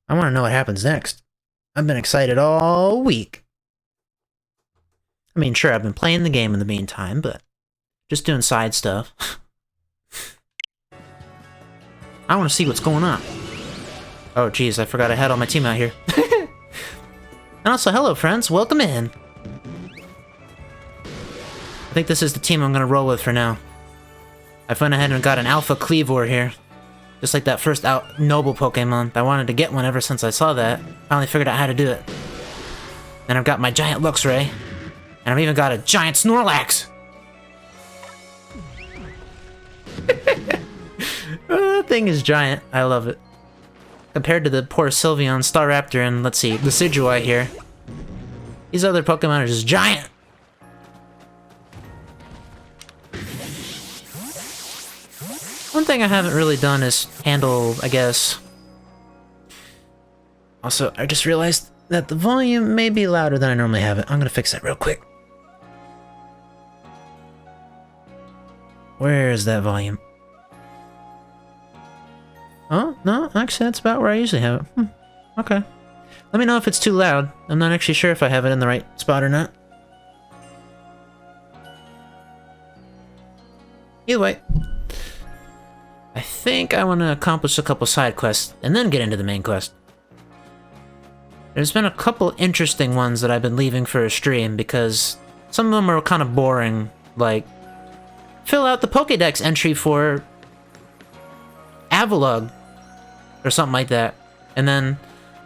I want to know what happens next. I've been excited all week. I mean, sure, I've been playing the game in the meantime, but just doing side stuff. I want to see what's going on. Oh, geez, I forgot I had all my team out here. And also, hello, friends. Welcome in. I think this is the team I'm going to roll with for now. I went ahead and got an Alpha Cleavor here. Just like that first Noble Pokemon. I wanted to get one ever since I saw that. Finally figured out how to do it. And I've got my giant Luxray. And I've even got a giant Snorlax! That thing is giant. I love it. Compared to the poor Sylveon, Staraptor, and let's see, the Decidueye here. These other Pokemon are just giant! One thing I haven't really done is handle, I guess... Also, I just realized that the volume may be louder than I normally have it. I'm gonna fix that real quick. Where is that volume? Oh, no, actually that's about where I usually have it. Okay. Let me know if it's too loud. I'm not actually sure if I have it in the right spot or not. Either way. I think I want to accomplish a couple side quests, and then get into the main quest. There's been a couple interesting ones that I've been leaving for a stream, because some of them are kind of boring, like, fill out the Pokédex entry for Avalugg, or something like that. And then,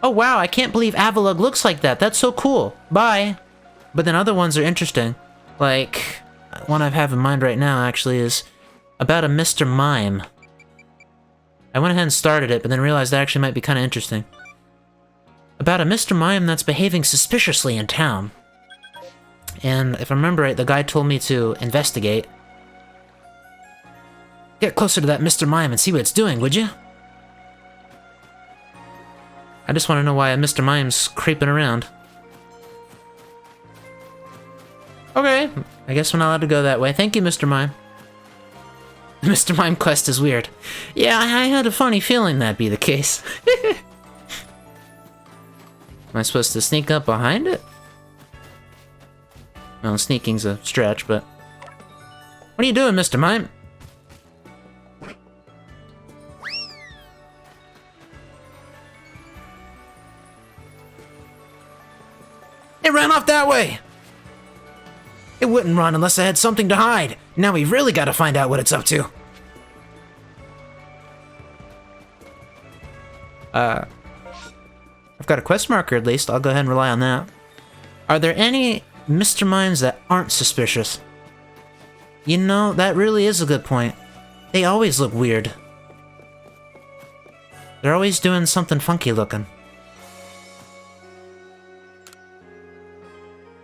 oh wow, I can't believe Avalugg looks like that, that's so cool, bye! But then other ones are interesting, like, one I have in mind right now, actually, is about a Mr. Mime. I went ahead and started it, but then realized that actually might be kind of interesting. About a Mr. Mime that's behaving suspiciously in town. And if I remember right, the guy told me to investigate. Get closer to that Mr. Mime and see what it's doing, would you? I just want to know why a Mr. Mime's creeping around. Okay, I guess we're not allowed to go that way. Thank you, Mr. Mime. The Mr. Mime quest is weird. Yeah, I had a funny feeling that'd be the case. Am I supposed to sneak up behind it? Well, sneaking's a stretch, but... What are you doing, Mr. Mime? It ran off that way! It wouldn't run unless I had something to hide. Now we really gotta find out what it's up to. I've got a quest marker at least. I'll go ahead and rely on that. Are there any Mr. Mimes that aren't suspicious? You know, that really is a good point. They always look weird. They're always doing something funky looking.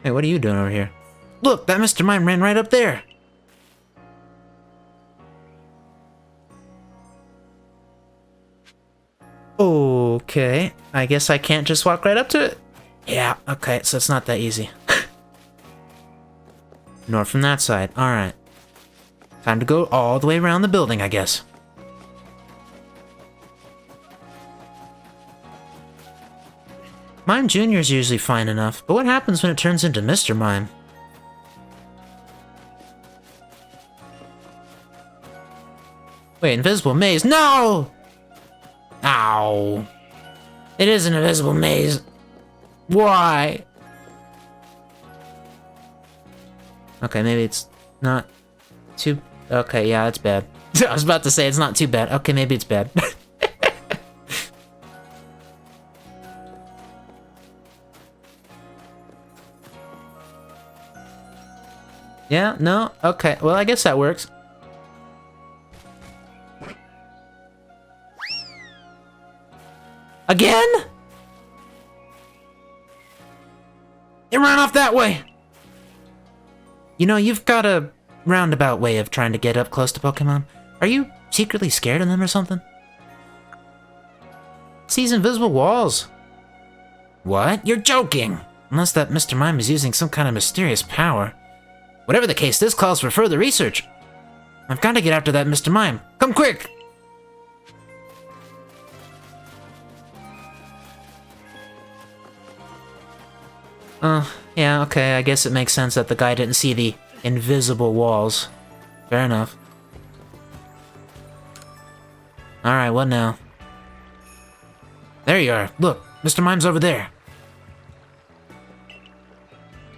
Hey, what are you doing over here? Look, that Mr. Mime ran right up there! Okay, I guess I can't just walk right up to it. Yeah, okay, so it's not that easy. Nor from that side, alright. Time to go all the way around the building, I guess. Mime Jr. is usually fine enough, but what happens when it turns into Mr. Mime? Wait, invisible maze? No! Ow. It is an invisible maze. Why? Okay, maybe it's not too... Okay, yeah, that's bad. I was about to say it's not too bad. Okay, maybe it's bad. Yeah, no? Okay, well, I guess that works. Again? It ran off that way! You know, you've got a roundabout way of trying to get up close to Pokemon. Are you secretly scared of them or something? It's these invisible walls. What? You're joking! Unless that Mr. Mime is using some kind of mysterious power. Whatever the case, this calls for further research. I've got to get after that Mr. Mime. Come quick! Yeah, okay, I guess it makes sense that the guy didn't see the invisible walls. Fair enough. Alright, what now? There you are. Look, Mr. Mime's over there.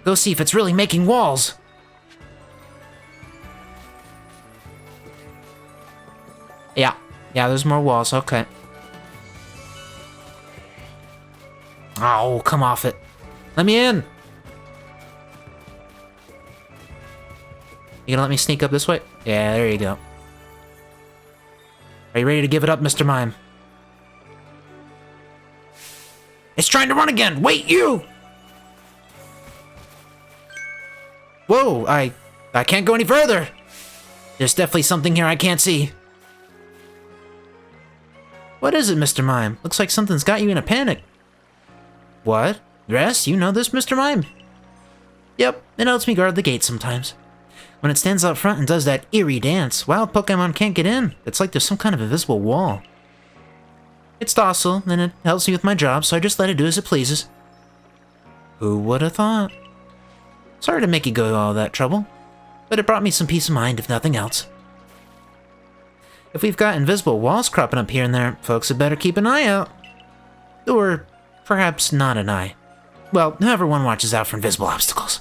Go see if it's really making walls. Yeah. Yeah, there's more walls. Okay. Oh, come off it. Let me in. You gonna let me sneak up this way? Yeah, there you go. Are you ready to give it up, Mr. Mime? It's trying to run again! Wait, you! Whoa, I can't go any further! There's definitely something here I can't see. What is it, Mr. Mime? Looks like something's got you in a panic. What? Rest, you know this, Mr. Mime? Yep, it helps me guard the gate sometimes. When it stands out front and does that eerie dance, wild Pokemon can't get in. It's like there's some kind of invisible wall. It's docile, and it helps me with my job, so I just let it do as it pleases. Who would have thought? Sorry to make you go to all that trouble, but it brought me some peace of mind, if nothing else. If we've got invisible walls cropping up here and there, folks had better keep an eye out. Or perhaps not an eye. Well, whoever one watches out for invisible obstacles.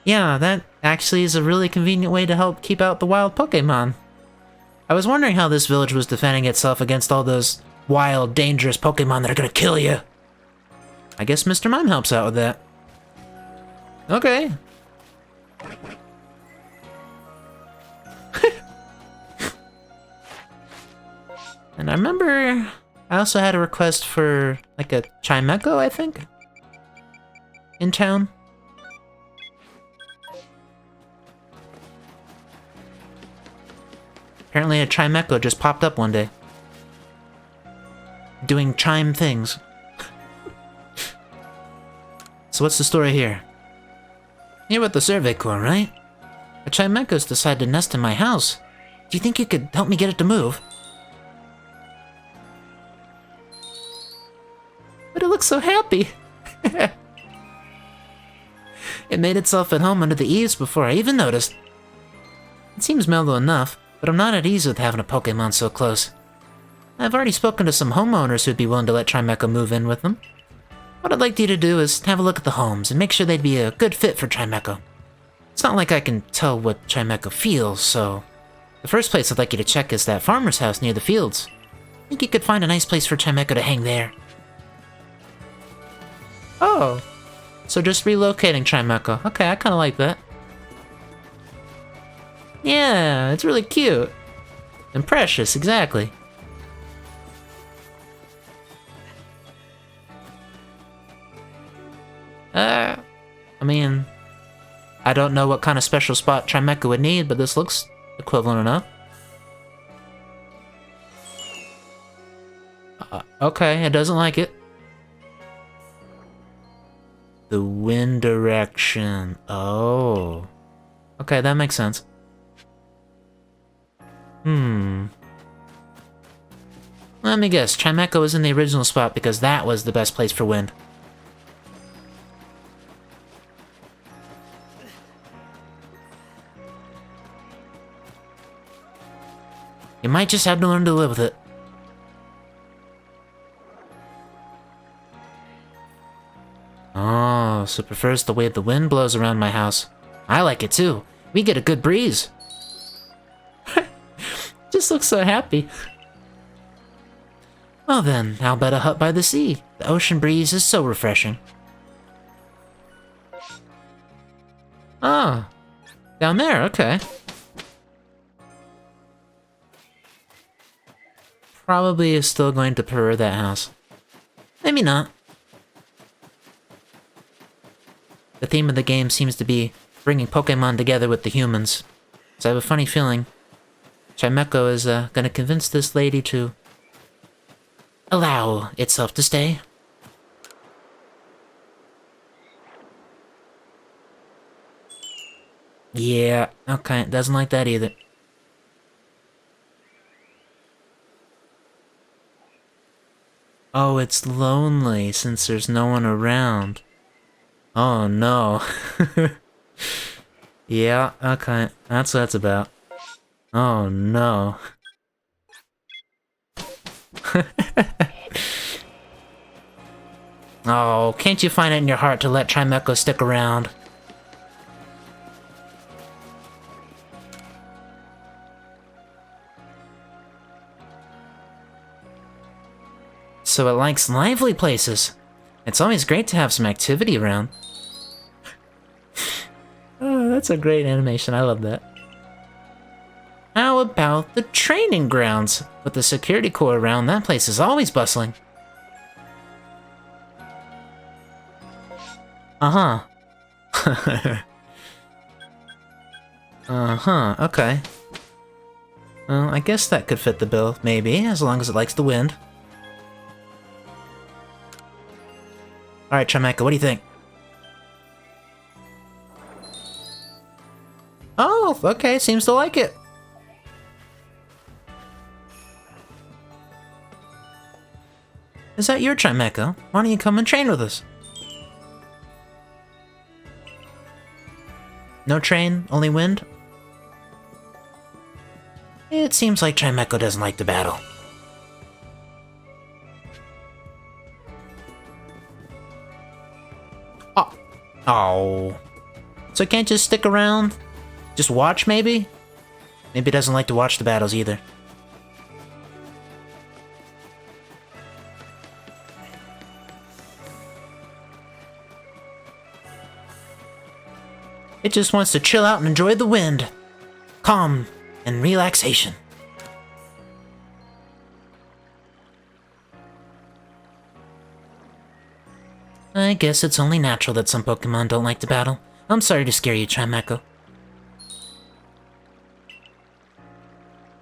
Yeah, that actually is a really convenient way to help keep out the wild Pokemon. I was wondering how this village was defending itself against all those wild, dangerous Pokemon that are gonna kill you. I guess Mr. Mime helps out with that. Okay. And I remember I also had a request for, like, a Chimecho, I think? In town. Apparently a Chimecho just popped up one day. Doing chime things. So what's the story here? You're with the Survey Corps, right? A Chimecho's decided to nest in my house. Do you think you could help me get it to move? But it looks so happy. It made itself at home under the eaves before I even noticed. It seems mellow enough, but I'm not at ease with having a Pokemon so close. I've already spoken to some homeowners who'd be willing to let Chimecho move in with them. What I'd like you to do is have a look at the homes and make sure they'd be a good fit for Chimecho. It's not like I can tell what Chimecho feels, so... The first place I'd like you to check is that farmer's house near the fields. I think you could find a nice place for Chimecho to hang there. Oh, so just relocating Chimecho. Okay, I kind of like that. Yeah, it's really cute. And precious, exactly. I mean, I don't know what kind of special spot Chimecho would need, but this looks equivalent enough. Okay, it doesn't like it. The wind direction. Oh. Okay, that makes sense. Let me guess, Chimecho was in the original spot because that was the best place for wind. You might just have to learn to live with it. Oh, so prefers the way the wind blows around my house. I like it too. We get a good breeze. Just looks so happy. Well then, how about a hut by the sea? The ocean breeze is so refreshing. Ah, down there, okay. Probably is still going to prefer that house. Maybe not. The theme of the game seems to be bringing Pokemon together with the humans. So I have a funny feeling Chimecho is gonna convince this lady to allow itself to stay. Yeah, okay, doesn't like that either. Oh, it's lonely since there's no one around. Oh no. Yeah, okay. That's what that's about. Oh no. Oh, can't you find it in your heart to let Trimeco stick around? So it likes lively places. It's always great to have some activity around. Oh, that's a great animation. I love that. How about the training grounds? With the security corps around, that place is always bustling. Uh-huh. Uh-huh, okay. Well, I guess that could fit the bill, maybe, as long as it likes the wind. Alright, Trimeco, what do you think? Oh, okay, seems to like it. Is that your Trimeco? Why don't you come and train with us? No train, only wind? It seems like Trimeco doesn't like the battle. Oh. So it can't just stick around? Just watch, maybe? Maybe it doesn't like to watch the battles either. It just wants to chill out and enjoy the wind. Calm and relaxation. I guess it's only natural that some Pokemon don't like to battle. I'm sorry to scare you, Trimeco.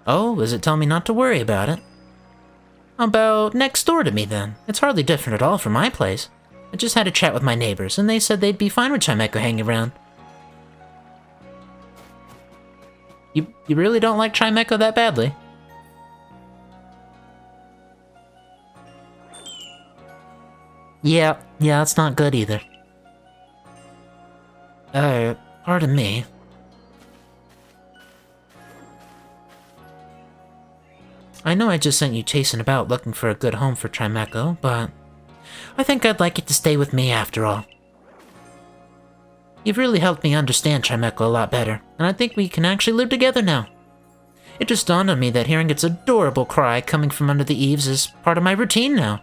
Oh, does it tell me not to worry about it? How about next door to me, then? It's hardly different at all from my place. I just had a chat with my neighbors, and they said they'd be fine with Trimeco hanging around. You really don't like Trimeco that badly? Yeah, that's not good either. Pardon me. I know I just sent you chasing about looking for a good home for Trimeco, but I think I'd like it to stay with me after all. You've really helped me understand Trimeco a lot better, and I think we can actually live together now. It just dawned on me that hearing its adorable cry coming from under the eaves is part of my routine now.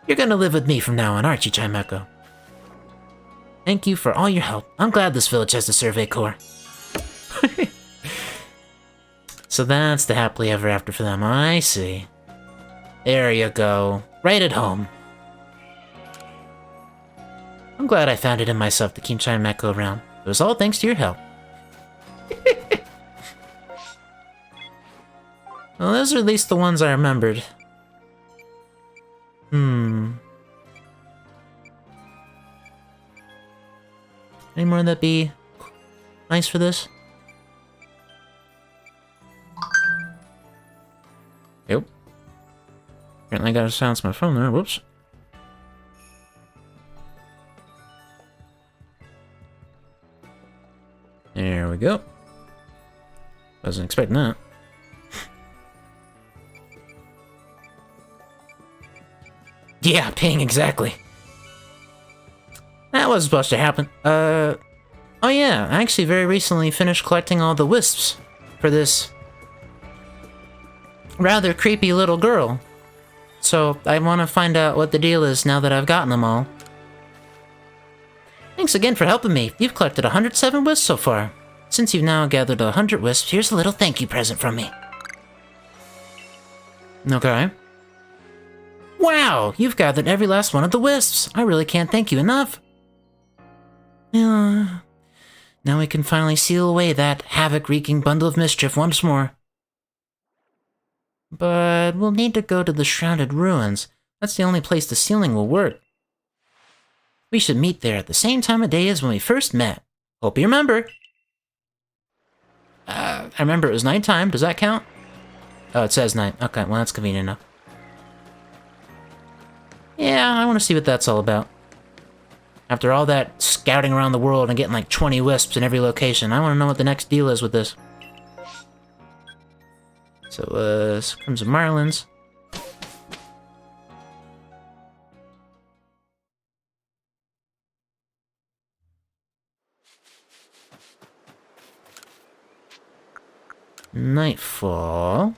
You're gonna live with me from now on, aren't you, Trimeco? Thank you for all your help. I'm glad this village has the Survey Corps. So that's the happily ever after for them, I see. There you go. Right at home. I'm glad I found it in myself to keep Trimeco around. It was all thanks to your help. Well, those are at least the ones I remembered. Any more that'd be nice for this? Yep. Apparently I gotta silence my phone there, whoops. There we go. Wasn't expecting that. Yeah, ping, exactly. That was supposed to happen. Oh yeah, I actually very recently finished collecting all the wisps for this rather creepy little girl. So I want to find out what the deal is now that I've gotten them all. Thanks again for helping me. You've collected 107 wisps so far. Since you've now gathered 100 wisps, here's a little thank you present from me. Okay. Wow, you've gathered every last one of the wisps. I really can't thank you enough. Now we can finally seal away that havoc-wreaking bundle of mischief once more. But we'll need to go to the Shrouded Ruins. That's the only place the sealing will work. We should meet there at the same time of day as when we first met. Hope you remember. I remember it was nighttime. Does that count? Oh, it says night. Okay, well, that's convenient enough. Yeah, I want to see what that's all about. After all that scouting around the world and getting like 20 wisps in every location, I want to know what the next deal is with this. So, Crimson Marlins. Nightfall.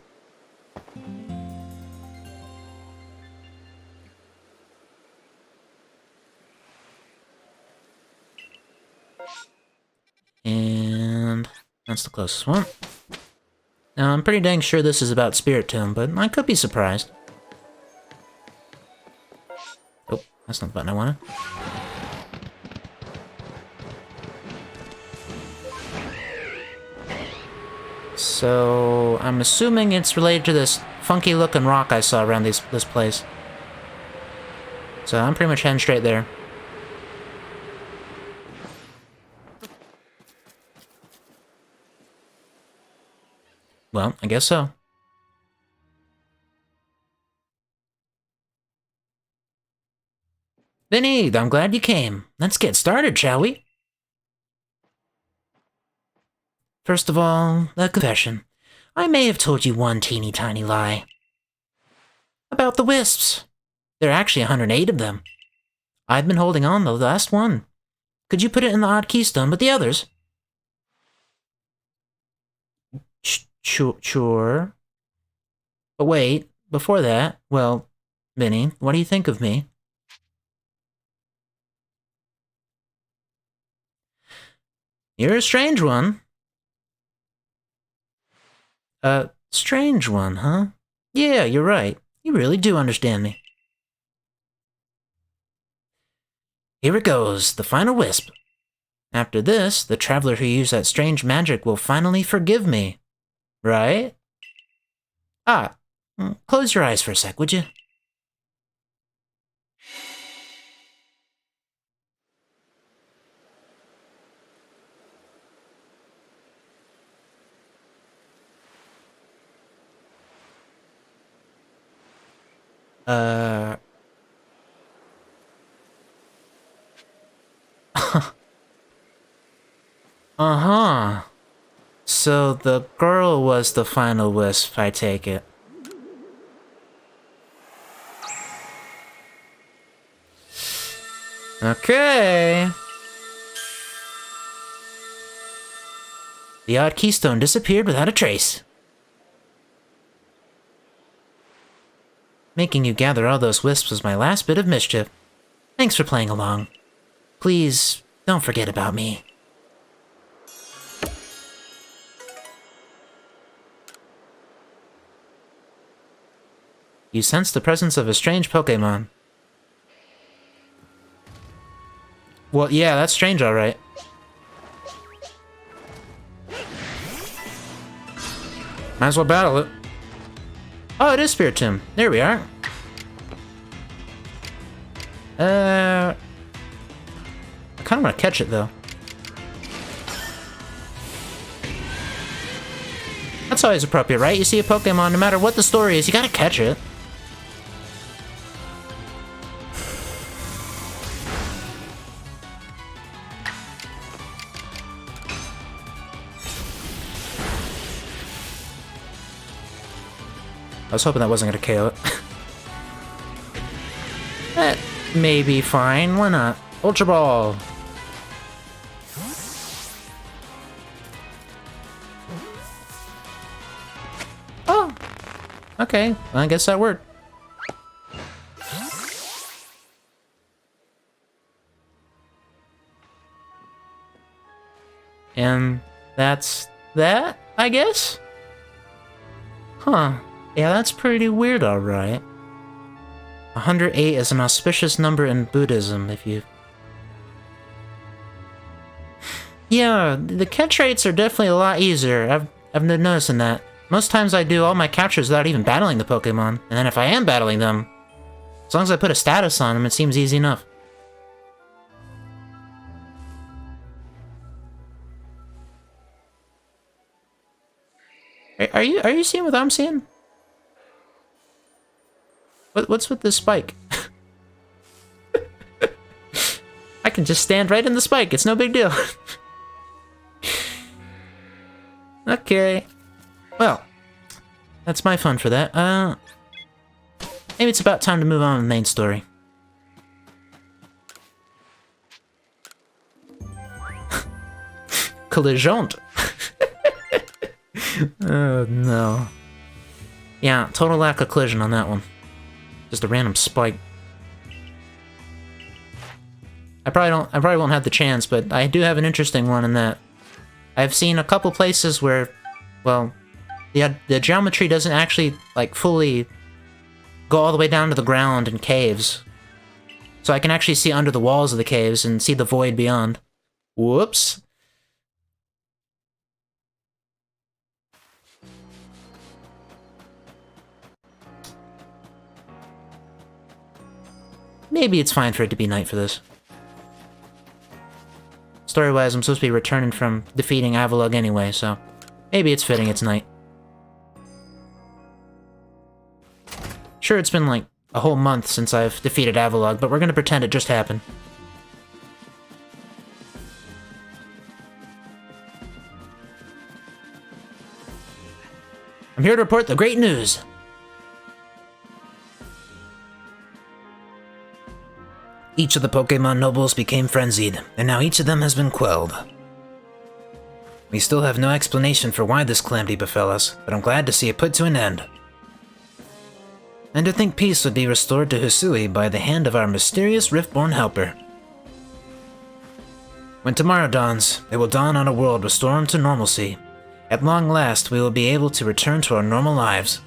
And that's the closest one. Now, I'm pretty dang sure this is about Spirit Tomb, but I could be surprised. Oh, that's not the button I wanted. So, I'm assuming it's related to this funky-looking rock I saw around this place. So, I'm pretty much heading straight there. Well, I guess so. Vinny, I'm glad you came. Let's get started, shall we? First of all, a confession. I may have told you one teeny tiny lie. About the wisps. There are actually 108 of them. I've been holding on to the last one. Could you put it in the odd keystone, but the others? Sure. But wait, before that, well, Vinny, what do you think of me? You're a strange one. A strange one, huh? Yeah, you're right. You really do understand me. Here it goes, the final wisp. After this, the traveler who used that strange magic will finally forgive me. Right? Ah, close your eyes for a sec, would you? Uh-huh. So the girl was the final wisp, I take it. Okay. The odd keystone disappeared without a trace. Making you gather all those wisps was my last bit of mischief. Thanks for playing along. Please, don't forget about me. You sense the presence of a strange Pokémon. Well, yeah, that's strange, alright. Might as well battle it. Oh, it is Spirit Tomb. There we are. I kind of want to catch it, though. That's always appropriate, right? You see a Pokemon, no matter what the story is, you gotta catch it. I was hoping that wasn't gonna KO it. That may be fine, why not? Ultra Ball! Oh! Okay, well, I guess that worked. And that's that, I guess? Huh. Yeah, that's pretty weird, alright. 108 is an auspicious number in Buddhism, if you... Yeah, the catch rates are definitely a lot easier. I've been noticing that. Most times I do all my captures without even battling the Pokemon. And then if I am battling them, as long as I put a status on them, it seems easy enough. Are you seeing what I'm seeing? What's with this spike? I can just stand right in the spike. It's no big deal. Okay. Well, that's my fun for that. Maybe it's about time to move on to the main story. Collision. Oh, no. Yeah, total lack of collision on that one. Just a random spike. I probably won't have the chance, but I do have an interesting one in that I've seen a couple places where, well, the geometry doesn't actually, like, fully go all the way down to the ground in caves. So I can actually see under the walls of the caves and see the void beyond. Whoops. Maybe it's fine for it to be night for this. Story-wise, I'm supposed to be returning from defeating Avalugg anyway, so maybe it's fitting it's night. Sure, it's been like a whole month since I've defeated Avalugg, but we're gonna pretend it just happened. I'm here to report the great news! Each of the Pokemon nobles became frenzied, and now each of them has been quelled. We still have no explanation for why this calamity befell us, but I'm glad to see it put to an end. And to think peace would be restored to Hisui by the hand of our mysterious Riftborn helper. When tomorrow dawns, it will dawn on a world restored to normalcy. At long last, we will be able to return to our normal lives.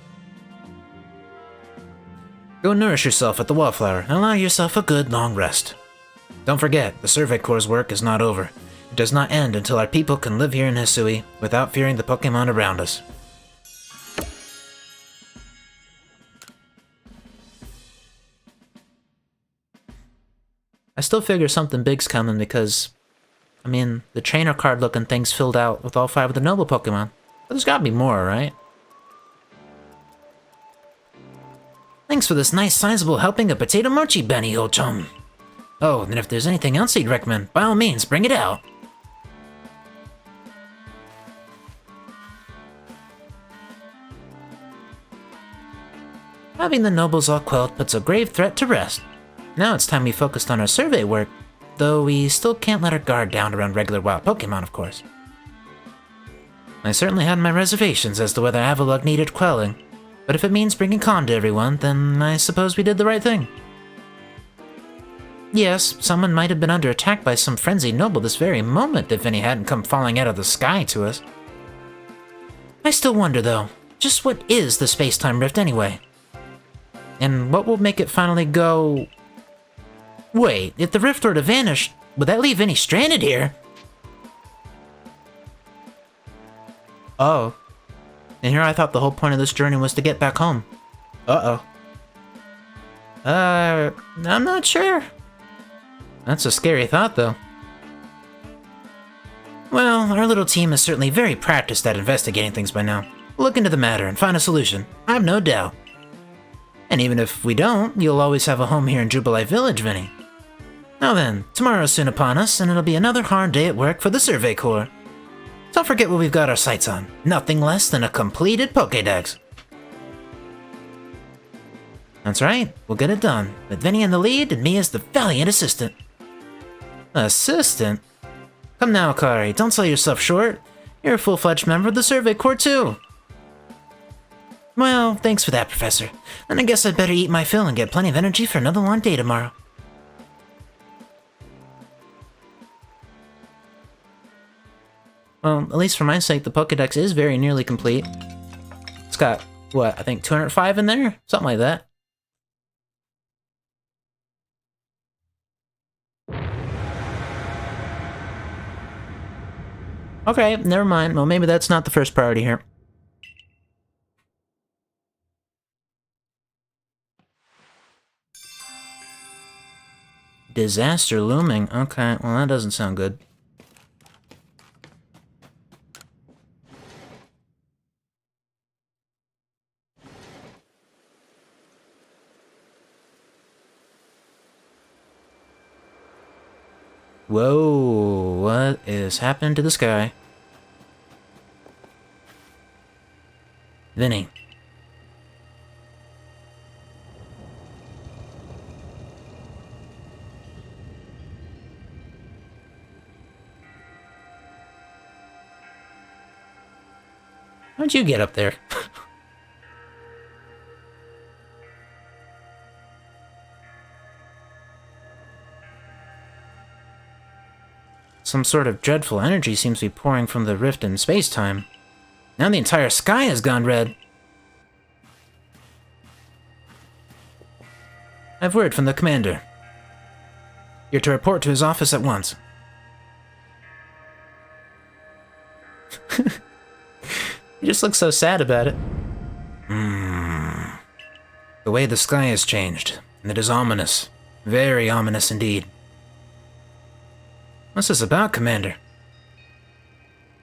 Go nourish yourself at the Wallflower and allow yourself a good long rest. Don't forget, the Survey Corps' work is not over. It does not end until our people can live here in Hisui without fearing the Pokemon around us. I still figure something big's coming because, I mean, the trainer card looking thing's filled out with all 5 of the noble Pokemon. But there's gotta be more, right? Thanks for this nice sizable helping of potato mochi, Benny, old chum. Oh, and if there's anything else you'd recommend, by all means, bring it out. Having the nobles all quelled puts a grave threat to rest. Now it's time we focused on our survey work, though we still can't let our guard down around regular wild Pokemon, of course. I certainly had my reservations as to whether Avalugg needed quelling, but if it means bringing calm to everyone, then I suppose we did the right thing. Yes, someone might have been under attack by some frenzied noble this very moment if any hadn't come falling out of the sky to us. I still wonder, though, just what is the space-time rift anyway? And what will make it finally go... Wait, if the rift were to vanish, would that leave any stranded here? Oh. And here I thought the whole point of this journey was to get back home. Uh-oh. I'm not sure. That's a scary thought, though. Well, our little team is certainly very practiced at investigating things by now. We'll look into the matter and find a solution, I've no doubt. And even if we don't, you'll always have a home here in Jubilee Village, Vinny. Now then, tomorrow's soon upon us, and it'll be another hard day at work for the Survey Corps. Don't forget what we've got our sights on. Nothing less than a completed Pokédex. That's right, we'll get it done, with Vinny in the lead and me as the valiant assistant. Assistant? Come now, Akari, don't sell yourself short. You're a full-fledged member of the Survey Corps, too. Well, thanks for that, Professor. Then I guess I'd better eat my fill and get plenty of energy for another long day tomorrow. Well, at least for my sake, the Pokédex is very nearly complete. It's got, what, I think 205 in there? Something like that. Okay, never mind. Well, maybe that's not the first priority here. Disaster looming. Okay, well that doesn't sound good. Whoa, what is happening to the sky? Vinny. How'd you get up there? Some sort of dreadful energy seems to be pouring from the rift in space-time. Now the entire sky has gone red. I've word from the commander. You're to report to his office at once. You just look so sad about it. The way the sky has changed. It is ominous. Very ominous indeed. What's this about, Commander?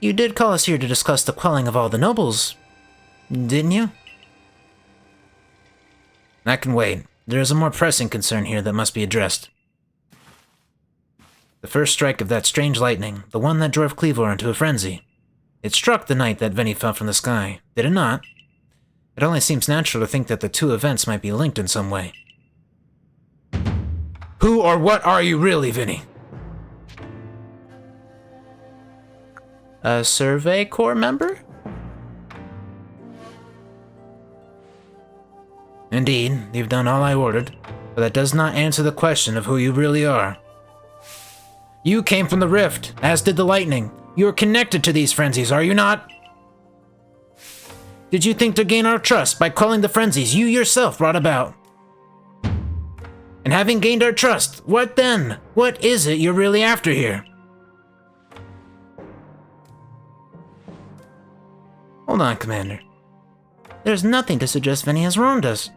You did call us here to discuss the quelling of all the nobles, didn't you? That can wait. There is a more pressing concern here that must be addressed. The first strike of that strange lightning, the one that drove Cleavor into a frenzy. It struck the night that Vinny fell from the sky, did it not? It only seems natural to think that the two events might be linked in some way. Who or what are you really, Vinny? A Survey Corps member? Indeed, you've done all I ordered, but that does not answer the question of who you really are. You came from the rift, as did the lightning. You are connected to these frenzies, are you not? Did you think to gain our trust by quelling the frenzies you yourself brought about? And having gained our trust, what then? What is it you're really after here? Hold on, Commander. There's nothing to suggest Vinny has wronged us.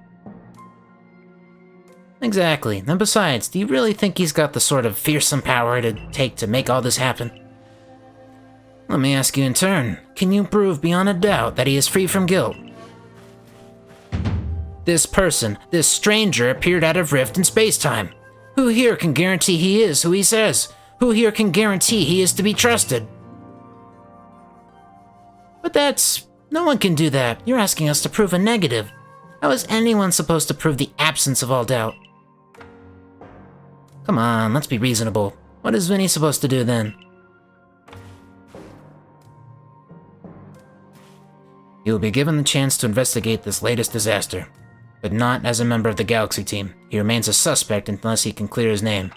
Exactly. And besides, do you really think he's got the sort of fearsome power it'd take to make all this happen? Let me ask you in turn, can you prove beyond a doubt that he is free from guilt? This person, this stranger, appeared out of rift in space-time. Who here can guarantee he is who he says? Who here can guarantee he is to be trusted? But no one can do that. You're asking us to prove a negative. How is anyone supposed to prove the absence of all doubt? Come on, let's be reasonable. What is Vinny supposed to do then? He will be given the chance to investigate this latest disaster, but not as a member of the Galaxy team. He remains a suspect unless he can clear his name.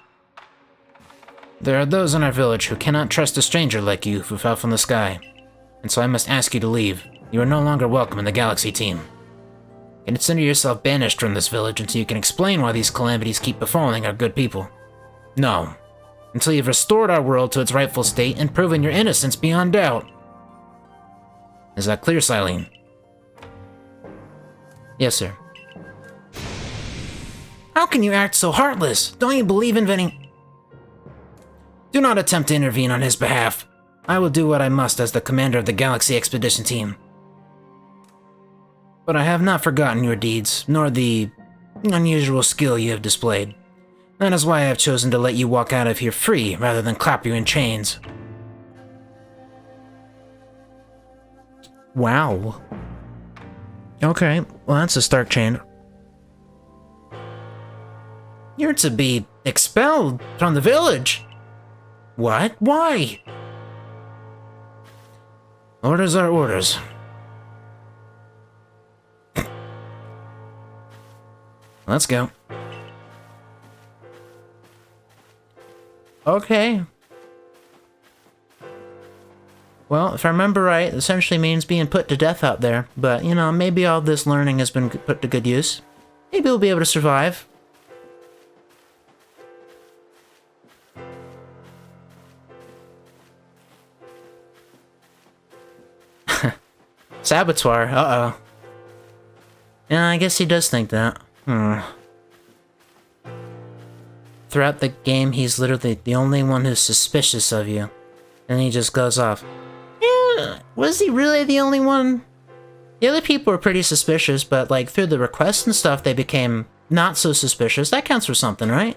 There are those in our village who cannot trust a stranger like you who fell from the sky, and so I must ask you to leave. You are no longer welcome in the Galaxy team. Consider yourself banished from this village until you can explain why these calamities keep befalling our good people. No, until you've restored our world to its rightful state and proven your innocence beyond doubt. Is that clear, Silene? Yes, sir. How can you act so heartless? Don't you believe in Vinny? Do not attempt to intervene on his behalf. I will do what I must as the commander of the Galaxy Expedition Team. But I have not forgotten your deeds, nor the unusual skill you have displayed. That is why I have chosen to let you walk out of here free, rather than clap you in chains. Wow. Okay, well that's a stark change. You're to be expelled from the village. What? Why? Orders are orders. Let's go. Okay. Well, if I remember right, it essentially means being put to death out there. But, you know, maybe all this learning has been put to good use. Maybe we'll be able to survive. Saboteur, uh-oh. Yeah, I guess he does think that. Throughout the game, he's literally the only one who's suspicious of you. And he just goes off. Yeah, was he really the only one? The other people were pretty suspicious, but like through the requests and stuff, they became not so suspicious. That counts for something, right?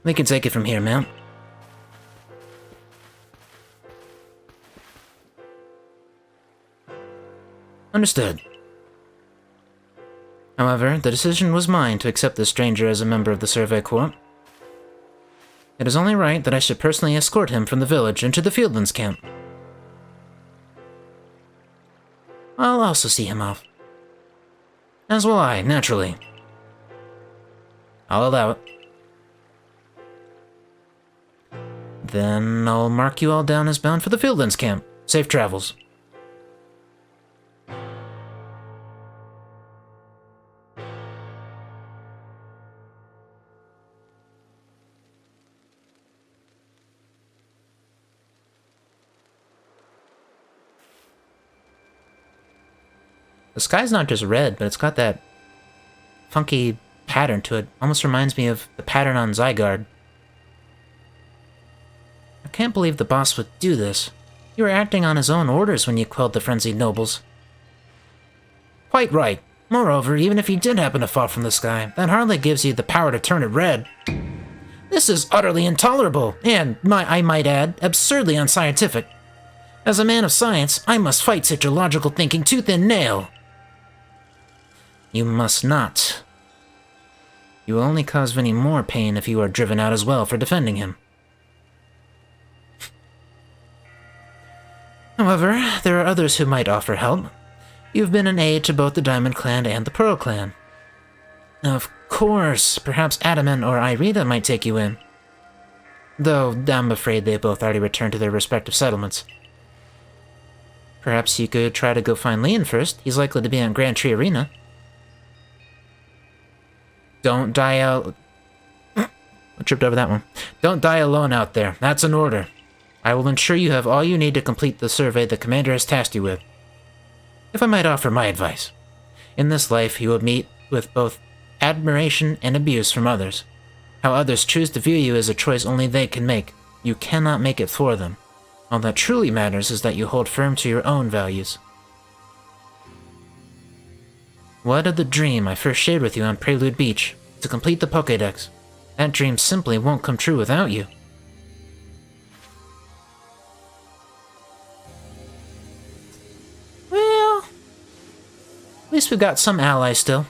We can take it from here, ma'am. Understood. However, the decision was mine to accept this stranger as a member of the Survey Corps. It is only right that I should personally escort him from the village into the Fieldlands camp. I'll also see him off. As will I, naturally. I'll allow it. Then I'll mark you all down as bound for the Fieldlands camp. Safe travels. The sky's not just red, but it's got that funky pattern to it. Almost reminds me of the pattern on Zygarde. I can't believe the boss would do this. You were acting on his own orders when you quelled the frenzied nobles. Quite right. Moreover, even if he did happen to fall from the sky, that hardly gives you the power to turn it red. This is utterly intolerable, and, I might add, absurdly unscientific. As a man of science, I must fight such illogical thinking tooth and nail. You must not. You will only cause Vinny more pain if you are driven out as well for defending him. However, there are others who might offer help. You've been an aid to both the Diamond Clan and the Pearl Clan. Of course, perhaps Adamant or Irida might take you in. Though, I'm afraid they both already returned to their respective settlements. Perhaps you could try to go find Leon first. He's likely to be on Grand Tree Arena. Don't die out... I tripped over that one. Don't die alone out there. That's an order. I will ensure you have all you need to complete the survey the commander has tasked you with. If I might offer my advice. In this life, you will meet with both admiration and abuse from others. How others choose to view you is a choice only they can make. You cannot make it for them. All that truly matters is that you hold firm to your own values. What of the dream I first shared with you on Prelude Beach, to complete the Pokédex? That dream simply won't come true without you. Well, at least we've got some allies still.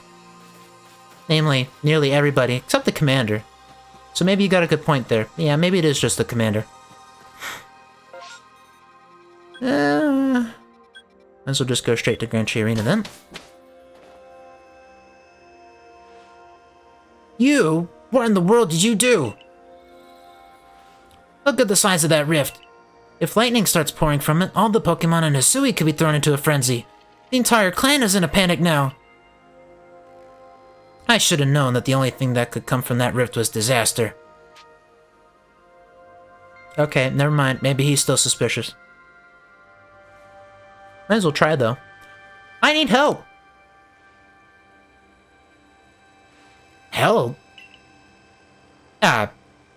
Namely, nearly everybody, except the commander. So maybe you got a good point there. Yeah, maybe it is just the commander. Might as well just go straight to Grand Tree Arena then. You? What in the world did you do? Look at the size of that rift. If lightning starts pouring from it, all the Pokemon in Hisui could be thrown into a frenzy. The entire clan is in a panic now. I should have known that the only thing that could come from that rift was disaster. Okay, never mind. Maybe he's still suspicious. Might as well try, though. I need help! Help?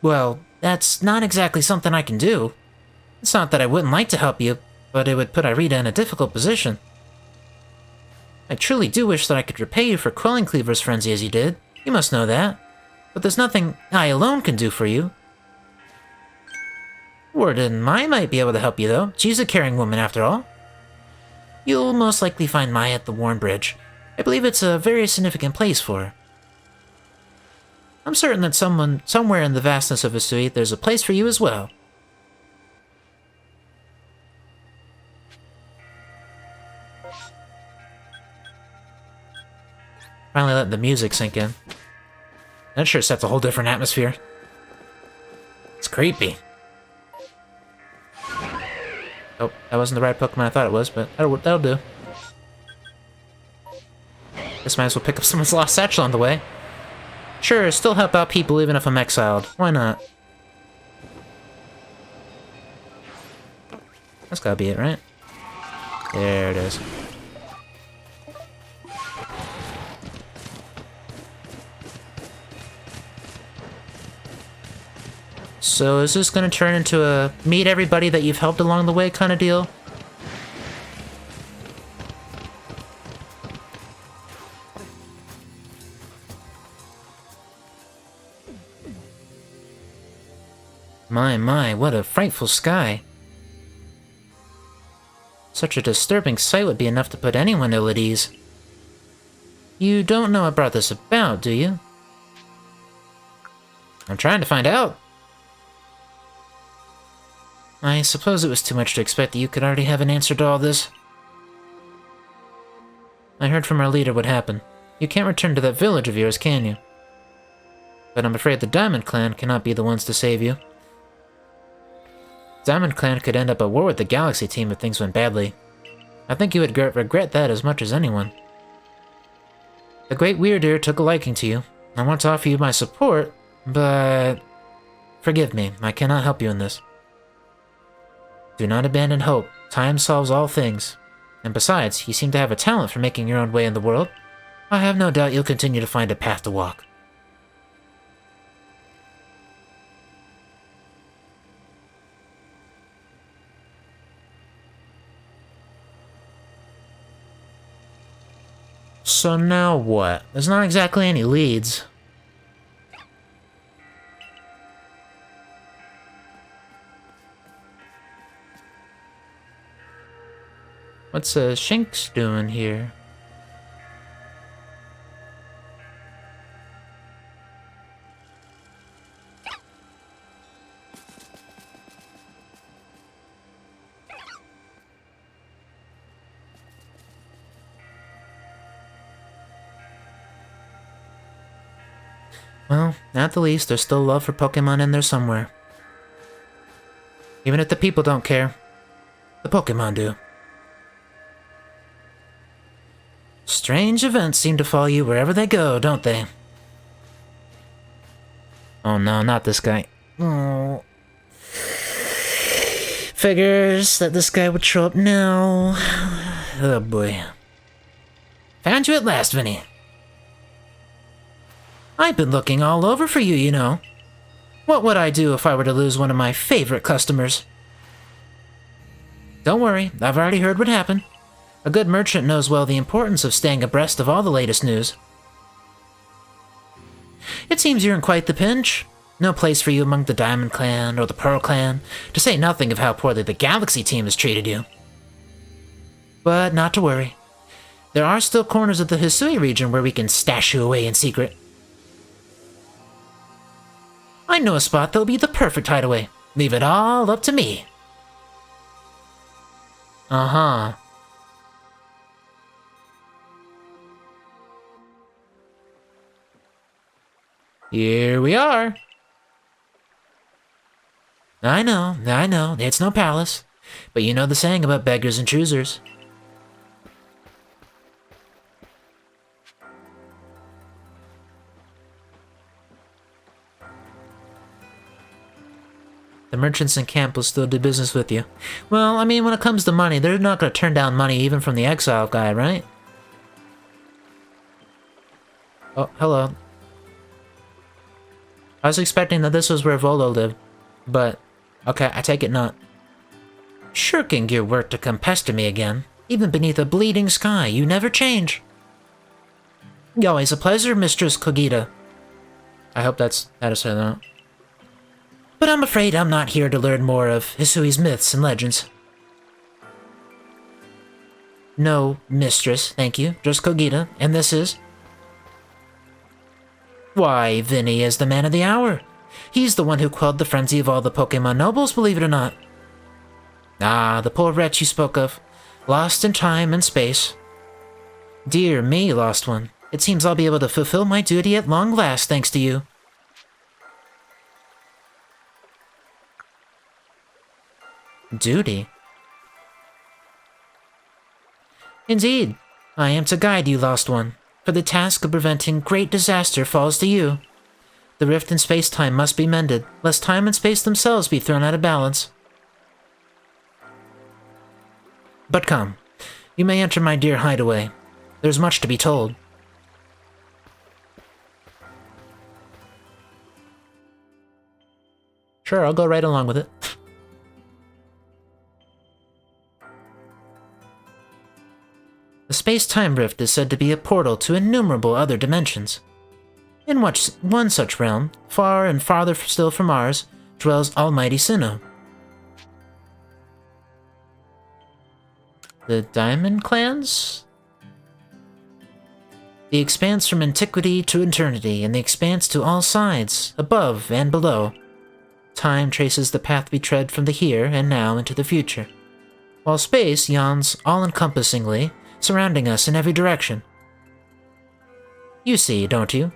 Well, that's not exactly something I can do. It's not that I wouldn't like to help you, but it would put Irida in a difficult position. I truly do wish that I could repay you for quelling Cleaver's frenzy as you did. You must know that. But there's nothing I alone can do for you. Warden Mai might be able to help you, though. She's a caring woman, after all. You'll most likely find Mai at the Worn Bridge. I believe it's a very significant place for her. I'm certain that somewhere in the vastness of Hisui, there's a place for you as well. Finally let the music sink in. That sure sets a whole different atmosphere. It's creepy. Oh, that wasn't the right Pokemon I thought it was, but that'll do. Guess might as well pick up someone's lost satchel on the way. Sure, still help out people even if I'm exiled. Why not? That's gotta be it, right? There it is. So is this gonna turn into a meet everybody that you've helped along the way kind of deal? My, what a frightful sky. Such a disturbing sight would be enough to put anyone ill at ease. You don't know what brought this about, do you? I'm trying to find out. I suppose it was too much to expect that you could already have an answer to all this. I heard from our leader what happened. You can't return to that village of yours, can you? But I'm afraid the Diamond Clan cannot be the ones to save you. Diamond Clan could end up at war with the Galaxy team if things went badly. I think you would regret that as much as anyone. The Great Weirder took a liking to you. I want to offer you my support, but... Forgive me, I cannot help you in this. Do not abandon hope. Time solves all things. And besides, you seem to have a talent for making your own way in the world. I have no doubt you'll continue to find a path to walk. So now what? There's not exactly any leads. What's Shinx doing here? Well, at the least, there's still love for Pokemon in there somewhere. Even if the people don't care, the Pokemon do. Strange events seem to follow you wherever they go, don't they? Oh no, not this guy. Oh. Figures that this guy would show up now. Oh boy. Found you at last, Vinny. I've been looking all over for you, you know. What would I do if I were to lose one of my favorite customers? Don't worry, I've already heard what happened. A good merchant knows well the importance of staying abreast of all the latest news. It seems you're in quite the pinch. No place for you among the Diamond Clan or the Pearl Clan, to say nothing of how poorly the Galaxy team has treated you. But not to worry. There are still corners of the Hisui region where we can stash you away in secret. I know a spot that'll be the perfect hideaway. Leave it all up to me. Uh-huh. Here we are. I know, it's no palace. But you know the saying about beggars and choosers. The merchants in camp will still do business with you. Well, I mean, when it comes to money, they're not going to turn down money even from the exile guy, right? Oh, hello. I was expecting that this was where Volo lived, but okay, I take it not. Shirking your work to come pester me again. Even beneath a bleeding sky, you never change. Always a pleasure, Mistress Kogita. I hope that's how to say that. But I'm afraid I'm not here to learn more of Hisui's myths and legends. No, Mistress, thank you. Just Kogita, and this is... Why, Vinny is the man of the hour. He's the one who quelled the frenzy of all the Pokemon nobles, believe it or not. Ah, the poor wretch you spoke of. Lost in time and space. Dear me, lost one. It seems I'll be able to fulfill my duty at long last, thanks to you. Duty? Indeed. I am to guide you, lost one. For the task of preventing great disaster falls to you. The rift in space-time must be mended, lest time and space themselves be thrown out of balance. But come, you may enter my dear hideaway. There's much to be told. Sure, I'll go right along with it. The space-time rift is said to be a portal to innumerable other dimensions. In one such realm, far and farther still from ours, dwells almighty Sinnoh. The Diamond Clans? The expanse from antiquity to eternity, and the expanse to all sides, above and below. Time traces the path we tread from the here and now into the future, while space yawns all-encompassingly, surrounding us in every direction. You see, don't you?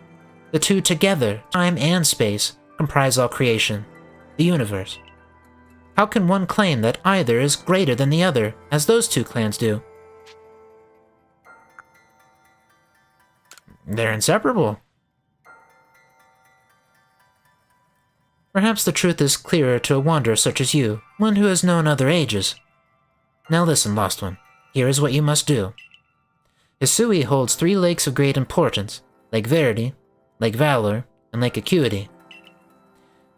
The two together, time and space, comprise all creation, the universe. How can one claim that either is greater than the other, as those two clans do? They're inseparable. Perhaps the truth is clearer to a wanderer such as you, one who has known other ages. Now listen, Lost One. Here is what you must do. Hisui holds 3 lakes of great importance, Lake Verity, Lake Valor, and Lake Acuity.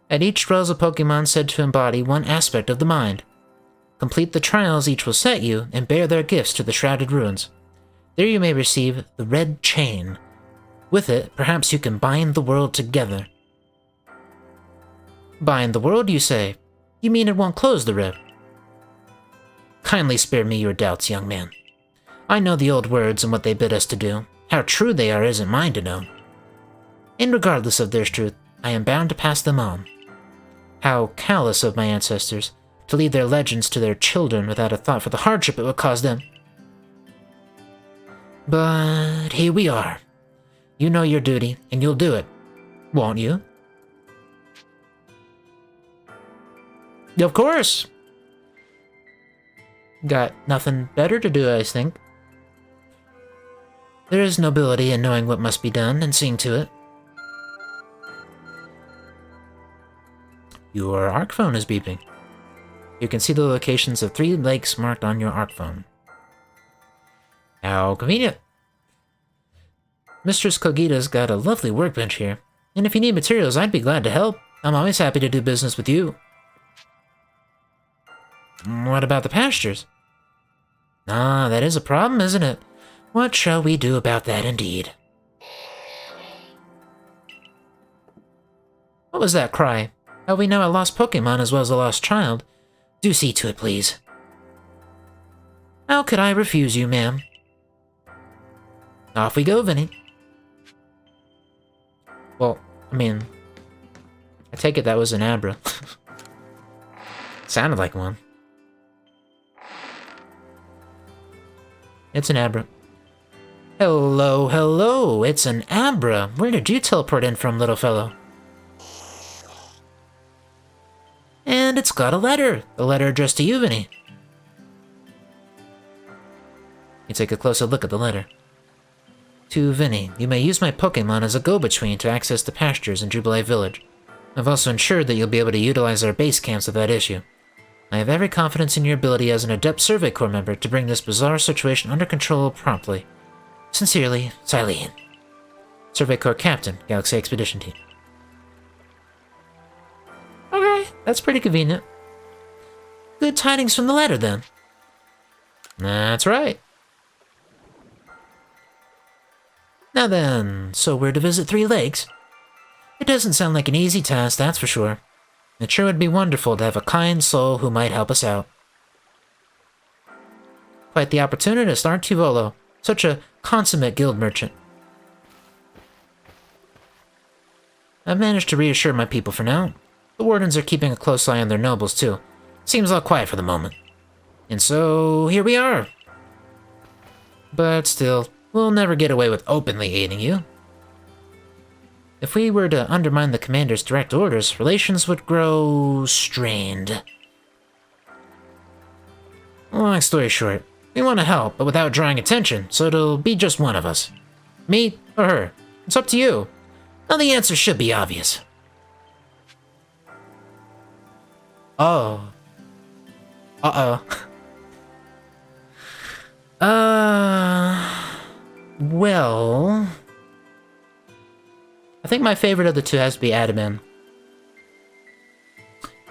At each dwells a Pokemon said to embody one aspect of the mind. Complete the trials each will set you, and bear their gifts to the Shrouded Ruins. There you may receive the Red Chain. With it, perhaps you can bind the world together. Bind the world, you say? You mean it won't close the rift? Kindly spare me your doubts, young man. I know the old words and what they bid us to do. How true they are isn't mine to know. And regardless of their truth, I am bound to pass them on. How callous of my ancestors, to leave their legends to their children without a thought for the hardship it would cause them. But here we are. You know your duty, and you'll do it, won't you? Of course! Got nothing better to do, I think. There is nobility in knowing what must be done and seeing to it. Your ARC phone is beeping. You can see the locations of 3 lakes marked on your ARC phone. How convenient. Mistress Kogita's got a lovely workbench here, and if you need materials, I'd be glad to help. I'm always happy to do business with you. What about the pastures? Ah, that is a problem, isn't it? What shall we do about that indeed? What was that cry? Have we now a lost Pokemon as well as a lost child? Do see to it, please. How could I refuse you, ma'am? Off we go, Vinny. Well, I mean, I take it that was an Abra. Sounded like one. It's an Abra. Hello, hello, it's an Abra. Where did you teleport in from, little fellow? And it's got a letter. A letter addressed to you, Vinny. You take a closer look at the letter. To Vinny, you may use my Pokemon as a go-between to access the pastures in Jubilee Village. I've also ensured that you'll be able to utilize our base camps without issue. I have every confidence in your ability as an adept Survey Corps member to bring this bizarre situation under control promptly. Sincerely, Xylene. Survey Corps Captain, Galaxy Expedition Team. Okay, that's pretty convenient. Good tidings from the letter, then. That's right. Now then, so we're to visit 3 lakes? It doesn't sound like an easy task, that's for sure. It sure would be wonderful to have a kind soul who might help us out. Quite the opportunist, aren't you, Volo? Such a consummate guild merchant. I've managed to reassure my people for now. The wardens are keeping a close eye on their nobles, too. Seems all quiet for the moment. And so, here we are. But still, we'll never get away with openly aiding you. If we were to undermine the commander's direct orders, relations would grow strained. Long story short, we want to help, but without drawing attention, so it'll be just one of us. Me or her. It's up to you. Now the answer should be obvious. Oh. Uh-oh. Well... I think my favorite of the two has to be Adaman.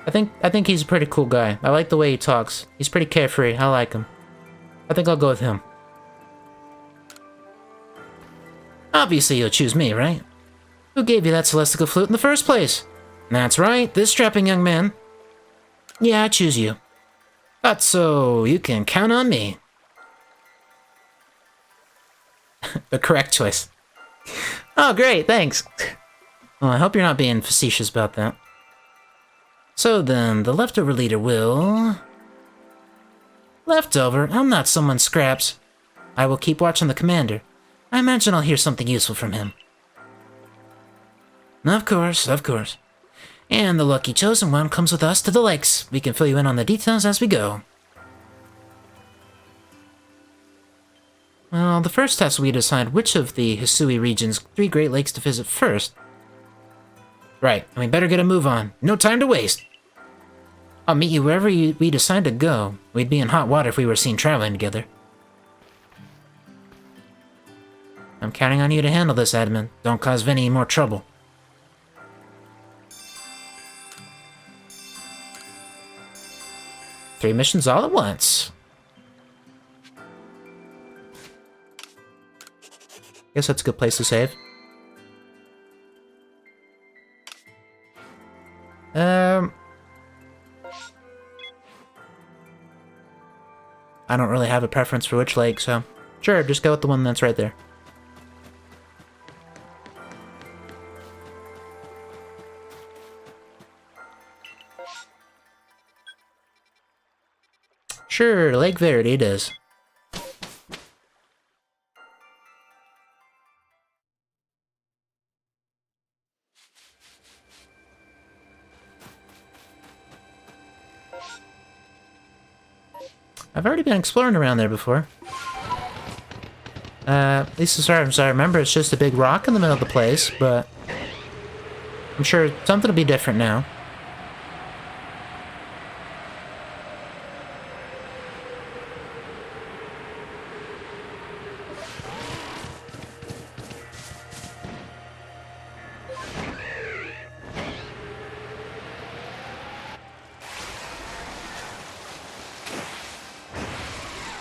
I think he's a pretty cool guy. I like the way he talks. He's pretty carefree. I like him. I think I'll go with him. Obviously you'll choose me, right? Who gave you that celestial flute in the first place? That's right, this strapping young man. Yeah, I choose you. Thought so, you can count on me. The correct choice. Oh, great, thanks. Well, I hope you're not being facetious about that. So then, the leftover leader will... Leftover? I'm not someone's scraps. I will keep watching the commander. I imagine I'll hear something useful from him. Of course, of course. And the lucky chosen one comes with us to the lakes. We can fill you in on the details as we go. Well, the first test will be to decide which of the Hisui region's 3 Great Lakes to visit first. Right, and we better get a move on. No time to waste. I'll meet you wherever we decide to go. We'd be in hot water if we were seen traveling together. I'm counting on you to handle this, Edmund. Don't cause Vinny any more trouble. Three missions all at once. Guess that's a good place to save. I don't really have a preference for which lake, so sure, just go with the one that's right there. Sure, Lake Verity it is. I've already been exploring around there before. At least as far as I remember, it's just a big rock in the middle of the place, but I'm sure something will be different now.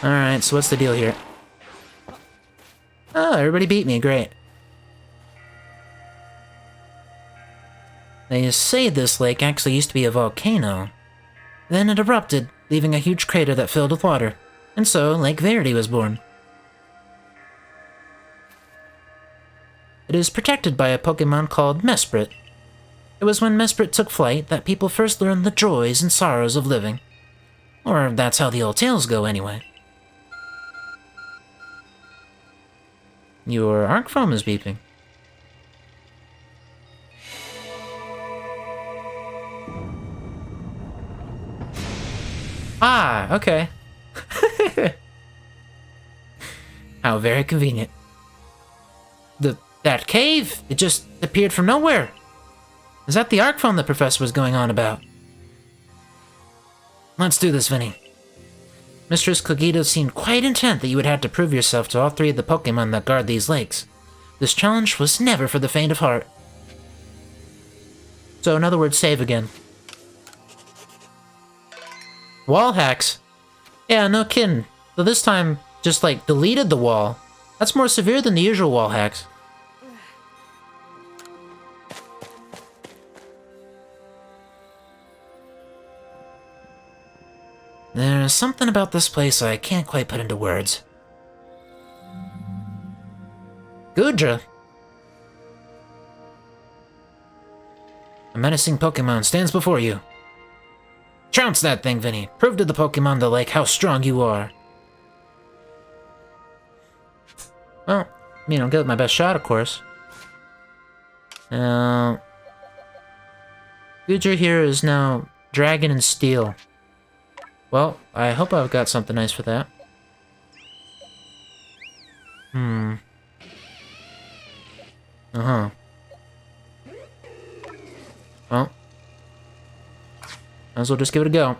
Alright, so what's the deal here? Oh, everybody beat me, great. They say this lake actually used to be a volcano. Then it erupted, leaving a huge crater that filled with water. And so, Lake Verity was born. It is protected by a Pokemon called Mesprit. It was when Mesprit took flight that people first learned the joys and sorrows of living. Or that's how the old tales go, anyway. Your arc phone is beeping. Ah, okay. How very convenient. That cave, it just appeared from nowhere. Is that the arc phone the professor was going on about? Let's do this, Vinny. Mistress Cogito seemed quite intent that you would have to prove yourself to all 3 of the Pokemon that guard these lakes. This challenge was never for the faint of heart. So, in other words, save again. Wall hacks? Yeah, no kidding. So this time, just like, deleted the wall. That's more severe than the usual wall hacks. There's something about this place I can't quite put into words. Goodra. A menacing Pokemon stands before you. Trounce that thing, Vinny. Prove to the Pokemon the lake how strong you are. Well, I mean, I'll give it my best shot, of course. Goodra here is now Dragon and Steel. Well, I hope I've got something nice for that. Uh-huh. Well. Might as well just give it a go.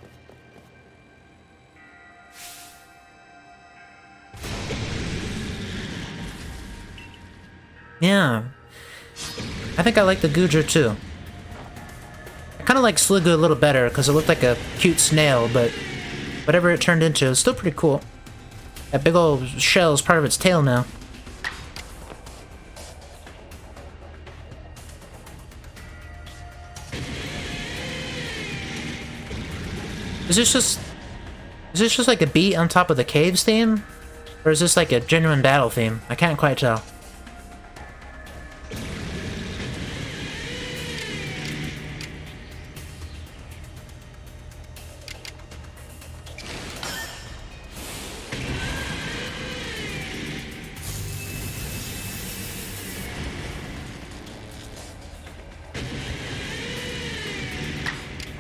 Yeah. I think I like the Goodra too. I kind of like Sliggoo a little better because it looked like a cute snail, but whatever it turned into is still pretty cool. That big old shell is part of its tail now. Is this just like a beat on top of the caves theme? Or is this like a genuine battle theme? I can't quite tell.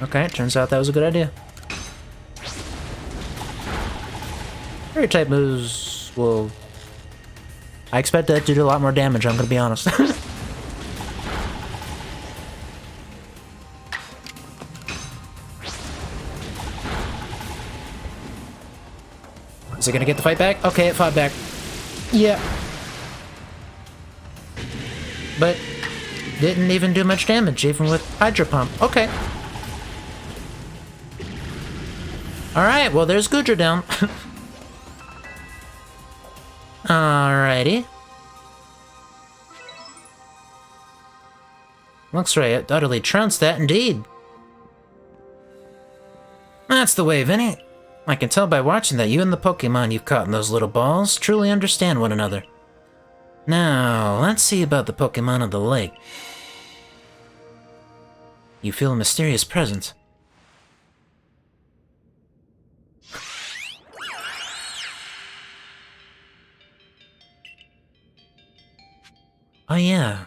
Okay, turns out that was a good idea. Fairy type moves will... I expect that to do a lot more damage, I'm gonna be honest. Is it gonna get the fight back? Okay, it fought back. Yeah. But didn't even do much damage, even with Hydro Pump. Okay. Alright, well there's Goodra down. Alrighty. Looks right, utterly trounced that indeed. That's the way, Vinny. I can tell by watching that you and the Pokemon you've caught in those little balls truly understand one another. Now, let's see about the Pokemon of the lake. You feel a mysterious presence. Oh yeah.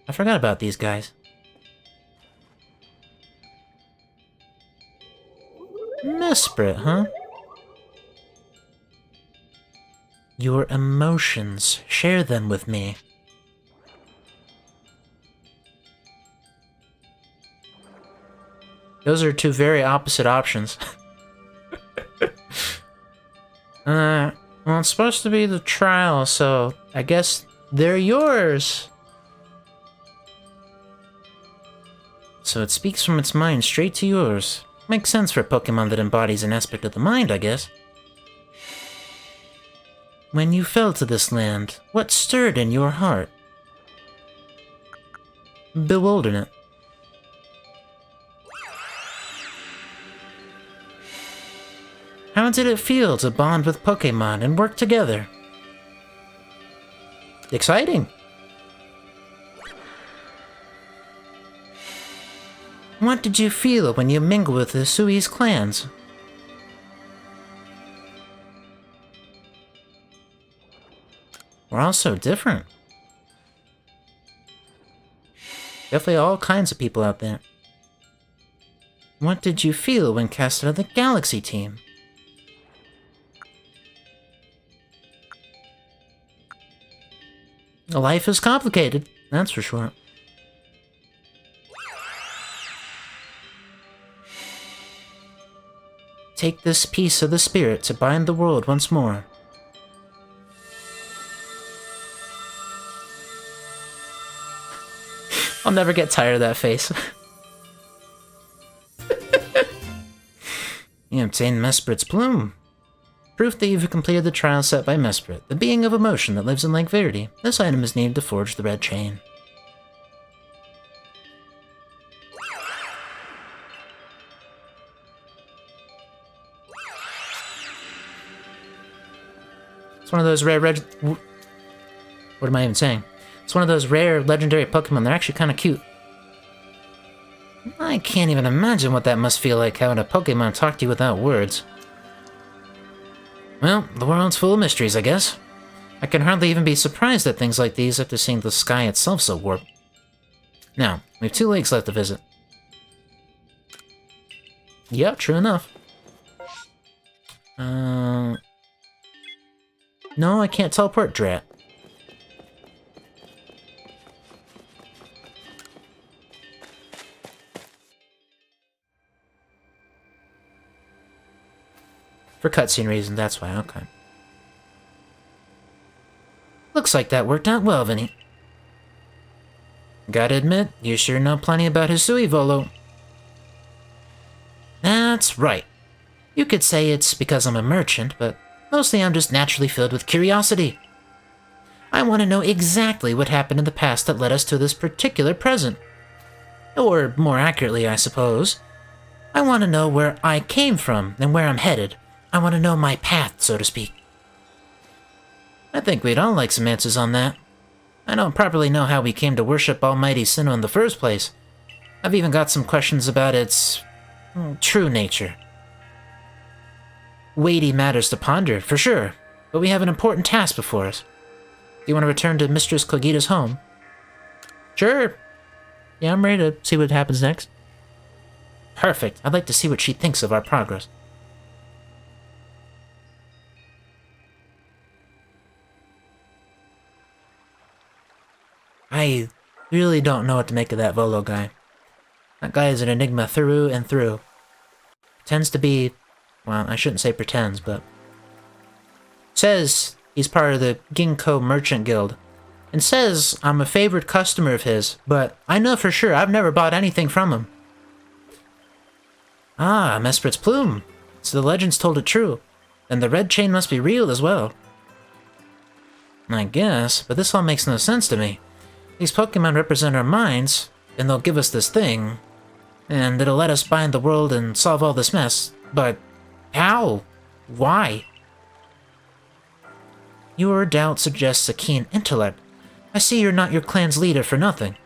I forgot about these guys. Mesprit, huh? Your emotions. Share them with me. Those are two very opposite options. Well, it's supposed to be the trial, so I guess they're yours. So it speaks from its mind straight to yours. Makes sense for a Pokemon that embodies an aspect of the mind, I guess. When you fell to this land, what stirred in your heart? Bewilderment. How did it feel to bond with Pokemon and work together? Exciting! What did you feel when you mingled with the Sui's clans? We're all so different. Definitely all kinds of people out there. What did you feel when cast out of the Galaxy team? Life is complicated, that's for sure. Take this piece of the spirit to bind the world once more. I'll never get tired of that face. You obtained Mesprit's plume. Proof that you've completed the trial set by Mesprit, the being of emotion that lives in Lake Verity. This item is needed to forge the red chain. It's one of those rare what am I even saying? It's one of those rare legendary Pokemon. They're actually kind of cute. I can't even imagine what that must feel like, having a Pokemon talk to you without words. Well, the world's full of mysteries, I guess. I can hardly even be surprised at things like these after seeing the sky itself so warped. Now, we have 2 lakes left to visit. Yep, true enough. No, I can't teleport, drat. For cutscene reasons, that's why, okay. Looks like that worked out well, Vinny. Gotta admit, you sure know plenty about Hisui, Volo. That's right. You could say it's because I'm a merchant, but mostly I'm just naturally filled with curiosity. I want to know exactly what happened in the past that led us to this particular present. Or, more accurately, I suppose, I want to know where I came from and where I'm headed. I want to know my path, so to speak. I think we'd all like some answers on that. I don't properly know how we came to worship Almighty Sinnoh in the first place. I've even got some questions about its true nature. Weighty matters to ponder, for sure, but we have an important task before us. Do you want to return to Mistress Kogita's home? Sure. Yeah, I'm ready to see what happens next. Perfect. I'd like to see what she thinks of our progress. I really don't know what to make of that Volo guy. That guy is an enigma through and through. Pretends to be... well, I shouldn't say pretends, but... says he's part of the Ginkgo Merchant Guild. And says I'm a favorite customer of his, but I know for sure I've never bought anything from him. Ah, Mesprit's plume. So the legends told it true. Then the red chain must be real as well. I guess, but this all makes no sense to me. These Pokemon represent our minds, and they'll give us this thing, and it'll let us bind the world and solve all this mess. But how? Why? Your doubt suggests a keen intellect. I see you're not your clan's leader for nothing.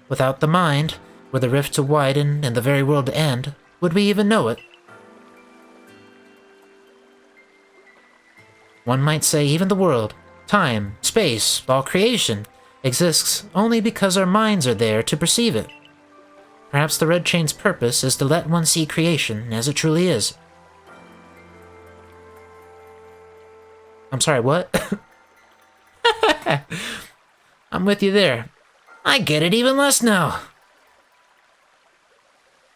Without the mind, were the rift to widen and the very world to end, would we even know it? One might say even the world, time, space, all creation, exists only because our minds are there to perceive it. Perhaps the Red Chain's purpose is to let one see creation as it truly is. I'm sorry, what? I'm with you there. I get it even less now.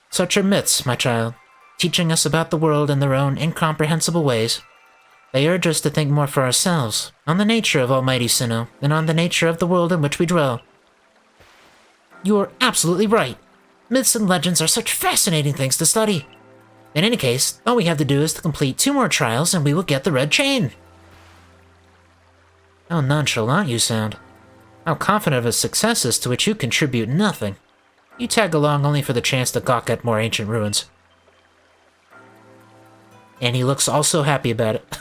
Such are myths, my child, teaching us about the world in their own incomprehensible ways. They urge us to think more for ourselves, on the nature of Almighty Sinnoh, and on the nature of the world in which we dwell. You are absolutely right. Myths and legends are such fascinating things to study. In any case, all we have to do is to complete 2 more trials and we will get the Red Chain. How nonchalant you sound. How confident of a success is to which you contribute nothing. You tag along only for the chance to gawk at more ancient ruins. And he looks all so happy about it.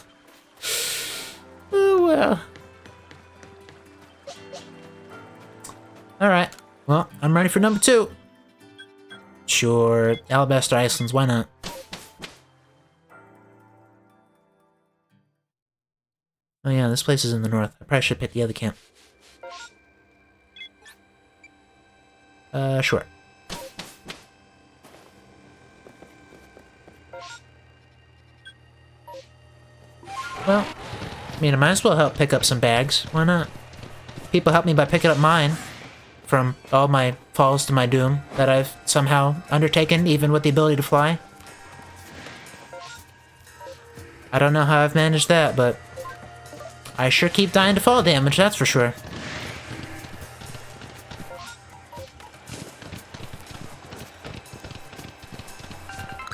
Oh, well. Alright, well, I'm ready for number 2. Sure, Alabaster Icelands, why not? Oh yeah, this place is in the north. I probably should pick the other camp. Sure. Well, I mean, I might as well help pick up some bags. Why not? People help me by picking up mine from all my falls to my doom that I've somehow undertaken, even with the ability to fly. I don't know how I've managed that, but I sure keep dying to fall damage, that's for sure.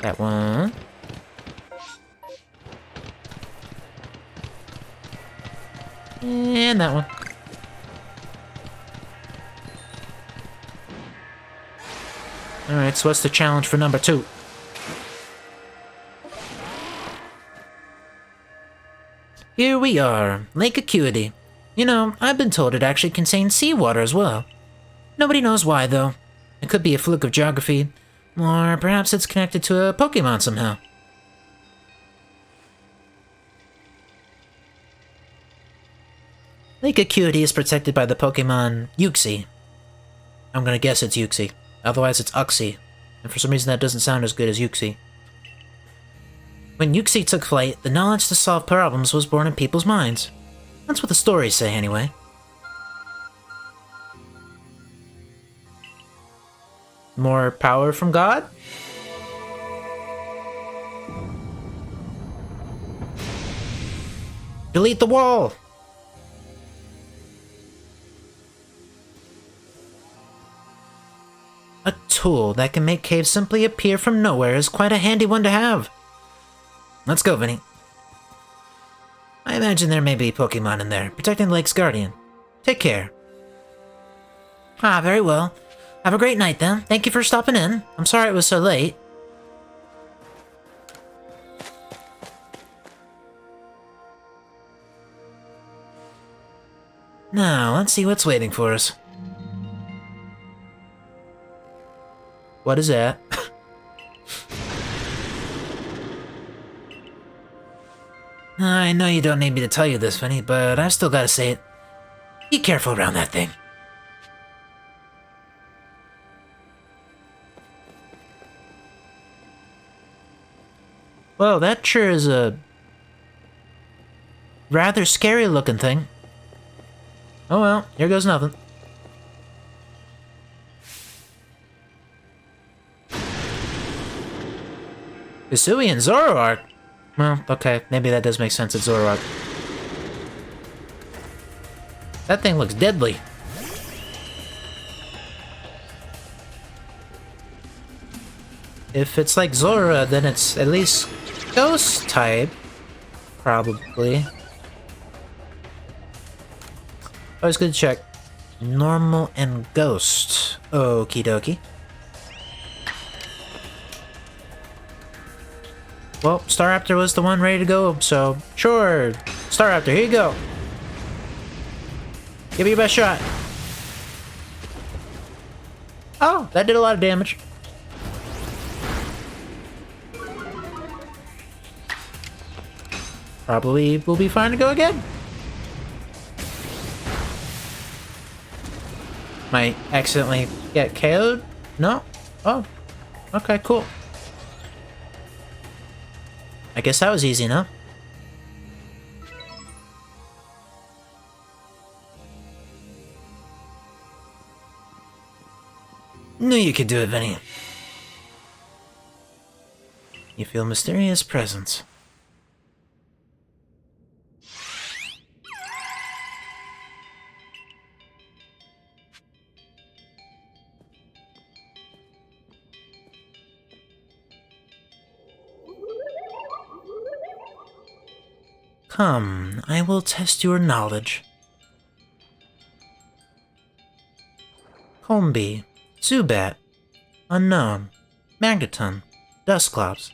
That one. And that one. Alright, so what's the challenge for number 2? Here we are, Lake Acuity. You know, I've been told it actually contains seawater as well. Nobody knows why, though. It could be a fluke of geography, or perhaps it's connected to a Pokemon somehow. Lake Acuity is protected by the Pokemon Uxie. I'm gonna guess it's Uxie. Otherwise it's Uxie. And for some reason that doesn't sound as good as Uxie. When Uxie took flight, the knowledge to solve problems was born in people's minds. That's what the stories say, anyway. More power from God? Delete the wall! A tool that can make caves simply appear from nowhere is quite a handy one to have. Let's go, Vinny. I imagine there may be Pokemon in there, protecting the lake's guardian. Take care. Ah, very well. Have a great night then. Thank you for stopping in. I'm sorry it was so late. Now, let's see what's waiting for us. What is that? I know you don't need me to tell you this, Vinny, but I've still gotta say it. Be careful around that thing. Whoa, that sure is a rather scary looking thing. Oh well, here goes nothing. Hisui and Zoroark? Well, okay, maybe that does make sense, it's Zoroark. That thing looks deadly. If it's like Zora, then it's at least Ghost type. Probably. Always good to check. Normal and Ghost. Okie dokie. Well, Staraptor was the one ready to go, so sure. Staraptor, here you go. Give me your best shot. Oh, that did a lot of damage. Probably will be fine to go again. Might accidentally get KO'd? No? Oh. Okay, cool. I guess that was easy enough. Knew you could do it, Vinny. You feel mysterious presence. Come, I will test your knowledge. Combi, Zubat, Unknown, Magneton, Dusclops.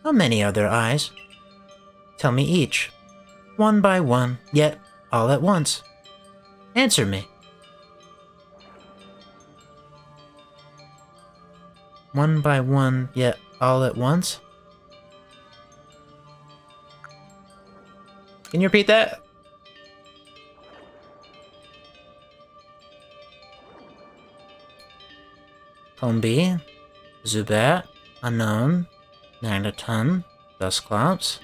How many are there eyes? Tell me each, one by one, yet all at once. Answer me. One by one, yet all at once? Can you repeat that? Combi, Zubat, Unknown, Magneton, Dusclops.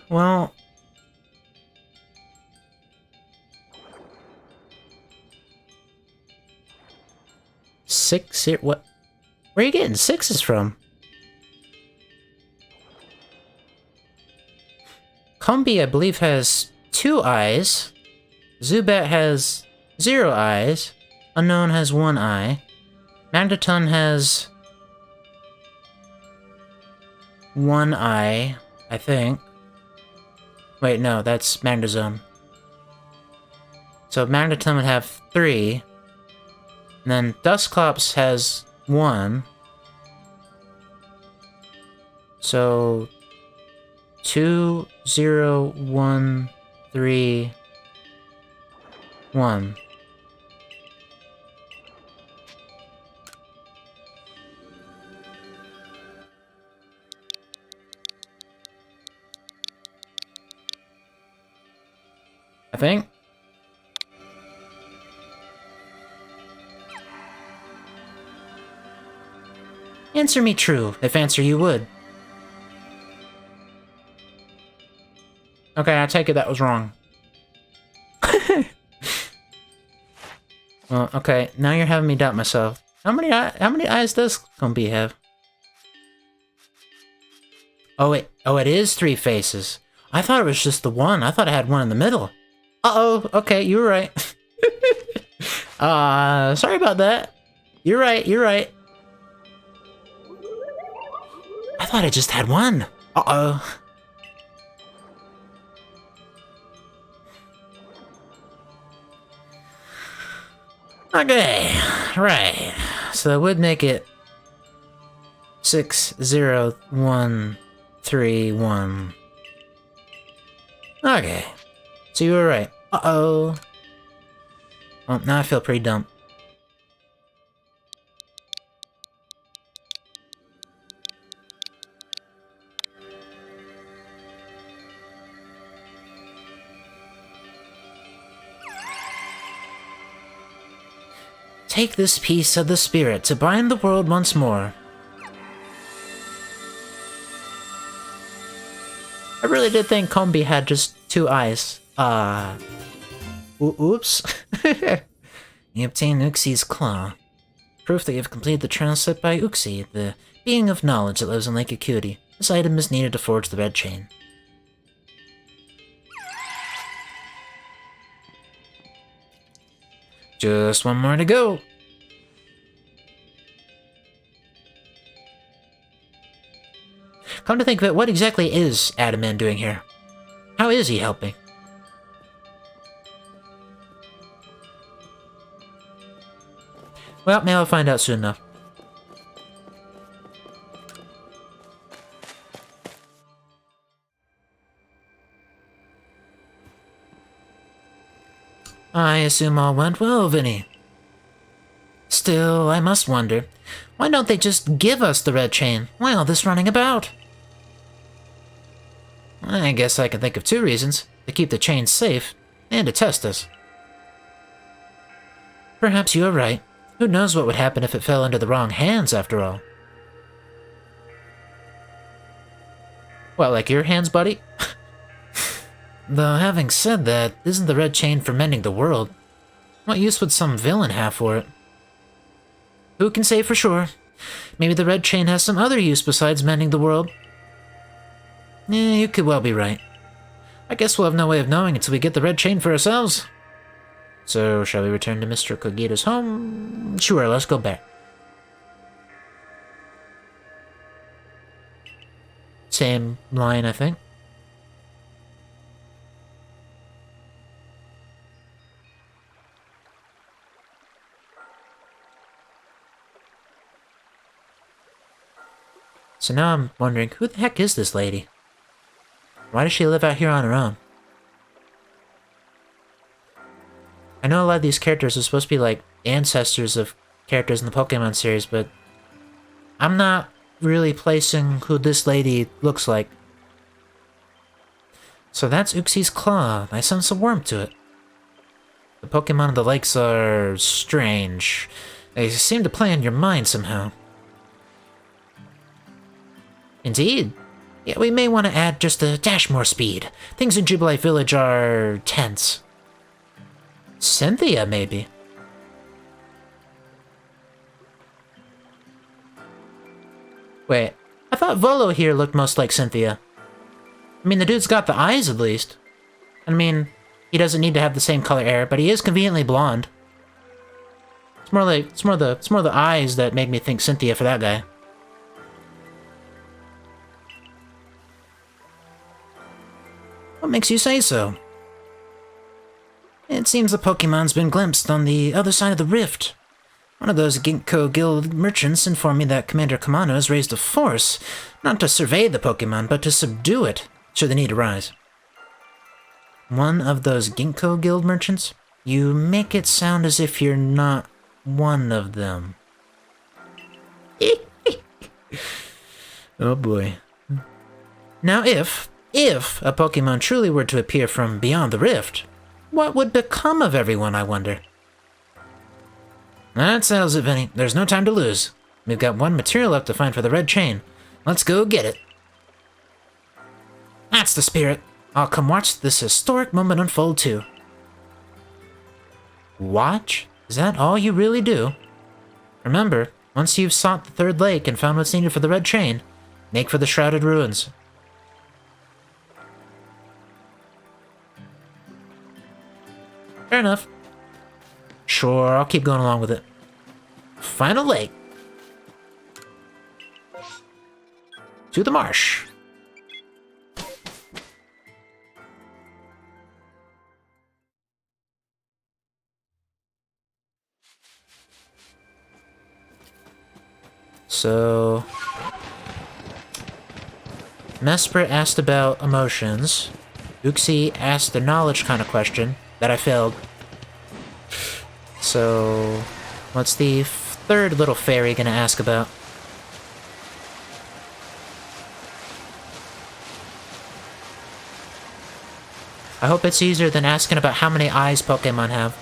Well... Six here? What? Where are you getting sixes from? Combi, I believe, has 2 eyes. Zubat has 0 eyes. Unknown has 1 eye. Magneton has 1 eye, I think. Wait, no, that's Magnezone. So Magneton would have 3. And then Dusclops has 1. So 2, 0, 1, 3, 1. I think. Answer me true, if answer you would. Okay, I take it that was wrong. Well, okay, now you're having me doubt myself. How many eyes does Combi have? Oh, wait. Oh, it is 3 faces. I thought it was just the one. I thought I had one in the middle. Uh-oh. Okay, you were right. Sorry about that. You're right, you're right. I thought I just had one. Uh-oh. Okay, right. So that would make it 60131. Okay. So you were right. Uh-oh. Well, now I feel pretty dumb. Take this piece of the spirit to bind the world once more. I really did think Combi had just 2 eyes. Oops. You obtain Uxi's claw. Proof that you've completed the trail set by Uxie, the being of knowledge that lives in Lake Acuity. This item is needed to forge the red chain. Just one more to go. Come to think of it, what exactly is Adaman doing here? How is he helping? Well, maybe I'll find out soon enough. I assume all went well, Vinny. Still, I must wonder, why don't they just give us the red chain? Why all this running about? I guess I can think of 2 reasons. To keep the chain safe, and to test us. Perhaps you're right. Who knows what would happen if it fell into the wrong hands, after all? What, like your hands, buddy? Though, having said that, isn't the red chain for mending the world? What use would some villain have for it? Who can say for sure? Maybe the red chain has some other use besides mending the world. You could well be right. I guess we'll have no way of knowing until we get the red chain for ourselves. So, shall we return to Mr. Kogita's home? Sure, let's go back. Same line, I think. So now I'm wondering, who the heck is this lady? Why does she live out here on her own? I know a lot of these characters are supposed to be like ancestors of characters in the Pokemon series, but I'm not really placing who this lady looks like. So that's Uxie's claw. I sense a warmth to it. The Pokemon of the lakes are strange. They seem to play on your mind somehow. Indeed. Yeah, we may want to add just a dash more speed. Things in Jubilife Village are tense. Cynthia, maybe? Wait, I thought Volo here looked most like Cynthia. I mean, the dude's got the eyes at least. I mean, he doesn't need to have the same color hair, but he is conveniently blonde. It's more the eyes that made me think Cynthia for that guy. What makes you say so? It seems the Pokemon's been glimpsed on the other side of the rift. One of those Ginkgo Guild merchants informed me that Commander Kamano has raised a force, not to survey the Pokemon, but to subdue it, should the need arise. One of those Ginkgo Guild merchants? You make it sound as if you're not one of them. Oh boy. Now if a Pokemon truly were to appear from beyond the rift, what would become of everyone, I wonder? That settles it, Vinny. There's no time to lose. We've got one material left to find for the red chain. Let's go get it. That's the spirit. I'll come watch this historic moment unfold too. Watch? Is that all you really do? Remember, once you've sought the third lake and found what's needed for the red chain, make for the shrouded ruins. Fair enough. Sure, I'll keep going along with it. Final lake. To the marsh. So... Mesper asked about emotions. Uxie asked the knowledge kind of question that I failed. So... What's the third little fairy gonna ask about? I hope it's easier than asking about how many eyes Pokemon have.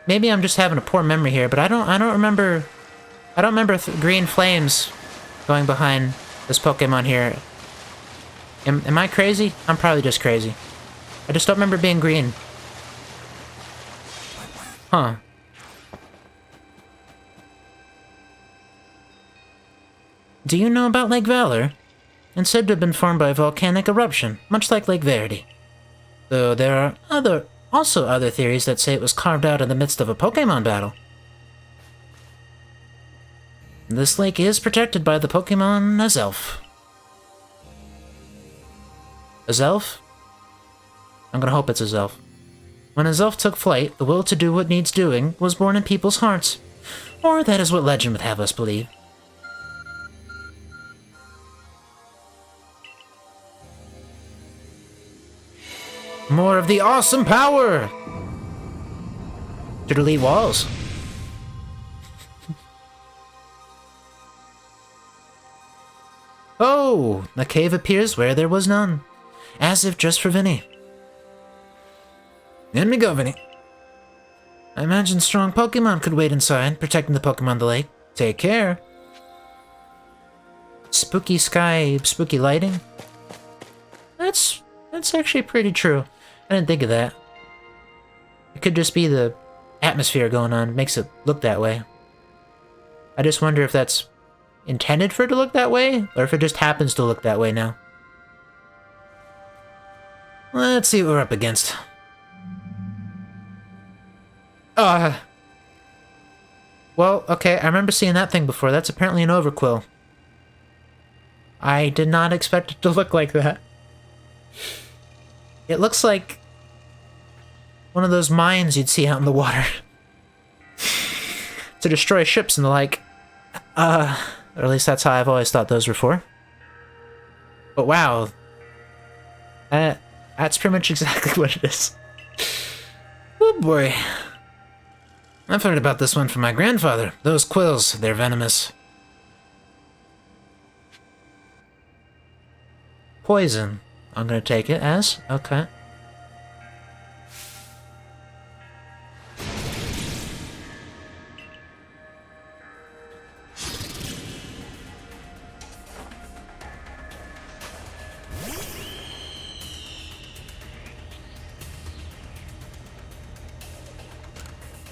Maybe I'm just having a poor memory here, but I don't remember green flames going behind this Pokemon here. Am I crazy? I'm probably just crazy. I just don't remember being green. Huh. Do you know about Lake Valor? It's said to have been formed by a volcanic eruption, much like Lake Verity. Though there are also other theories that say it was carved out in the midst of a Pokemon battle. This lake is protected by the Pokemon Azelf. Azelf? I'm gonna hope it's Azelf. When Azelf took flight, the will to do what needs doing was born in people's hearts. Or that is what legend would have us believe. More of the awesome power! To delete walls. Oh! The cave appears where there was none. As if just for Vinny. In we go, Vinny. I imagine strong Pokemon could wait inside, protecting the Pokemon of the lake. Take care. Spooky sky, spooky lighting? That's actually pretty true. I didn't think of that. It could just be the atmosphere going on, makes it look that way. I just wonder if that's intended for it to look that way, or if it just happens to look that way now. Let's see what we're up against. Well, okay, I remember seeing that thing before. That's apparently an Overquill. I did not expect it to look like that. It looks like one of those mines you'd see out in the water. To destroy ships and the like. Or at least that's how I've always thought those were for. But wow. That's pretty much exactly what it is. Oh boy. I've heard about this one from my grandfather. Those quills, they're venomous. Poison. I'm gonna take it as. Okay.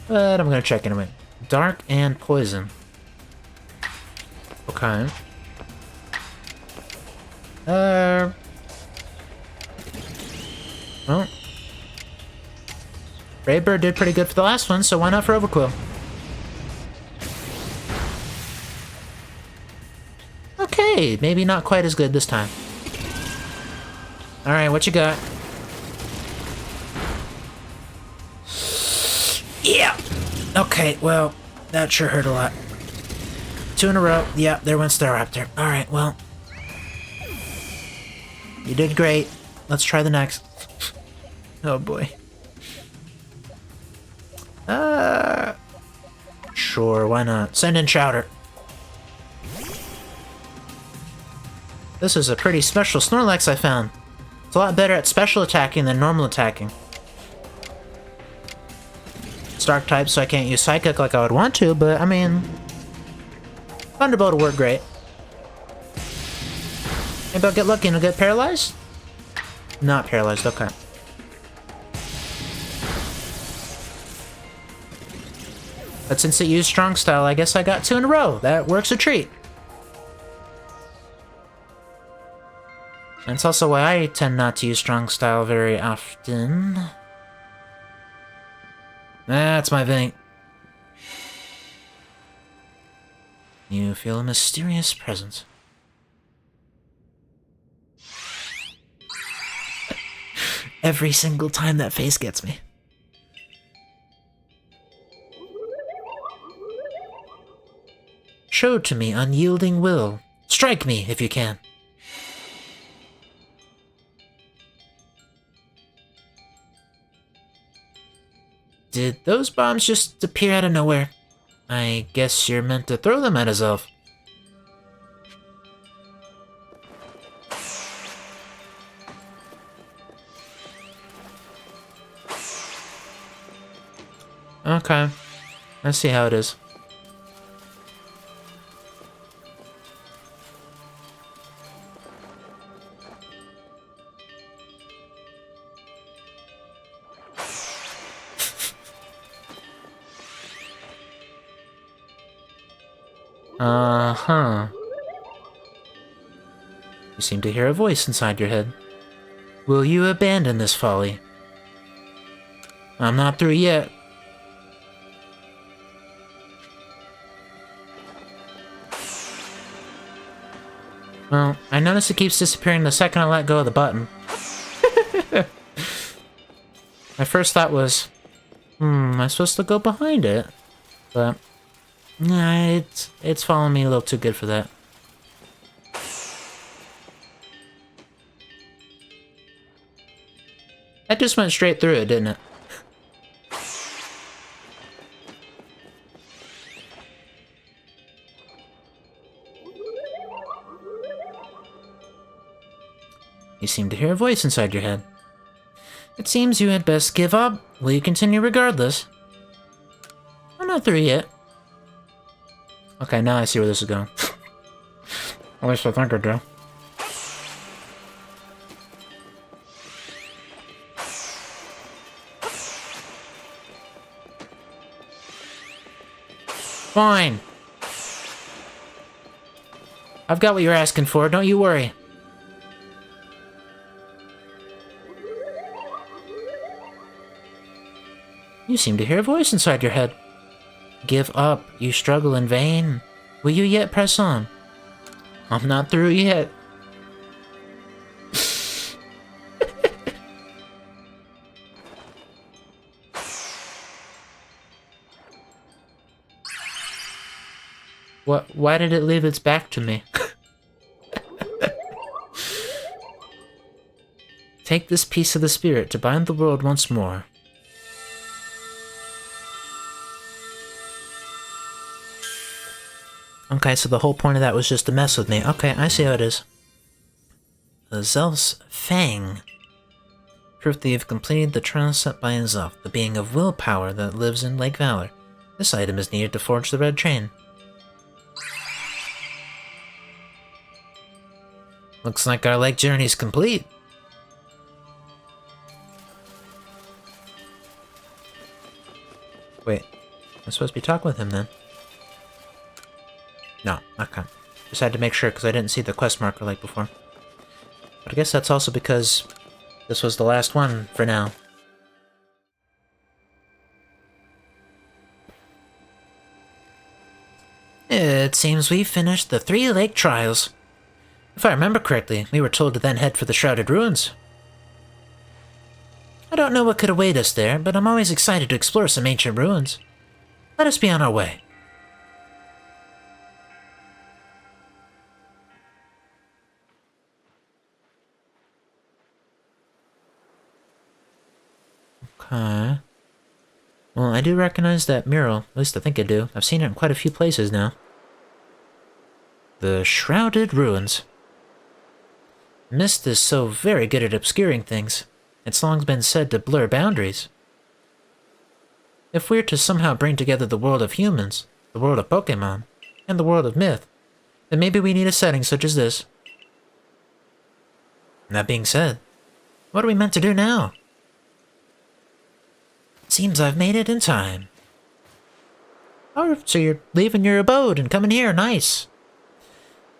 But I'm gonna check anyway. Dark and poison. Okay. Well, Raybird did pretty good for the last one, so why not for Overquill? Okay, maybe not quite as good this time. Alright, what you got? Yeah! Okay, well, that sure hurt a lot. 2 in a row. Yeah, there went Staraptor. Alright, well. You did great. Let's try the next. Oh boy. Sure, why not? Send in Chowder. This is a pretty special Snorlax I found. It's a lot better at special attacking than normal attacking. It's Dark type, so I can't use Psychic like I would want to, but I mean... Thunderbolt will work great. Maybe I'll get lucky and I'll get paralyzed? Not paralyzed, okay. But since it used strong style, I guess I got 2 in a row. That works a treat. And it's also why I tend not to use strong style very often. That's my thing. You feel a mysterious presence. Every single time that face gets me. Show to me unyielding will. Strike me if you can. Did those bombs just appear out of nowhere? I guess you're meant to throw them at his elf. Okay. Let's see how it is. Uh-huh. You seem to hear a voice inside your head. Will you abandon this folly? I'm not through yet. Well, I notice it keeps disappearing the second I let go of the button. My first thought was, am I supposed to go behind it? But, nah, it's following me a little too good for that. That just went straight through it, didn't it? You seem to hear a voice inside your head. It seems you had best give up. Will you continue regardless? I'm not through yet. Okay, now I see where this is going. At least I think I do. Fine. I've got what you're asking for, don't you worry. You seem to hear a voice inside your head. Give up, you struggle in vain. Will you yet press on? I'm not through yet. What? Why did it leave its back to me? Take this piece of the spirit to bind the world once more. Okay, so the whole point of that was just to mess with me. Okay, I see how it is. The Zelf's Fang. Proof that you've completed the trial set by a Zelf, the being of willpower that lives in Lake Valor. This item is needed to forge the red train. Looks like our lake journey's complete. Wait, I'm supposed to be talking with him then? No, okay. Just had to make sure because I didn't see the quest marker like before. But I guess that's also because this was the last one for now. It seems we've finished the 3 lake trials. If I remember correctly, we were told to then head for the Shrouded Ruins. I don't know what could await us there, but I'm always excited to explore some ancient ruins. Let us be on our way. Okay. Well, I do recognize that mural. At least I think I do. I've seen it in quite a few places now. The Shrouded Ruins. Mist is so very good at obscuring things. It's long been said to blur boundaries. If we're to somehow bring together the world of humans, the world of Pokemon, and the world of myth, then maybe we need a setting such as this. That being said, what are we meant to do now? Seems I've made it in time. Oh, so you're leaving your abode and coming here, nice.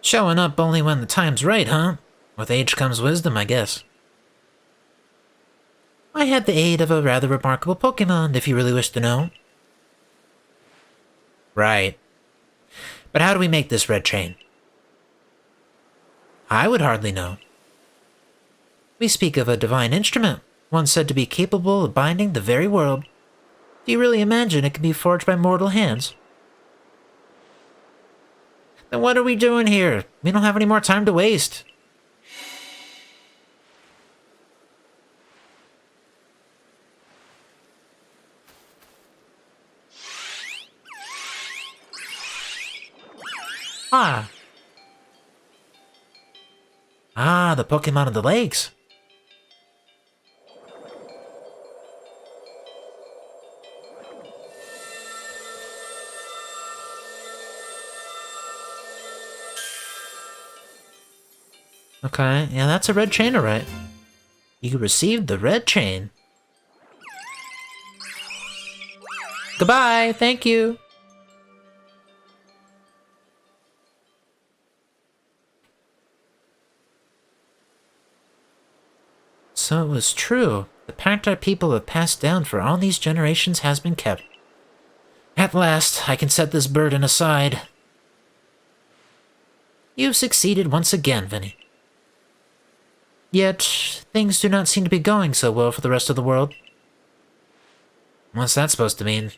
Showing up only when the time's right, huh? With age comes wisdom, I guess. I had the aid of a rather remarkable Pokemon, if you really wish to know. Right. But how do we make this red chain? I would hardly know. We speak of a divine instrument, one said to be capable of binding the very world. Do you really imagine it can be forged by mortal hands? Then what are we doing here? We don't have any more time to waste. The Pokemon of the lakes. Okay, yeah, that's a red chain, alright. You received the red chain. Goodbye, thank you. So it was true. The pact our people have passed down for all these generations has been kept. At last, I can set this burden aside. You've succeeded once again, Vinny. Yet, things do not seem to be going so well for the rest of the world. What's that supposed to mean?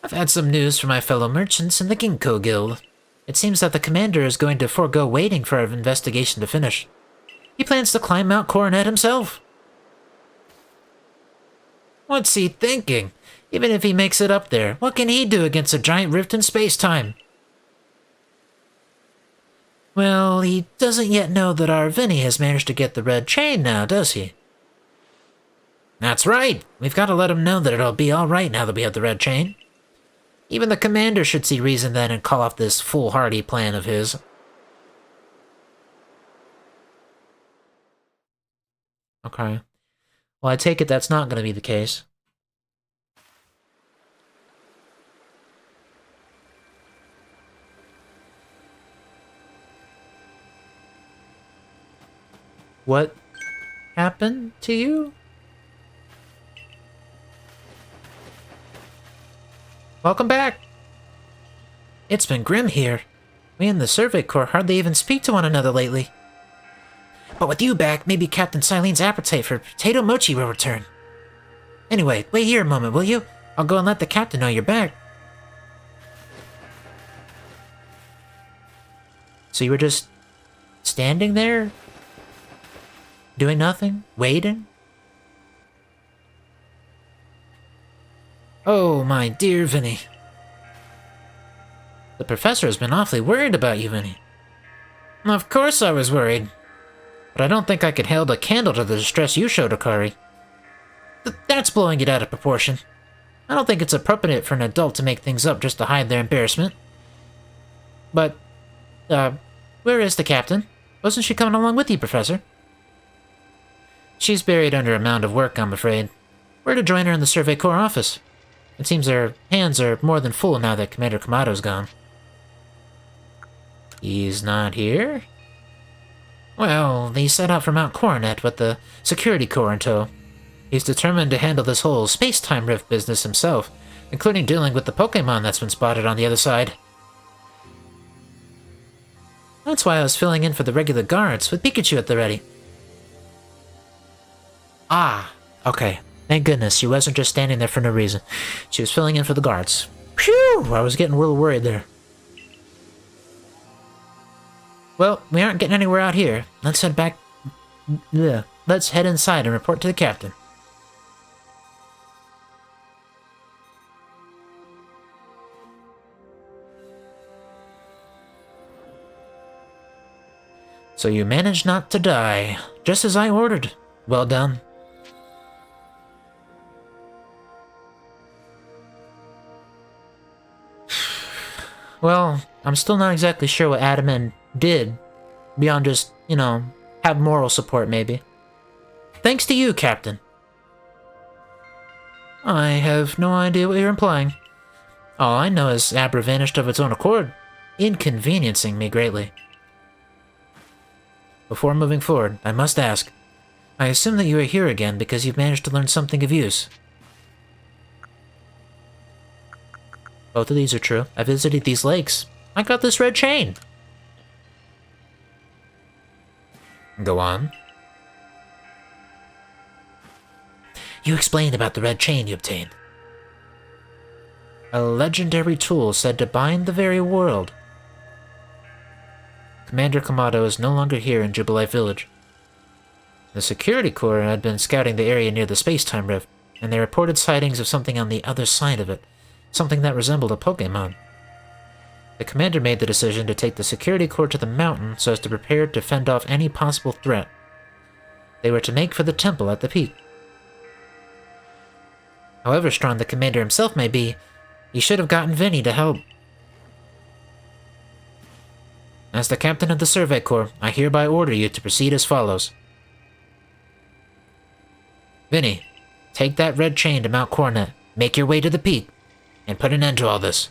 I've had some news from my fellow merchants in the Ginkgo Guild. It seems that the commander is going to forego waiting for our investigation to finish. He plans to climb Mount Coronet himself. What's he thinking? Even if he makes it up there, what can he do against a giant rift in space-time? Well, he doesn't yet know that our Vinny has managed to get the red chain now, does he? That's right. We've got to let him know that it'll be alright now that we have the red chain. Even the commander should see reason then and call off this foolhardy plan of his. Okay. Well, I take it that's not going to be the case. What happened to you? Welcome back! It's been grim here. We in the Survey Corps hardly even speak to one another lately. But with you back, maybe Captain Silene's appetite for potato mochi will return. Anyway, wait here a moment, will you? I'll go and let the captain know you're back. So you were just standing there? Doing nothing? Waiting? Oh, my dear Vinny. The professor has been awfully worried about you, Vinny. Of course I was worried. But I don't think I could hold a candle to the distress you showed, Akari. That's blowing it out of proportion. I don't think it's appropriate for an adult to make things up just to hide their embarrassment. But, where is the captain? Wasn't she coming along with you, Professor? She's buried under a mound of work, I'm afraid. We're to join her in the Survey Corps office. It seems her hands are more than full now that Commander Kamado's gone. He's not here? Well, he set out for Mount Coronet with the security corps in tow. He's determined to handle this whole space-time rift business himself, including dealing with the Pokemon that's been spotted on the other side. That's why I was filling in for the regular guards, with Pikachu at the ready. Ah, okay. Thank goodness she wasn't just standing there for no reason. She was filling in for the guards. Phew! I was getting a little worried there. Well, we aren't getting anywhere out here. Let's head back... Ugh. Let's head inside and report to the captain. So you managed not to die, just as I ordered. Well done. Well, I'm still not exactly sure what Adamant did Beyond just, you know, have moral support, maybe. Thanks to you, Captain. I have no idea what you're implying. All I know is Abra vanished of its own accord, inconveniencing me greatly. Before moving forward, I must ask, I assume that you are here again because you've managed to learn something of use. Both of these are true. I visited these lakes. I got this red chain. Go on. You explained about the red chain you obtained. A legendary tool said to bind the very world. Commander Kamado is no longer here in Jubilite Village. The Security Corps had been scouting the area near the space-time rift, and they reported sightings of something on the other side of it, something that resembled a Pokémon. The commander made the decision to take the Security Corps to the mountain so as to prepare to fend off any possible threat. They were to make for the temple at the peak. However strong the commander himself may be, he should have gotten Vinny to help. As the captain of the Survey Corps, I hereby order you to proceed as follows. Vinny, take that red chain to Mount Coronet, make your way to the peak, and put an end to all this.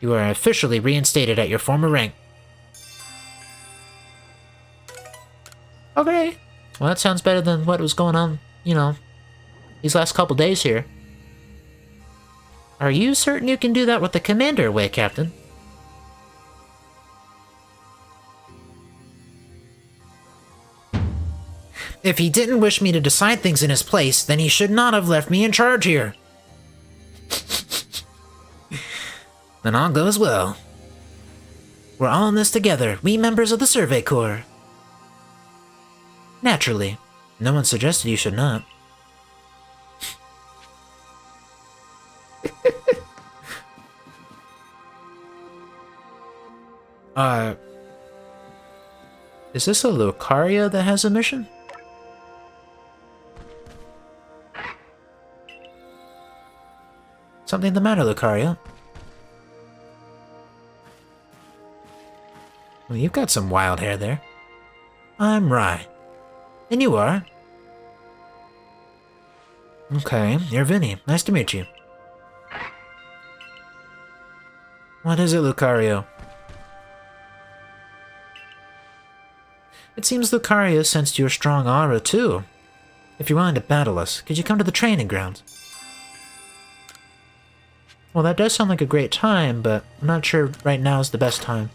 You are officially reinstated at your former rank. Okay. Well, that sounds better than what was going on, you know, these last couple days here. Are you certain you can do that with the commander away, Captain? If he didn't wish me to decide things in his place, then he should not have left me in charge here. Then all goes well. We're all in this together, we members of the Survey Corps. Naturally. No one suggested you should not. Is this a Lucaria that has a mission? Something the matter, Lucaria? Well, you've got some wild hair there. I'm Rai. And you are? Okay, you're Vinny. Nice to meet you. What is it, Lucario? It seems Lucario sensed your strong aura, too. If you're willing to battle us, could you come to the training grounds? Well, that does sound like a great time, but I'm not sure right now is the best time.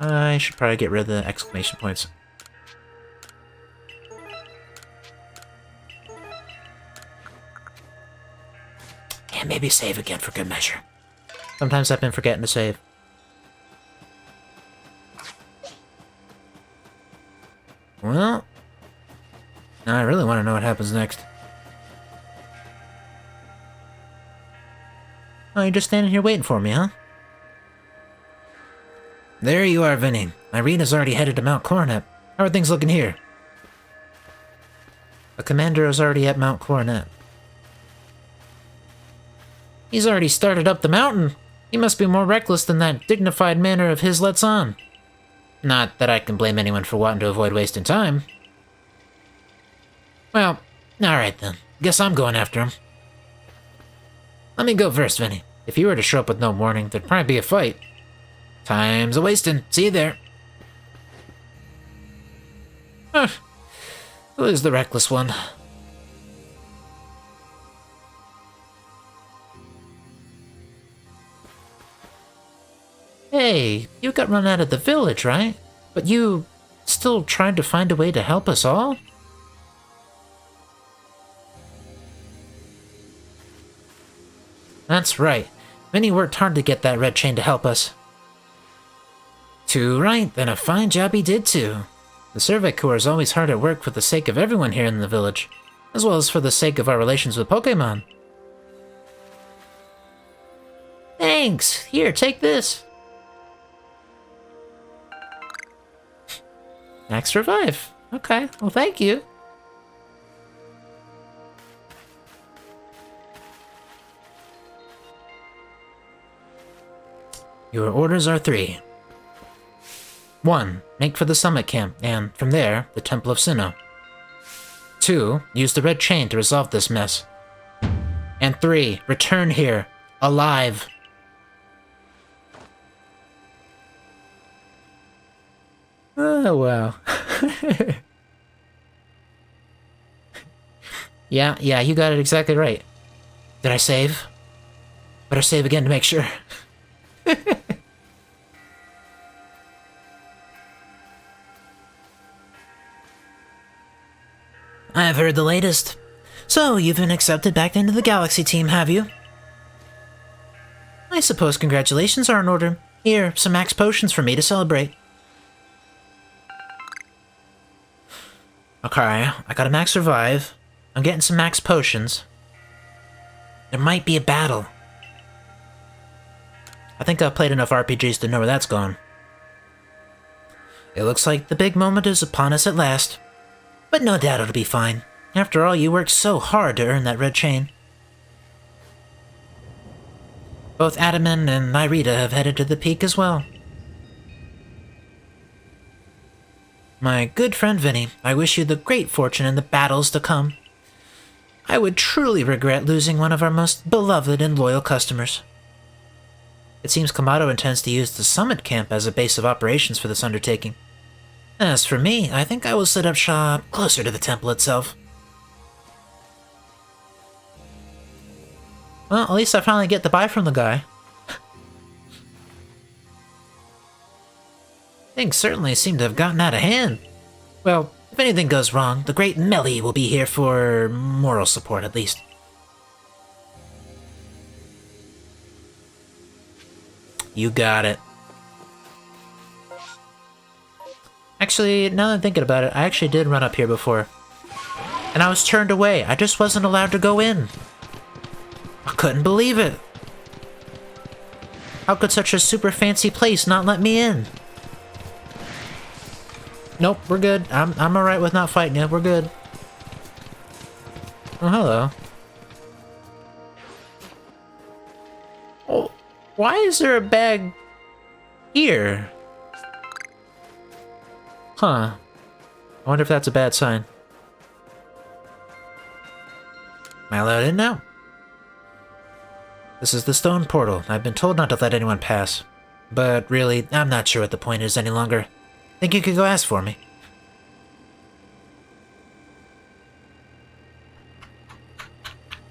I should probably get rid of the exclamation points. And maybe save again for good measure. Sometimes I've been forgetting to save. Well, now I really want to know what happens next. Oh, you're just standing here waiting for me, huh? There you are, Vinny. Irina's already headed to Mount Coronet. How are things looking here? The commander is already at Mount Coronet. He's already started up the mountain. He must be more reckless than that dignified manner of his lets on. Not that I can blame anyone for wanting to avoid wasting time. Well, alright then. Guess I'm going after him. Let me go first, Vinny. If he were to show up with no warning, there'd probably be a fight. Time's a-wasting. See you there. Who is the reckless one? Hey, you got run out of the village, right? But you still tried to find a way to help us all? That's right. Vinny worked hard to get that red chain to help us. Too right, then a fine job he did too. The Survey Corps is always hard at work for the sake of everyone here in the village, as well as for the sake of our relations with Pokémon. Thanks! Here, take this! Max Revive. Okay, well thank you. Your orders are 3. 1. Make for the summit camp, and from there, the Temple of Sinnoh. 2. Use the red chain to resolve this mess. And 3. Return here, alive. Oh, wow. Yeah, you got it exactly right. Did I save? Better save again to make sure. I've heard the latest. So, you've been accepted back into the Galaxy team, have you? I suppose congratulations are in order. Here, some max potions for me to celebrate. Okay, I got a max revive. I'm getting some max potions. There might be a battle. I think I've played enough RPGs to know where that's gone. It looks like the big moment is upon us at last. But no doubt it'll be fine. After all, you worked so hard to earn that red chain. Both Adaman and Nyrita have headed to the peak as well. My good friend Vinny, I wish you the great fortune in the battles to come. I would truly regret losing one of our most beloved and loyal customers. It seems Kamado intends to use the summit camp as a base of operations for this undertaking. As for me, I think I will set up shop closer to the temple itself. Well, at least I finally get the buy from the guy. Things certainly seem to have gotten out of hand. Well, if anything goes wrong, the great Melly will be here for moral support at least. You got it. Actually, now that I'm thinking about it, I actually did run up here before. And I was turned away. I just wasn't allowed to go in. I couldn't believe it. How could such a super fancy place not let me in? Nope, we're good. I'm alright with not fighting you. We're good. Oh, hello. Oh, why is there a bag here? Huh. I wonder if that's a bad sign. Am I allowed in now? This is the stone portal. I've been told not to let anyone pass. But really, I'm not sure what the point is any longer. Think you could go ask for me?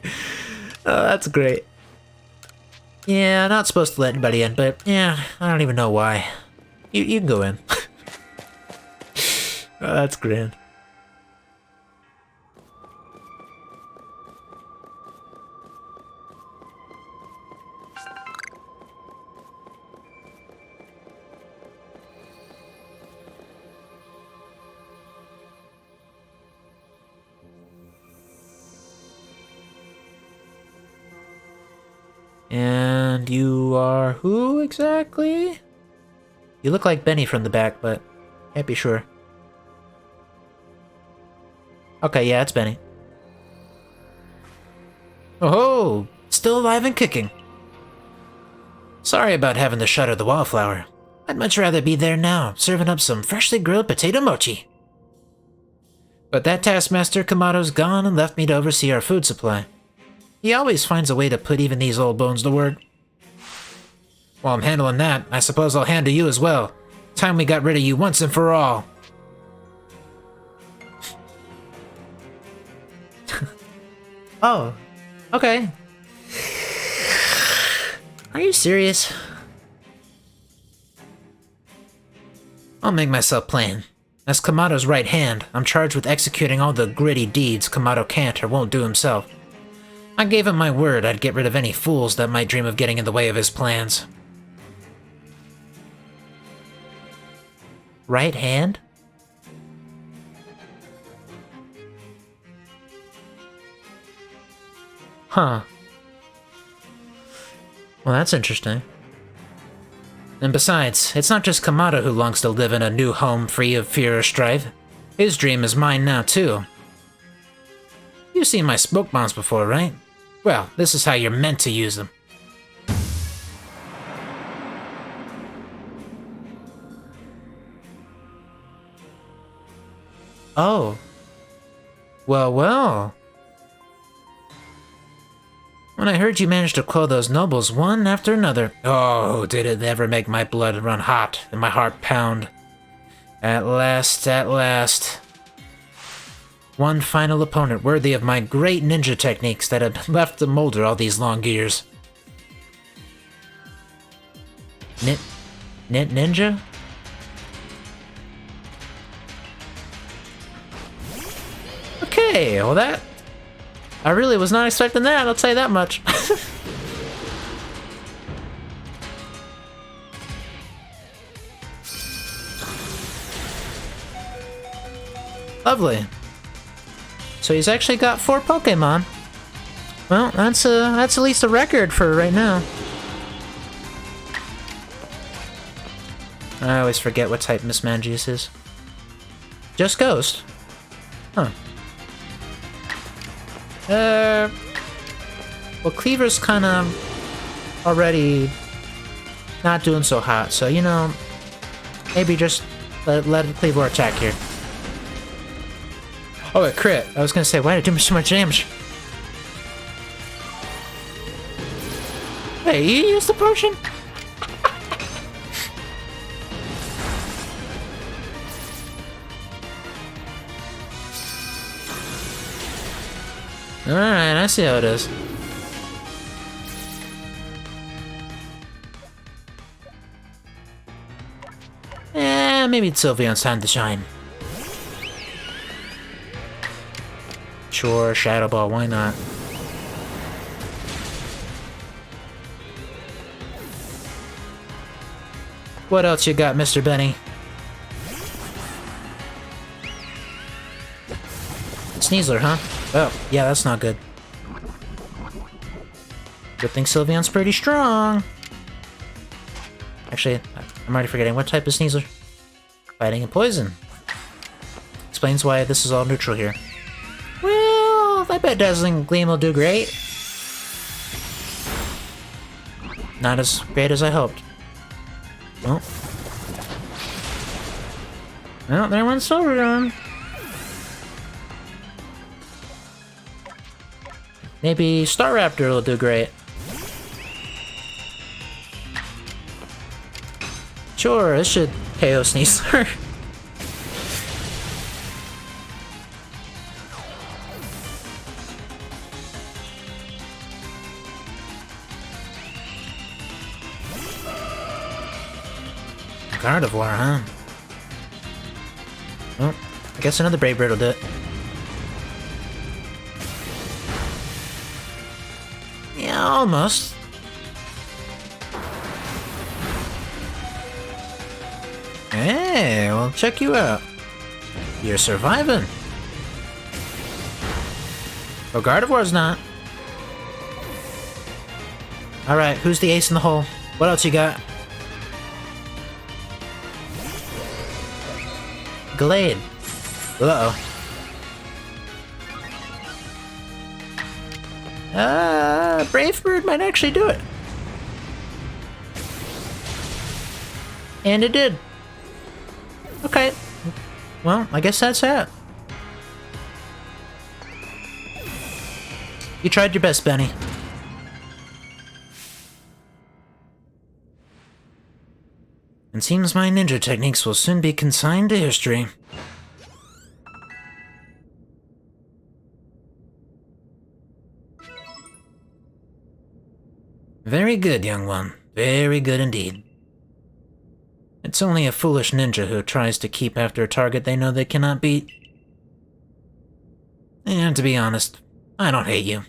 Oh, that's great. Yeah, not supposed to let anybody in, but yeah, I don't even know why. You can go in. Oh, that's grand. And you are who exactly? You look like Benny from the back, but can't be sure. Okay, yeah, it's Benny. Oh, still alive and kicking. Sorry about having to shutter the wallflower. I'd much rather be there now, serving up some freshly grilled potato mochi. But that taskmaster Kamado's gone and left me to oversee our food supply. He always finds a way to put even these old bones to work. While I'm handling that, I suppose I'll handle you as well. Time we got rid of you once and for all. Oh, okay. Are you serious? I'll make myself plain. As Kamado's right hand, I'm charged with executing all the gritty deeds Kamado can't or won't do himself. I gave him my word I'd get rid of any fools that might dream of getting in the way of his plans. Right hand? Huh. Well, that's interesting. And besides, it's not just Kamado who longs to live in a new home free of fear or strife. His dream is mine now, too. You've seen my smoke bombs before, right? Well, this is how you're meant to use them. Oh. Well, well. When I heard you managed to quell those nobles one after another, oh, did it ever make my blood run hot and my heart pound. At last, at last. One final opponent worthy of my great ninja techniques that had left the molder all these long years. Ninja? Okay, well that... I really was not expecting that, I'll tell you that much. Lovely. So he's actually got 4 Pokemon. Well, that's at least a record for right now. I always forget what type Miss Mangius is. Just Ghost. Huh. Well, Cleaver's kind of already not doing so hot, so, you know, maybe just let Cleaver attack here. Oh, a crit. I was gonna say, why did it do so much damage? Hey, you used the potion? Alright, I see how it is. Maybe it's Sylveon's time to shine. Sure, Shadow Ball, why not? What else you got, Mr. Benny? Sneasler, huh? Oh, yeah, that's not good. Good thing Sylveon's pretty strong. Actually, I'm already forgetting. What type of Sneasler? Fighting and poison. Explains why this is all neutral here. Well, I bet Dazzling Gleam will do great. Not as great as I hoped. Oh. Well, there went Sylveon. Maybe Staraptor will do great. Sure, this should KO Sneasler. Gardevoir, huh? Well, I guess another Brave Bird will do it. Yeah, almost. Hey, well, check you out. You're surviving. Oh, Gardevoir's not. Alright, who's the ace in the hole? What else you got? Glade. Uh-oh. Brave Bird might actually do it. And it did. Okay. Well, I guess that's that. You tried your best, Benny. It seems my ninja techniques will soon be consigned to history. Very good, young one. Very good indeed. It's only a foolish ninja who tries to keep after a target they know they cannot beat. And to be honest, I don't hate you.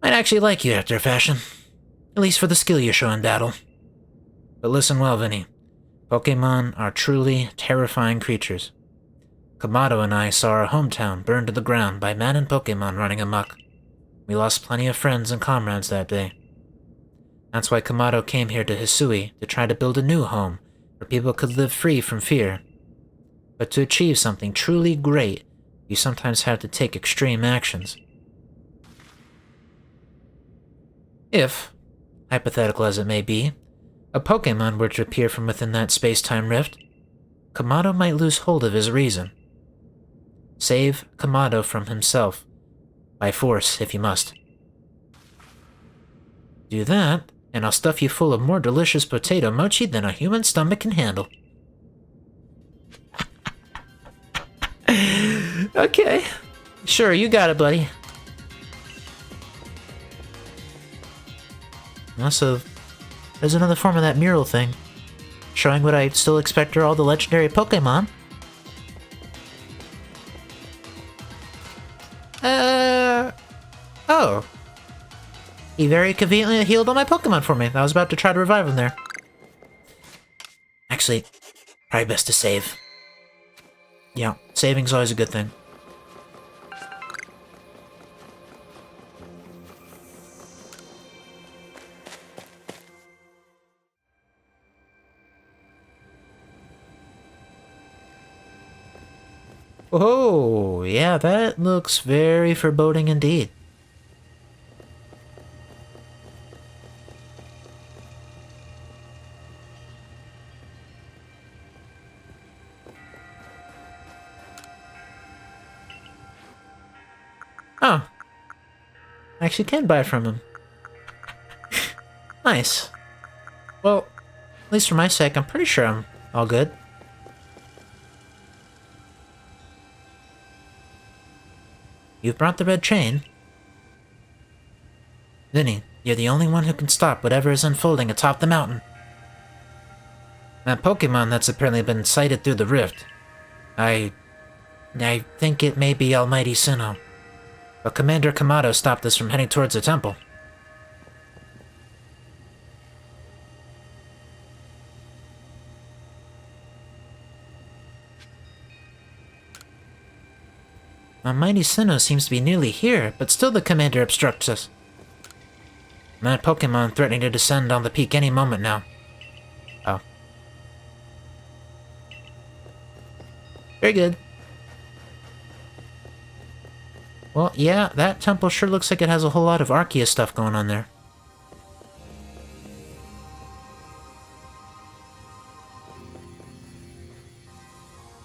I'd actually like you after a fashion. At least for the skill you show in battle. But listen well, Vinny. Pokemon are truly terrifying creatures. Kamado and I saw our hometown burned to the ground by man and Pokemon running amok. We lost plenty of friends and comrades that day. That's why Kamado came here to Hisui to try to build a new home where people could live free from fear. But to achieve something truly great, you sometimes have to take extreme actions. If, hypothetical as it may be, a Pokemon were to appear from within that space-time rift, Kamado might lose hold of his reason. Save Kamado from himself. By force, if you must. Do that, and I'll stuff you full of more delicious potato mochi than a human stomach can handle. Okay. Sure, you got it, buddy. Also, there's another form of that mural thing, showing what I still expect are all the legendary Pokemon. Oh. He very conveniently healed all my Pokemon for me. I was about to try to revive him there. Actually, probably best to save. Yeah, saving's always a good thing. Oh, yeah, that looks very foreboding indeed. Oh. I actually can buy it from him. Nice. Well, at least for my sake, I'm pretty sure I'm all good. You've brought the red chain. Vinny, you're the only one who can stop whatever is unfolding atop the mountain. That Pokemon that's apparently been sighted through the rift. I think it may be Almighty Sinnoh. But Commander Kamado stopped us from heading towards the temple. Almighty Sinnoh seems to be nearly here, but still the commander obstructs us. That Pokemon threatening to descend on the peak any moment now. Oh. Very good. Well, yeah, that temple sure looks like it has a whole lot of Arceus stuff going on there.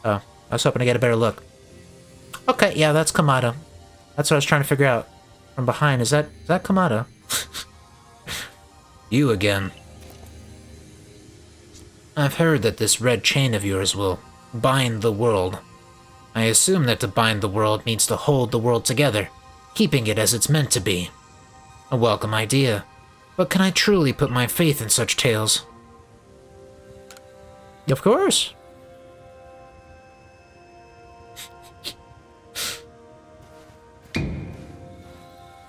Oh, I was hoping to get a better look. Okay, yeah, that's Kamado. That's what I was trying to figure out. From behind, is that Kamado? You again. I've heard that this red chain of yours will bind the world. I assume that to bind the world means to hold the world together, keeping it as it's meant to be. A welcome idea, but can I truly put my faith in such tales? Of course.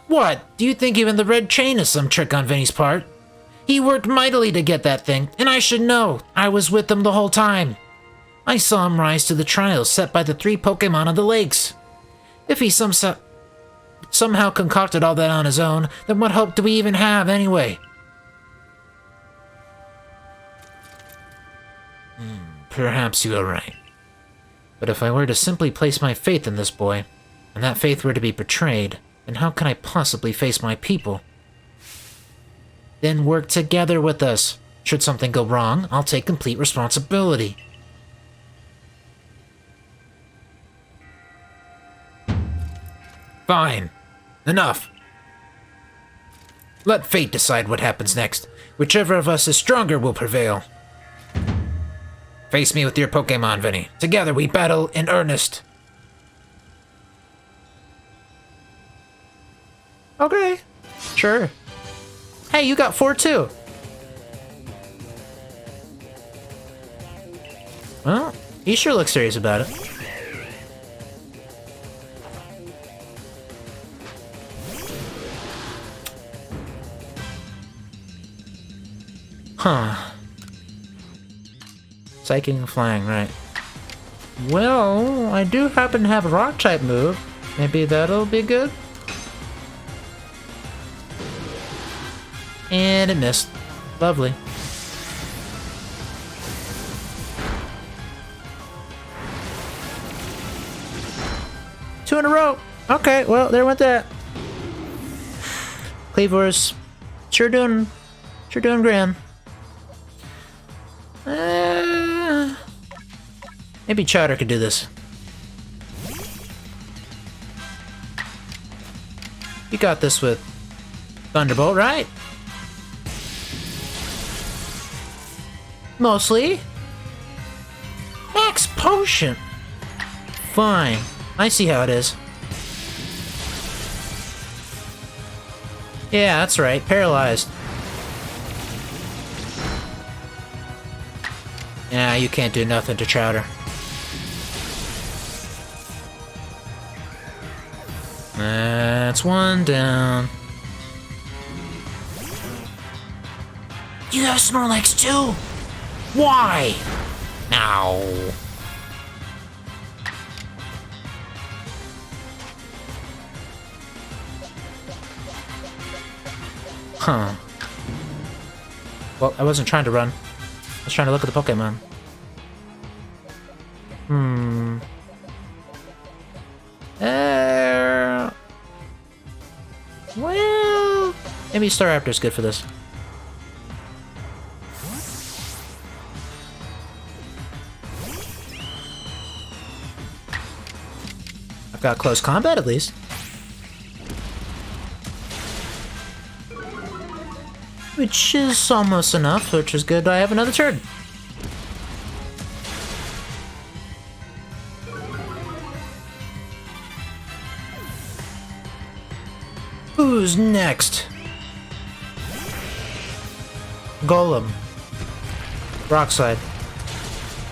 What? Do you think even the red chain is some trick on Vinny's part? He worked mightily to get that thing, and I should know. I was with him the whole time. I saw him rise to the trials set by the 3 Pokemon of the lakes. If he somehow concocted all that on his own, then what hope do we even have anyway? Perhaps you are right. But if I were to simply place my faith in this boy, and that faith were to be betrayed, then how can I possibly face my people? Then work together with us. Should something go wrong, I'll take complete responsibility. Fine. Enough. Let fate decide what happens next. Whichever of us is stronger will prevail. Face me with your Pokemon, Vinny. Together we battle in earnest. Okay. Sure. Hey, you got 4 too. Well, he sure looks serious about it. Huh. Psychic and flying, right. Well, I do happen to have a rock type move. Maybe that'll be good? And it missed. Lovely. Two in a row. Okay, well, there went that. Cleavor's sure doing grand. Maybe Chowder could do this. You got this with Thunderbolt, right? Mostly. Max Potion. Fine. I see how it is. Yeah, that's right. Paralyzed. Yeah, you can't do nothing to Chowder. That's one down. You have Snorlax too? Why? Ow. Huh. Well, I wasn't trying to run. I was trying to look at the Pokemon. Well, maybe Staraptor's good for this. I've got close combat at least. Which is almost enough, which is good. I have another turn. Who's next? Golem. Rockside.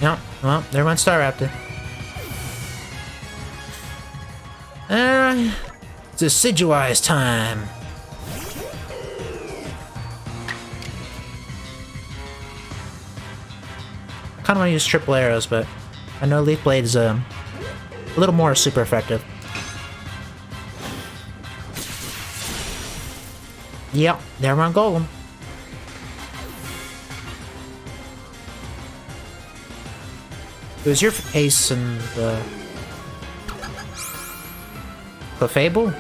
Yep, well, there went Staraptor. It's Decidueye's time. I kind of want to use triple arrows, but I know Leaf Blade is a little more super effective. Yep, there went Golem. Who's your ace and Clefable?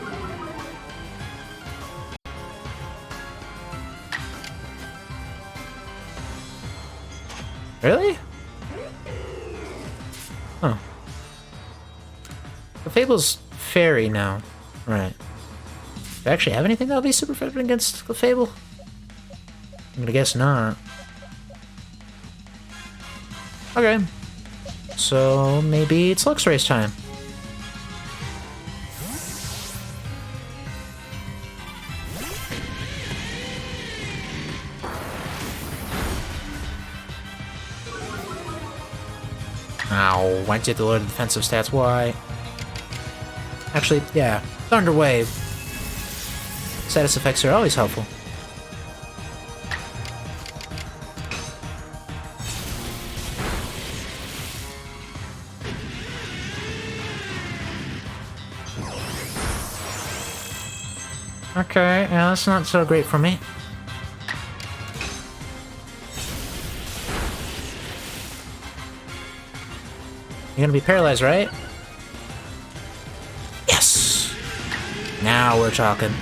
Really? Huh. Clefable's fairy now. Right. Do I actually have anything that'll be super effective against Clefable? I'm gonna guess not. Okay. So maybe it's Luxray's time. Ow, why'd you have to lower the defensive stats? Why? Actually, yeah. Thunder Wave. Status effects are always helpful. Okay, yeah, that's not so great for me. You're gonna be paralyzed, right? Yes! Now we're talking.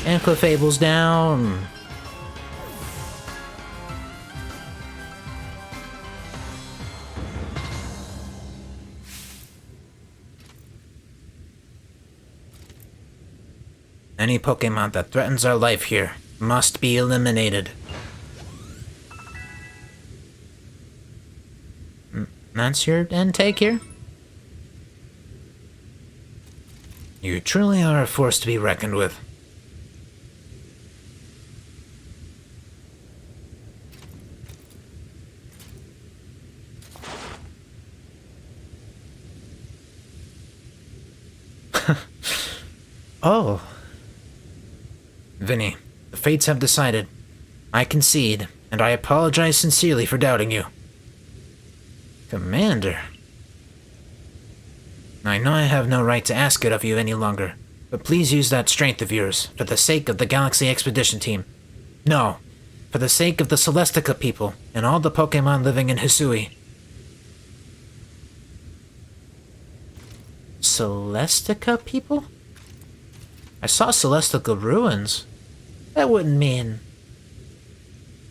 And Clefable's down. Any Pokemon that threatens our life here must be eliminated. That's your intake here? You truly are a force to be reckoned with. Oh. Vinny, the fates have decided. I concede, and I apologize sincerely for doubting you. Commander. I know I have no right to ask it of you any longer, but please use that strength of yours for the sake of the Galaxy Expedition Team. No, for the sake of the Celestica people and all the Pokemon living in Hisui. Celestica people? I saw Celestica ruins. That wouldn't mean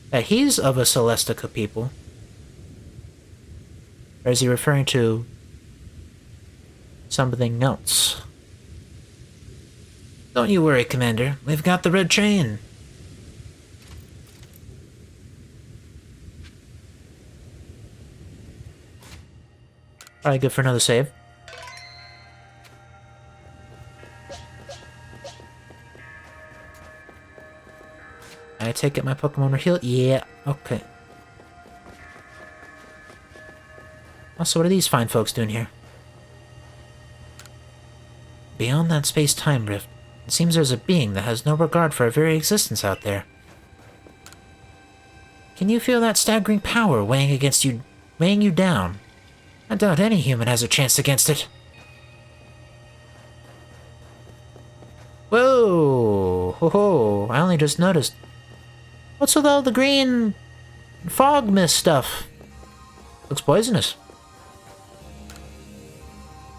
that he's of a Celestica people. Or is he referring to something else? Don't you worry, Commander. We've got the red train. Probably good for another save. I take it my Pokemon are healed? Yeah, okay. Also, what are these fine folks doing here? Beyond that space-time rift, it seems there's a being that has no regard for our very existence out there. Can you feel that staggering power weighing you down? I doubt any human has a chance against it. Whoa! Ho ho! I only just noticed. What's with all the green fog mist stuff? Looks poisonous.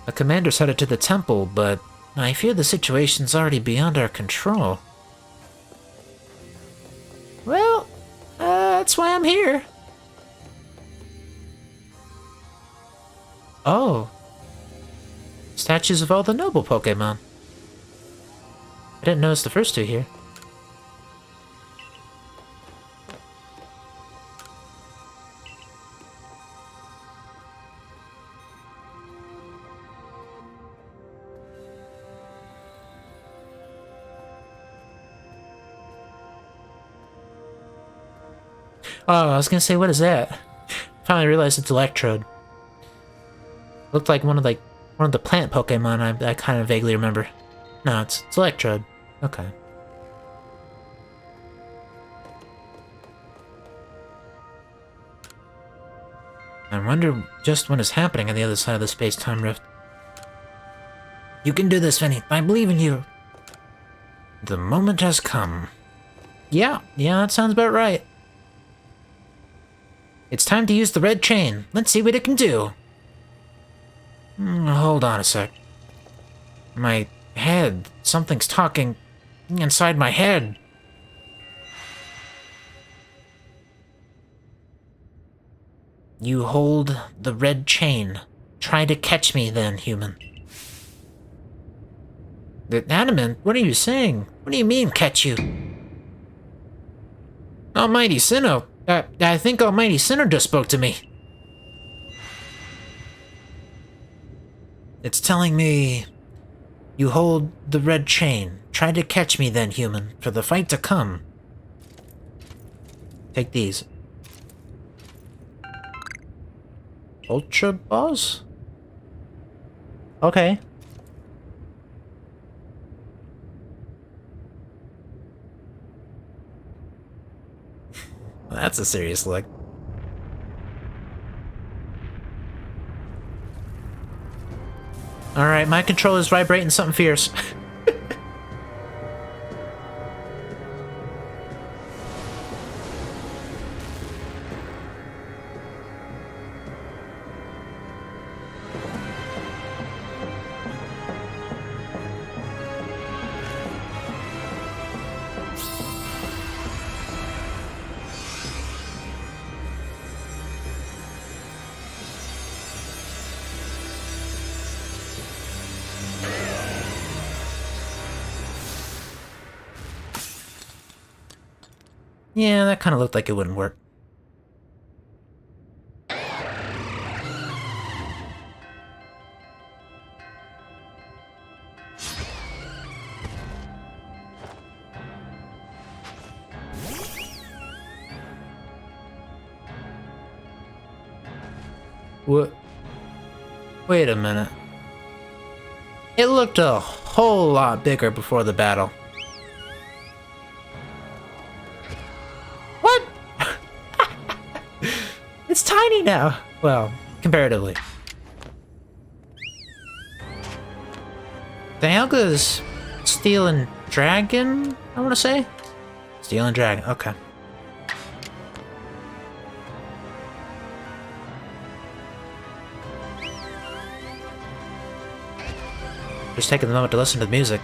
The commander's headed to the temple, but I fear the situation's already beyond our control. Well, that's why I'm here. Oh. Statues of all the noble Pokemon. I didn't notice the first two here. Oh, I was gonna say, what is that? Finally realized it's Electrode. Looked like one of the plant Pokemon I kind of vaguely remember. No, it's Electrode. Okay. I wonder just what is happening on the other side of the space-time rift. You can do this, Vinny. I believe in you. The moment has come. Yeah, that sounds about right. It's time to use the red chain. Let's see what it can do. Hold on a sec. My head. Something's talking inside my head. You hold the red chain. Try to catch me then, human. Adamant, what are you saying? What do you mean, catch you? Almighty Sinnoh. I think Almighty Sinnoh just spoke to me. It's telling me you hold the red chain. Try to catch me then, human, for the fight to come. Take these. Ultra Balls? Okay. That's a serious look. Alright, my controller's vibrating something fierce. Yeah, that kind of looked like it wouldn't work. What? Wait a minute. It looked a whole lot bigger before the battle. What? It's tiny now. Well, comparatively. Dialga's Steel and Dragon, I want to say? Steel and Dragon, okay. Just taking a moment to listen to the music.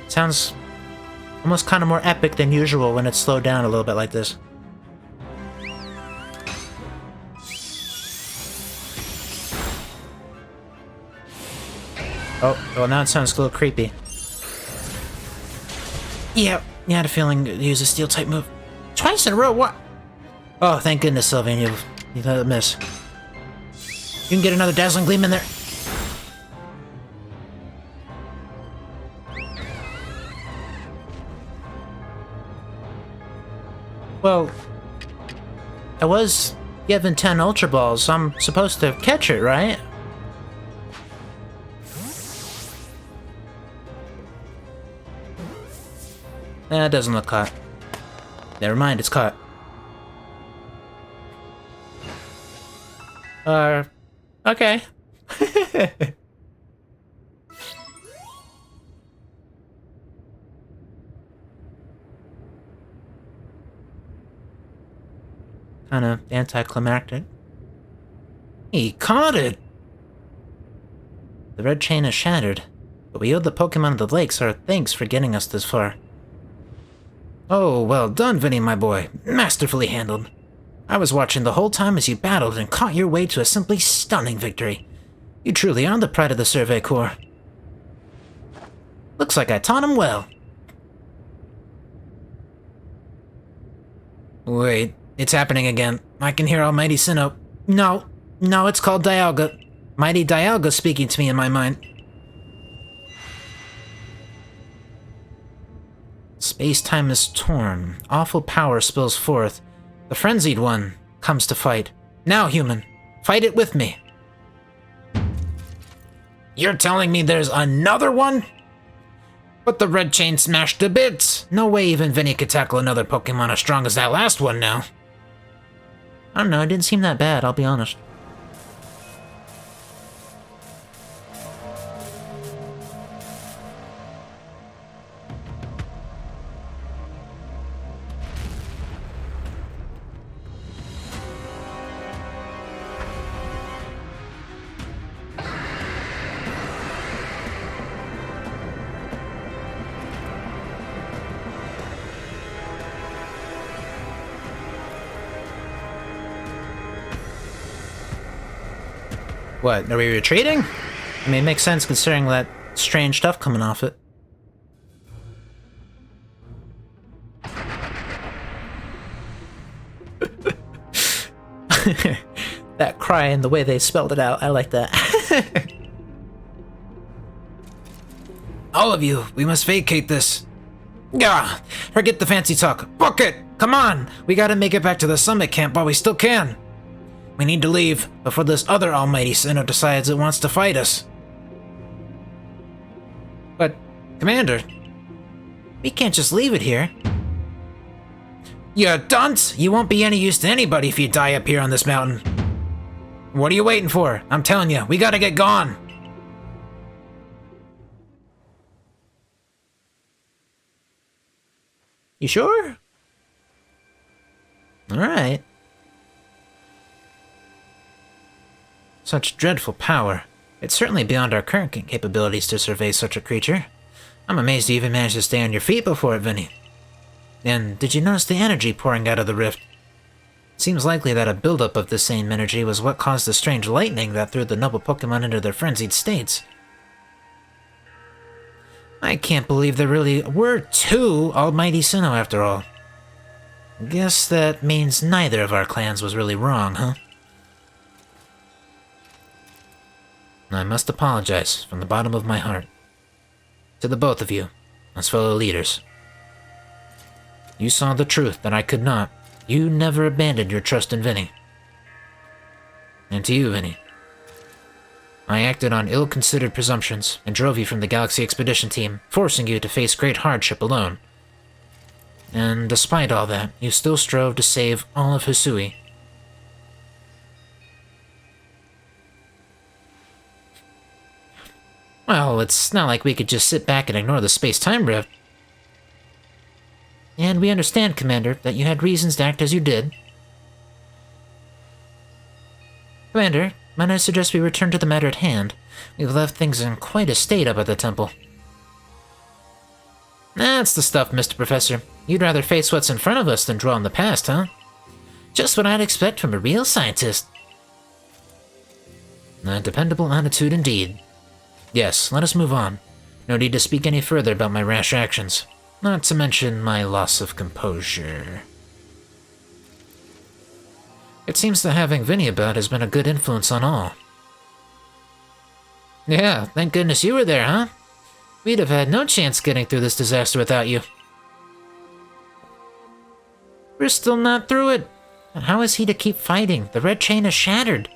Sounds Almost kind of more epic than usual when it's slowed down a little bit like this. Oh, well now it sounds a little creepy. Yeah, you had a feeling to use a steel type move. Twice in a row, what? Oh, thank goodness, Sylvain, you let it miss. You can get another Dazzling Gleam in there. Well, I was given 10 Ultra Balls, so I'm supposed to catch it, right? It doesn't look caught. Never mind, it's caught. Okay. Kinda anticlimactic. He caught it! The red chain is shattered, but we owed the Pokemon of the lakes our thanks for getting us this far. Oh, well done, Vinny, my boy. Masterfully handled. I was watching the whole time as you battled and caught your way to a simply stunning victory. You truly are the pride of the Survey Corps. Looks like I taught him well. Wait, it's happening again. I can hear Almighty Sinnoh. No, it's called Dialga. Mighty Dialga speaking to me in my mind. Space-time is torn. Awful power spills forth. The frenzied one comes to fight. Now, human, fight it with me. You're telling me there's another one? But the red chain smashed to bits. No way even Vinny could tackle another Pokemon as strong as that last one now. I don't know, it didn't seem that bad, I'll be honest. What, are we retreating? I mean, it makes sense considering that strange stuff coming off it. That cry and the way they spelled it out, I like that. All of you, we must vacate this. Gah! Forget the fancy talk. Book it! Come on! We gotta make it back to the summit camp while we still can. We need to leave before this other Almighty Sinnoh decides it wants to fight us. But, Commander, we can't just leave it here. You dunce! You won't be any use to anybody if you die up here on this mountain. What are you waiting for? I'm telling you, we gotta get gone. You sure? Alright. Such dreadful power. It's certainly beyond our current capabilities to survey such a creature. I'm amazed you even managed to stay on your feet before it, Vinny. And did you notice the energy pouring out of the rift? Seems likely that a buildup of this same energy was what caused the strange lightning that threw the noble Pokemon into their frenzied states. I can't believe there really were two Almighty Sinnoh after all. Guess that means neither of our clans was really wrong, huh? I must apologize from the bottom of my heart. To the both of you, as fellow leaders. You saw the truth that I could not. You never abandoned your trust in Vinny. And to you, Vinny. I acted on ill-considered presumptions and drove you from the Galaxy Expedition team, forcing you to face great hardship alone. And despite all that, you still strove to save all of Hisui. Well, it's not like we could just sit back and ignore the space-time rift. And we understand, Commander, that you had reasons to act as you did. Commander, might I suggest we return to the matter at hand? We've left things in quite a state up at the temple. That's the stuff, Mr. Professor. You'd rather face what's in front of us than dwell in the past, huh? Just what I'd expect from a real scientist. A dependable attitude indeed. Yes, let us move on. No need to speak any further about my rash actions. Not to mention my loss of composure. It seems that having Vinny about has been a good influence on all. Yeah, thank goodness you were there, huh? We'd have had no chance getting through this disaster without you. We're still not through it. How is he to keep fighting? The red chain is shattered.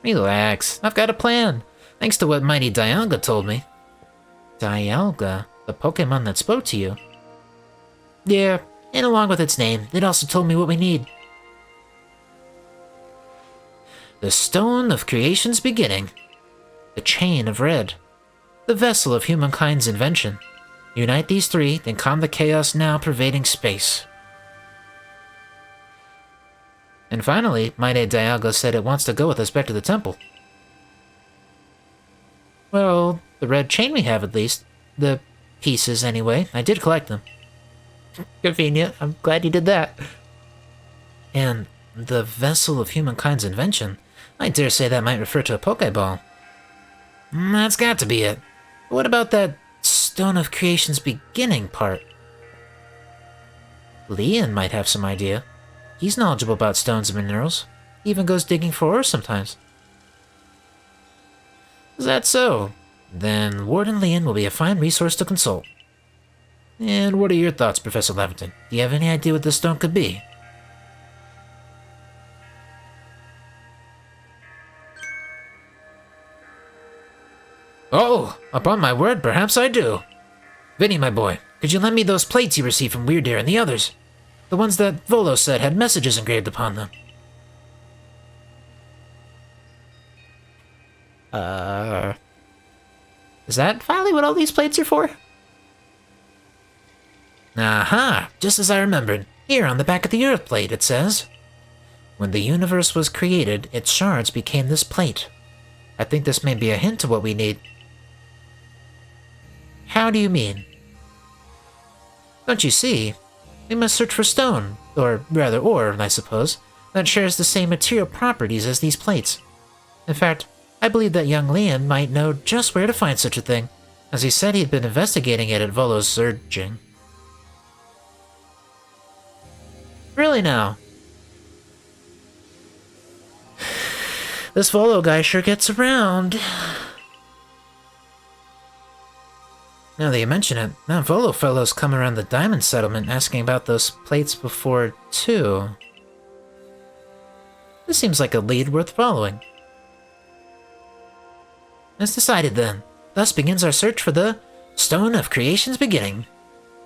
Relax, I've got a plan. Thanks to what mighty Dialga told me. Dialga? The Pokemon that spoke to you? Yeah, and along with its name, it also told me what we need. The Stone of Creation's Beginning. The Chain of Red. The vessel of humankind's invention. Unite these three, then calm the chaos now pervading space. And finally, mighty Dialga said it wants to go with us back to the temple. Well, the red chain we have at least. The pieces, anyway. I did collect them. Convenient. I'm glad you did that. And the vessel of humankind's invention? I dare say that might refer to a Pokeball. That's got to be it. But what about that Stone of Creation's Beginning part? Leon might have some idea. He's knowledgeable about stones and minerals. He even goes digging for ore sometimes. Is that so? Then Warden Leon will be a fine resource to consult. And what are your thoughts, Professor Leviton? Do you have any idea what this stone could be? Oh, upon my word, perhaps I do. Vinny, my boy, could you lend me those plates you received from Weird Ear and the others? The ones that Volo said had messages engraved upon them. Is that finally what all these plates are for? Aha, just as I remembered. Here on the back of the Earth plate it says, when the universe was created, its shards became this plate. I think this may be a hint to what we need. How do you mean? Don't you see? We must search for stone, or rather ore, I suppose, that shares the same material properties as these plates. In fact, I believe that young Leon might know just where to find such a thing, as he said he'd been investigating it at Volo's urging. Really now? This Volo guy sure gets around. Now that you mention it, that Volo fellow's come around the diamond settlement asking about those plates before, too. This seems like a lead worth following. It's decided then. Thus begins our search for the Stone of Creation's Beginning.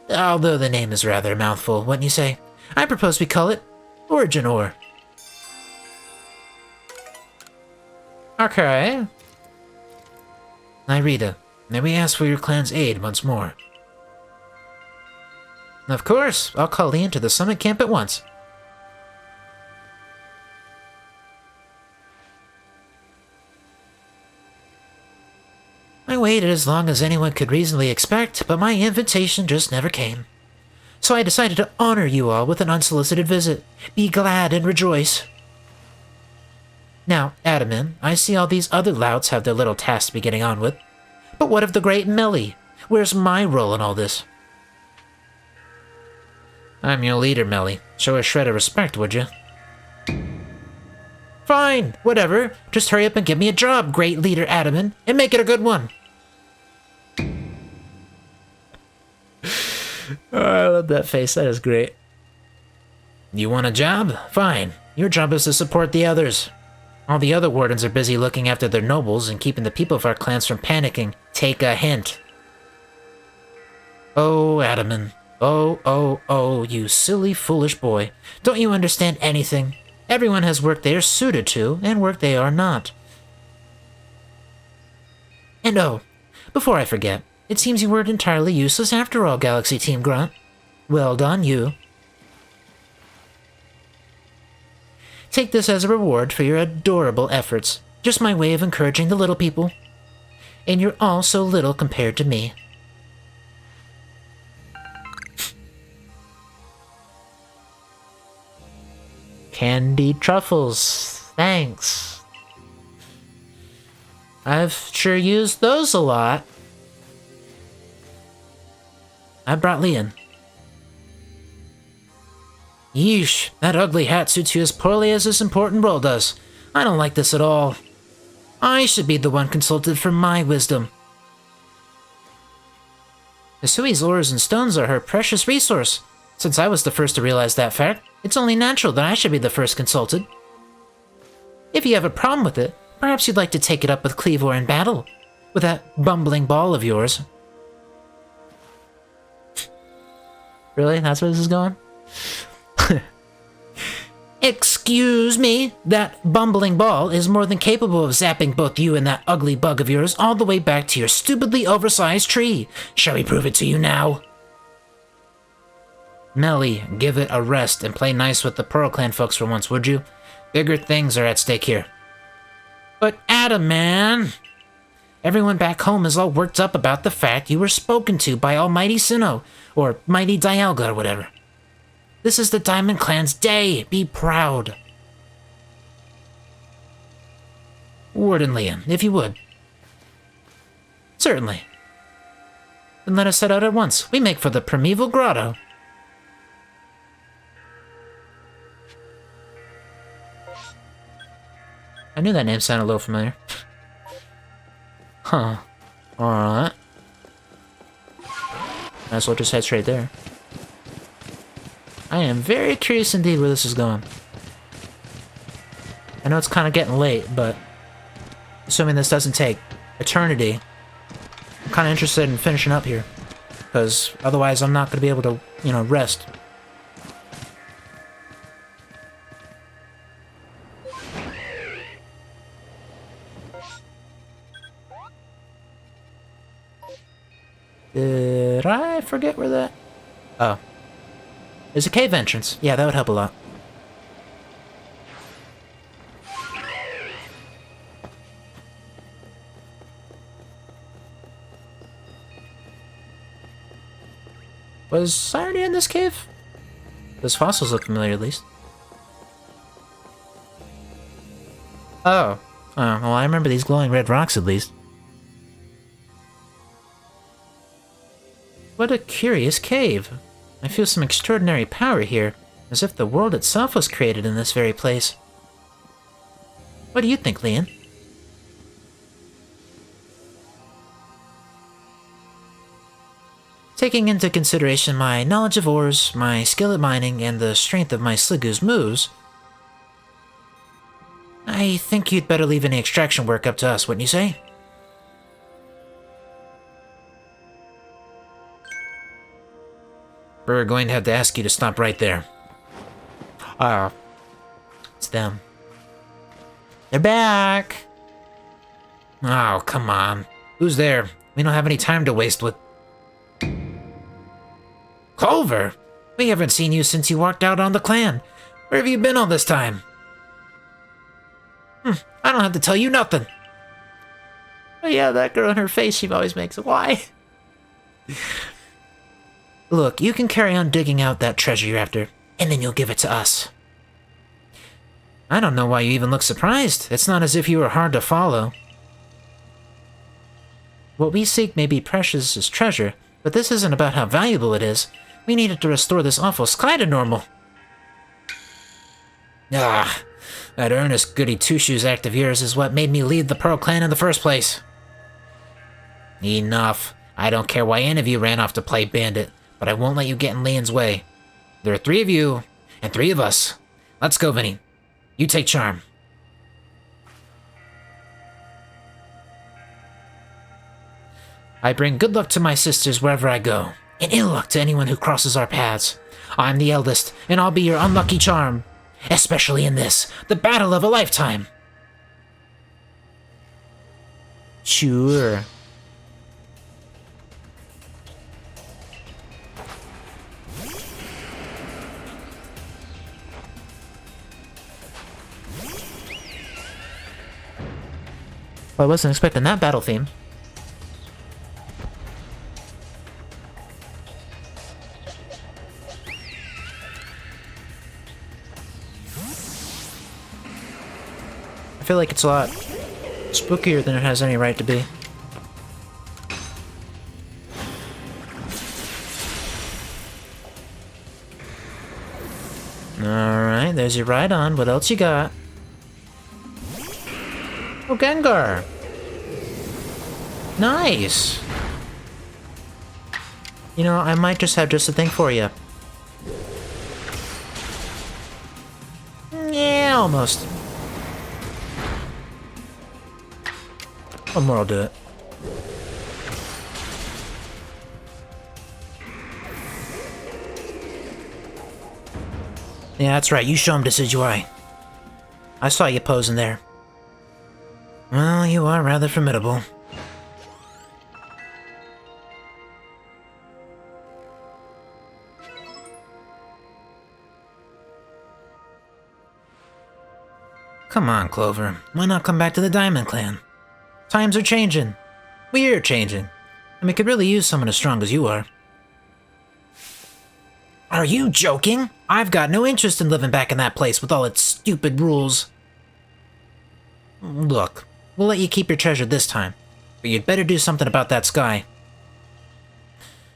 Although the name is rather a mouthful, wouldn't you say? I propose we call it Origin Ore. Okay. Nyrita, may we ask for your clan's aid once more? Of course, I'll call Leon to the summit camp at once. I waited as long as anyone could reasonably expect, but my invitation just never came. So I decided to honor you all with an unsolicited visit. Be glad and rejoice. Now, Adamin, I see all these other louts have their little tasks to be getting on with. But what of the great Melly? Where's my role in all this? I'm your leader, Melly. Show a shred of respect, would you? Fine, whatever. Just hurry up and give me a job, great leader Adamin, and make it a good one. Oh, I love that face. That is great. You want a job? Fine. Your job is to support the others. All the other wardens are busy looking after their nobles and keeping the people of our clans from panicking. Take a hint. Oh, Adamin. Oh, you silly, foolish boy. Don't you understand anything? Everyone has work they are suited to, and work they are not. And oh, before I forget, it seems you weren't entirely useless after all, Galaxy Team Grunt. Well done, you. Take this as a reward for your adorable efforts. Just my way of encouraging the little people. And you're all so little compared to me. Candied truffles. Thanks. I've sure used those a lot. I brought Leon. Yeesh, that ugly hat suits you as poorly as this important role does. I don't like this at all. I should be the one consulted for my wisdom. Hisui's ores and stones are her precious resource. Since I was the first to realize that fact, it's only natural that I should be the first consulted. If you have a problem with it, perhaps you'd like to take it up with Cleavor in battle, with that bumbling ball of yours. Really? That's where this is going? Excuse me, that bumbling ball is more than capable of zapping both you and that ugly bug of yours all the way back to your stupidly oversized tree. Shall we prove it to you now? Melly, give it a rest and play nice with the Pearl Clan folks for once, would you? Bigger things are at stake here. But Adam, man! Everyone back home is all worked up about the fact you were spoken to by Almighty Sinnoh, or Mighty Dialga, or whatever. This is the Diamond Clan's day. Be proud. Warden Leon, if you would. Certainly. Then let us set out at once. We make for the Primeval Grotto. I knew that name sounded a little familiar. Huh. Alright. Might as well just head straight there. I am very curious indeed where this is going. I know it's kind of getting late, but assuming this doesn't take eternity, I'm kind of interested in finishing up here. Because otherwise I'm not going to be able to, you know, rest. Did I forget where that... Oh. There's a cave entrance. Yeah, that would help a lot. Was I already in this cave? Those fossils look familiar, at least. Oh. Well, I remember these glowing red rocks, at least. What a curious cave. I feel some extraordinary power here, as if the world itself was created in this very place. What do you think, Leon? Taking into consideration my knowledge of ores, my skill at mining, and the strength of my Sligoo's moves, I think you'd better leave any extraction work up to us, wouldn't you say? We're going to have to ask you to stop right there. It's them. They're back! Oh, come on. Who's there? We don't have any time to waste with... Clover! We haven't seen you since you walked out on the clan. Where have you been all this time? I don't have to tell you nothing. Oh yeah, that girl in her face she always makes. Why? Look, you can carry on digging out that treasure you're after, and then you'll give it to us. I don't know why you even look surprised. It's not as if you were hard to follow. What we seek may be precious as treasure, but this isn't about how valuable it is. We needed to restore this awful sky to normal. Ah, that earnest goody two-shoes act of yours is what made me leave the Pearl Clan in the first place. Enough. I don't care why any of you ran off to play bandit, but I won't let you get in Leon's way. There are 3 of you, and 3 of us. Let's go, Vinny. You take charm. I bring good luck to my sisters wherever I go, and ill luck to anyone who crosses our paths. I'm the eldest, and I'll be your unlucky charm. Especially in this, the battle of a lifetime. Sure. Well, I wasn't expecting that battle theme. I feel like it's a lot spookier than it has any right to be. Alright, there's your ride on. What else you got? Oh, Gengar! Nice! You know, I might just have just a thing for you. Yeah, almost. One more will do it. Yeah, that's right. You show him Decidueye. I saw you posing there. Well, you are rather formidable. Come on, Clover. Why not come back to the Diamond Clan? Times are changing. We're changing. And we could really use someone as strong as you are. Are you joking? I've got no interest in living back in that place with all its stupid rules. Look, we'll let you keep your treasure this time, but you'd better do something about that sky.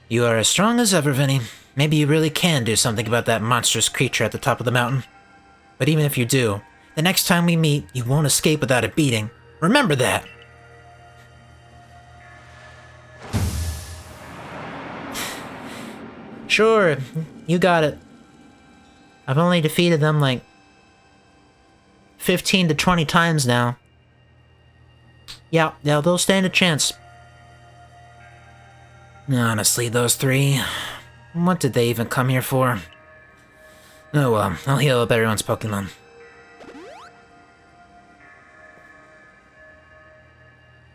You are as strong as ever, Vinny. Maybe you really can do something about that monstrous creature at the top of the mountain. But even if you do, the next time we meet, you won't escape without a beating. Remember that! Sure, you got it. I've only defeated them like 15 to 20 times now. Yeah, they'll stand a chance. Honestly, those three, what did they even come here for? Oh well, I'll heal up everyone's Pokemon.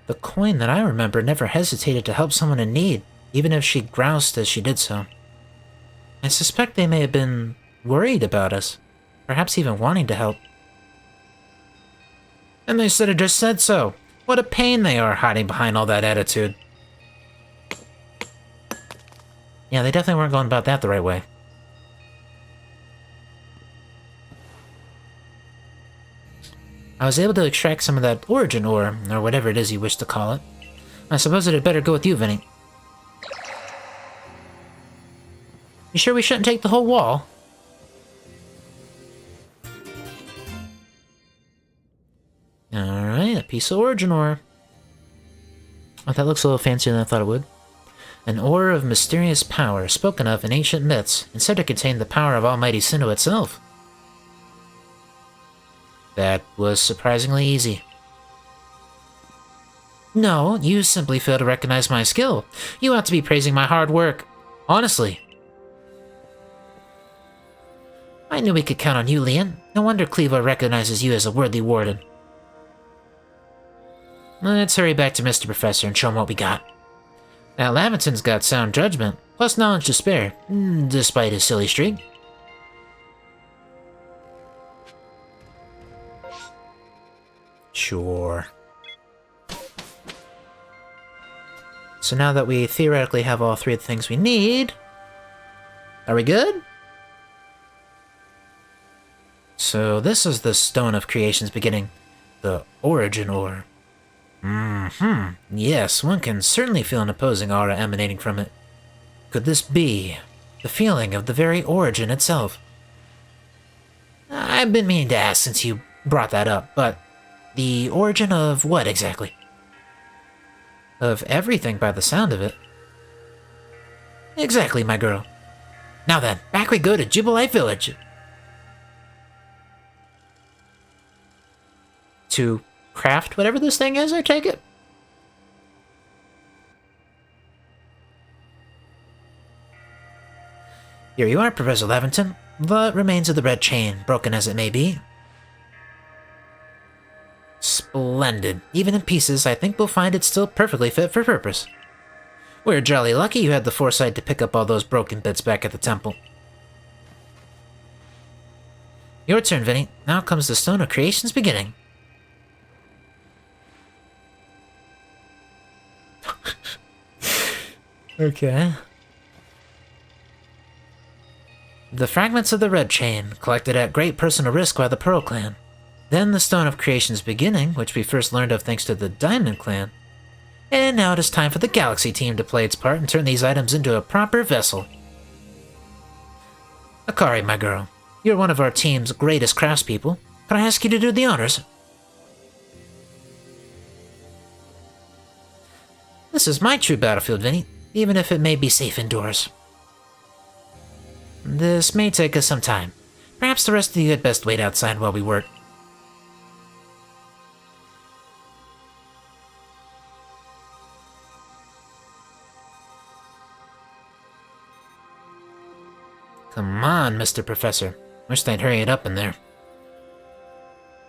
The coin that I remember never hesitated to help someone in need, even if she groused as she did so. I suspect they may have been worried about us, perhaps even wanting to help. And they should have just said so. What a pain they are hiding behind all that attitude. Yeah, they definitely weren't going about that the right way. I was able to extract some of that origin ore, or whatever it is you wish to call it. I suppose it had better go with you, Vinny. You sure we shouldn't take the whole wall? Alright, a piece of origin ore. Oh, that looks a little fancier than I thought it would. An ore of mysterious power, spoken of in ancient myths, and said to contain the power of Almighty Sinnoh itself. That was surprisingly easy. No, you simply fail to recognize my skill. You ought to be praising my hard work. Honestly. I knew we could count on you, Leon. No wonder Clevo recognizes you as a worthy warden. Let's hurry back to Mr. Professor and show him what we got. Now, Laventon's got sound judgment, plus knowledge to spare, despite his silly streak. Sure. So now that we theoretically have all three of the things we need, are we good? So this is the Stone of Creation's beginning, the Origin Ore. Yes, one can certainly feel an opposing aura emanating from it. Could this be the feeling of the very origin itself? I've been meaning to ask since you brought that up, but the origin of what exactly? Of everything by the sound of it. Exactly, my girl. Now then, back we go to Jubilite Village. To craft whatever this thing is, I take it? Here you are, Professor Laventon. The remains of the red chain, broken as it may be. Splendid. Even in pieces, I think we'll find it still perfectly fit for purpose. We're jolly lucky you had the foresight to pick up all those broken bits back at the temple. Your turn, Vinny. Now comes the Stone of Creation's beginning. Okay. The fragments of the red chain, collected at great personal risk by the Pearl Clan. Then the Stone of Creation's beginning, which we first learned of thanks to the Diamond Clan. And now it is time for the Galaxy team to play its part and turn these items into a proper vessel. Akari, my girl, you're one of our team's greatest craftspeople. Can I ask you to do the honors? This is my true battlefield, Vinny, even if it may be safe indoors. This may take us some time. Perhaps the rest of you had best wait outside while we work. Come on, Mr. Professor. Wish they'd hurry it up in there.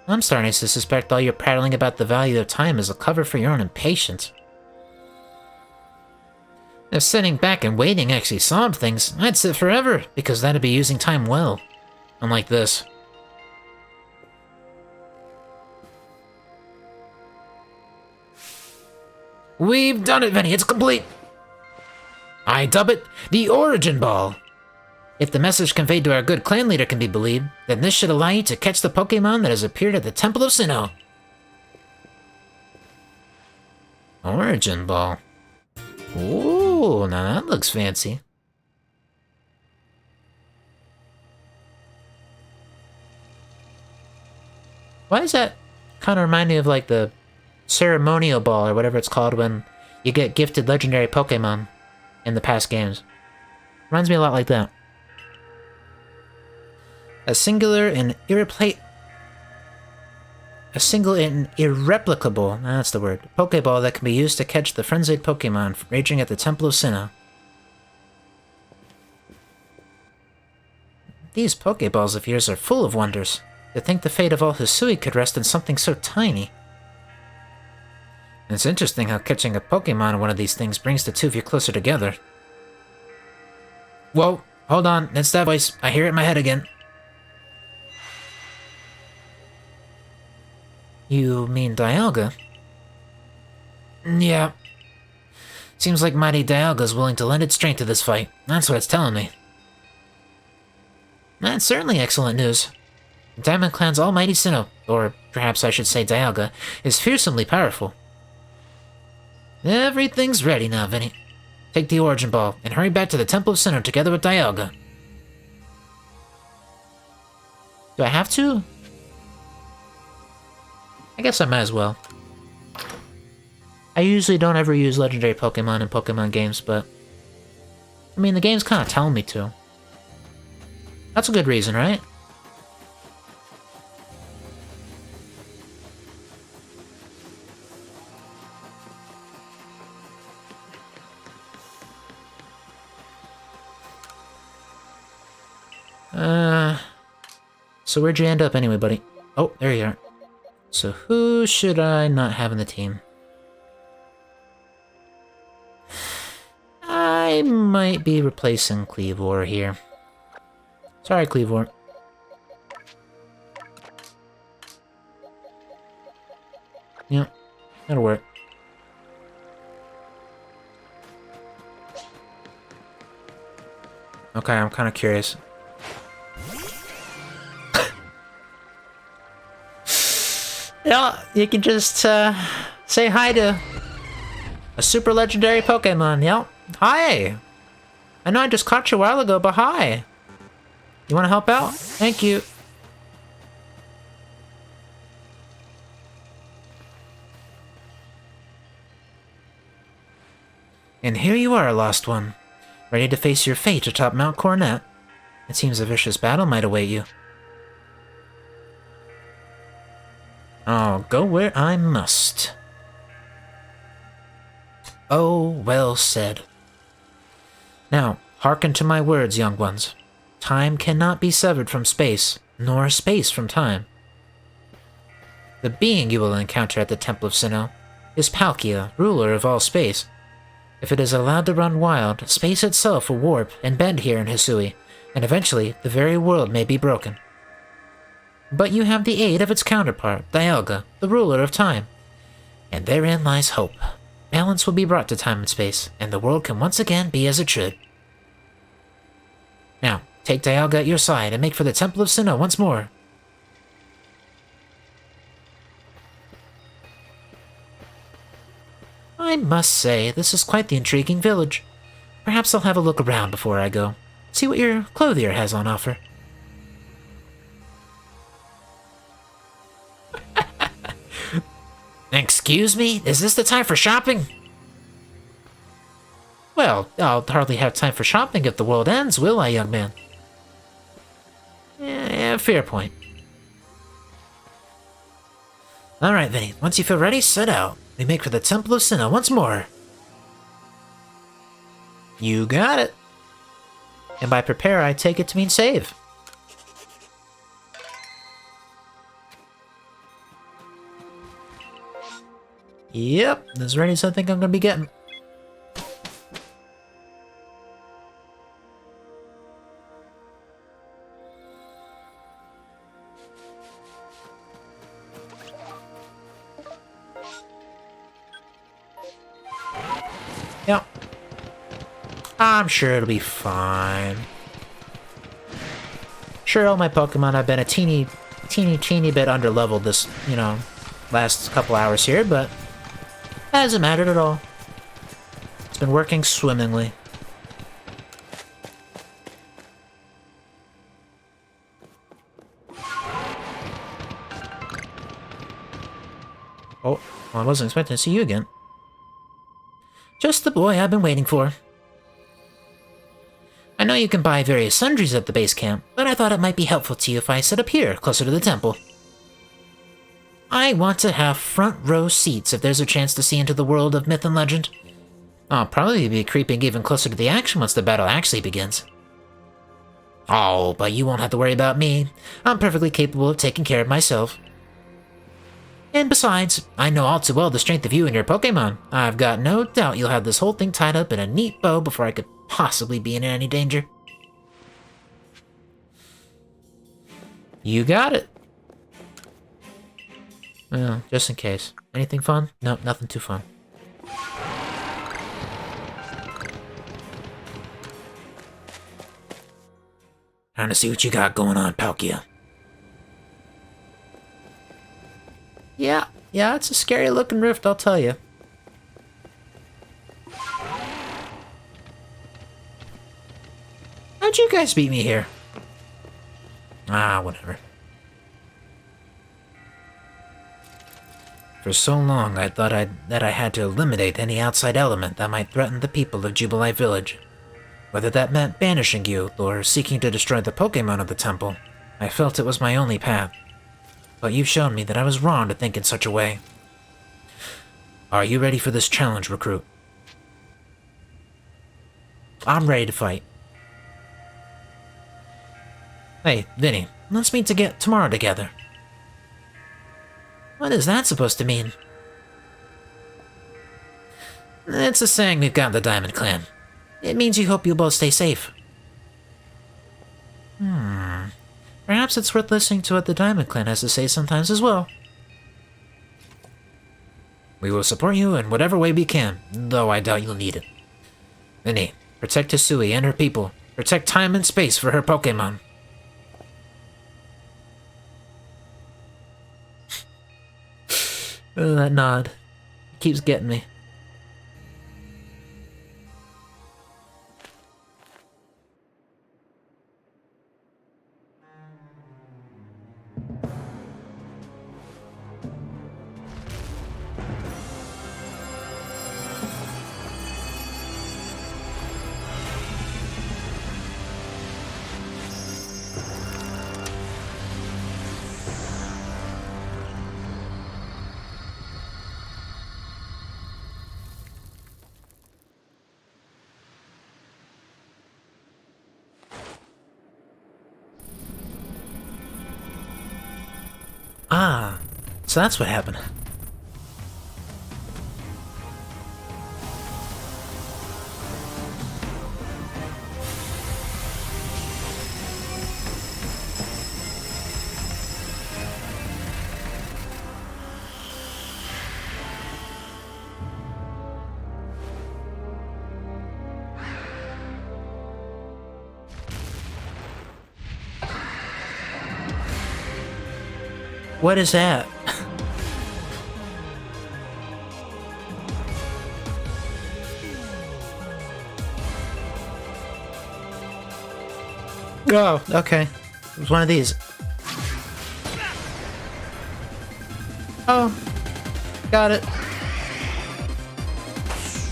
I'm starting to suspect all your prattling about the value of time is a cover for your own impatience. If sitting back and waiting actually solved things, I'd sit forever, because that'd be using time well. Unlike this. We've done it, Vinny, it's complete! I dub it the Origin Ball! If the message conveyed to our good clan leader can be believed, then this should allow you to catch the Pokémon that has appeared at the Temple of Sinnoh. Origin Ball. Ooh, now that looks fancy. Why does that kind of remind me of like the ceremonial ball or whatever it's called when you get gifted legendary Pokémon in the past games? Reminds me a lot like that. A single and irreplicable, that's the word, Pokeball that can be used to catch the frenzied Pokemon raging at the Temple of Sinnoh. These Pokeballs of yours are full of wonders. To think the fate of all Hisui could rest in something so tiny. It's interesting how catching a Pokemon in one of these things brings the two of you closer together. Whoa, hold on, it's that voice. I hear it in my head again. You mean Dialga? Yeah. Seems like mighty Dialga's willing to lend its strength to this fight. That's what it's telling me. That's certainly excellent news. Diamond Clan's almighty Sinnoh, or perhaps I should say Dialga, is fearsomely powerful. Everything's ready now, Vinny. Take the Origin Ball and hurry back to the Temple of Sinnoh together with Dialga. Do I have to? I guess I might as well. I usually don't ever use legendary Pokemon in Pokemon games, but... I mean, the game's kind of telling me to. That's a good reason, right? So where'd you end up anyway, buddy? Oh, there you are. So who should I not have in the team? I might be replacing Cleavor here. Sorry, Cleavor. Yeah, that'll work. Okay, I'm kind of curious. Yeah, you can just say hi to a super legendary Pokemon. Yep. Hi! I know I just caught you a while ago, but hi! You want to help out? Thank you. And here you are, Lost One. Ready to face your fate atop Mount Coronet. It seems a vicious battle might await you. I'll go where I must. Oh, well said. Now, hearken to my words, young ones. Time cannot be severed from space, nor space from time. The being you will encounter at the Temple of Sinnoh is Palkia, ruler of all space. If it is allowed to run wild, space itself will warp and bend here in Hisui, and eventually the very world may be broken. But you have the aid of its counterpart, Dialga, the ruler of time. And therein lies hope. Balance will be brought to time and space, and the world can once again be as it should. Now, take Dialga at your side and make for the Temple of Sinnoh once more. I must say, this is quite the intriguing village. Perhaps I'll have a look around before I go. See what your clothier has on offer. Excuse me? Is this the time for shopping? Well, I'll hardly have time for shopping if the world ends, will I, young man? Yeah, fair point. Alright, Vinny. Once you feel ready, set out. We make for the Temple of Sinnoh once more. You got it. And by prepare, I take it to mean save. Yep, as ready as I think I'm gonna be getting. Yep. I'm sure it'll be fine. Sure, all my Pokemon have been a teeny bit underleveled this, last couple hours here, but hasn't mattered at all. It's been working swimmingly. Oh, well, I wasn't expecting to see you again. Just the boy I've been waiting for. I know you can buy various sundries at the base camp, but I thought it might be helpful to you if I set up here, closer to the temple. I want to have front row seats if there's a chance to see into the world of myth and legend. I'll probably be creeping even closer to the action once the battle actually begins. Oh, but you won't have to worry about me. I'm perfectly capable of taking care of myself. And besides, I know all too well the strength of you and your Pokémon. I've got no doubt you'll have this whole thing tied up in a neat bow before I could possibly be in any danger. You got it. Well, just in case. Anything fun? No, nothing too fun. Trying to see what you got going on, Palkia. Yeah, it's a scary looking rift, I'll tell you. How'd you guys beat me here? Ah, whatever. For so long, I thought that I had to eliminate any outside element that might threaten the people of Jubilife Village. Whether that meant banishing you, or seeking to destroy the Pokémon of the temple, I felt it was my only path. But you've shown me that I was wrong to think in such a way. Are you ready for this challenge, recruit? I'm ready to fight. Hey, Vinny, let's meet tomorrow together. What is that supposed to mean? It's a saying we've got in the Diamond Clan. It means you hope you'll both stay safe. Perhaps it's worth listening to what the Diamond Clan has to say sometimes as well. We will support you in whatever way we can, though I doubt you'll need it. Vinny, protect Hisui and her people. Protect time and space for her Pokémon. Oh, that nod. It keeps getting me. Ah, so that's what happened. What is that? Oh, okay. It was one of these. Oh. Got it.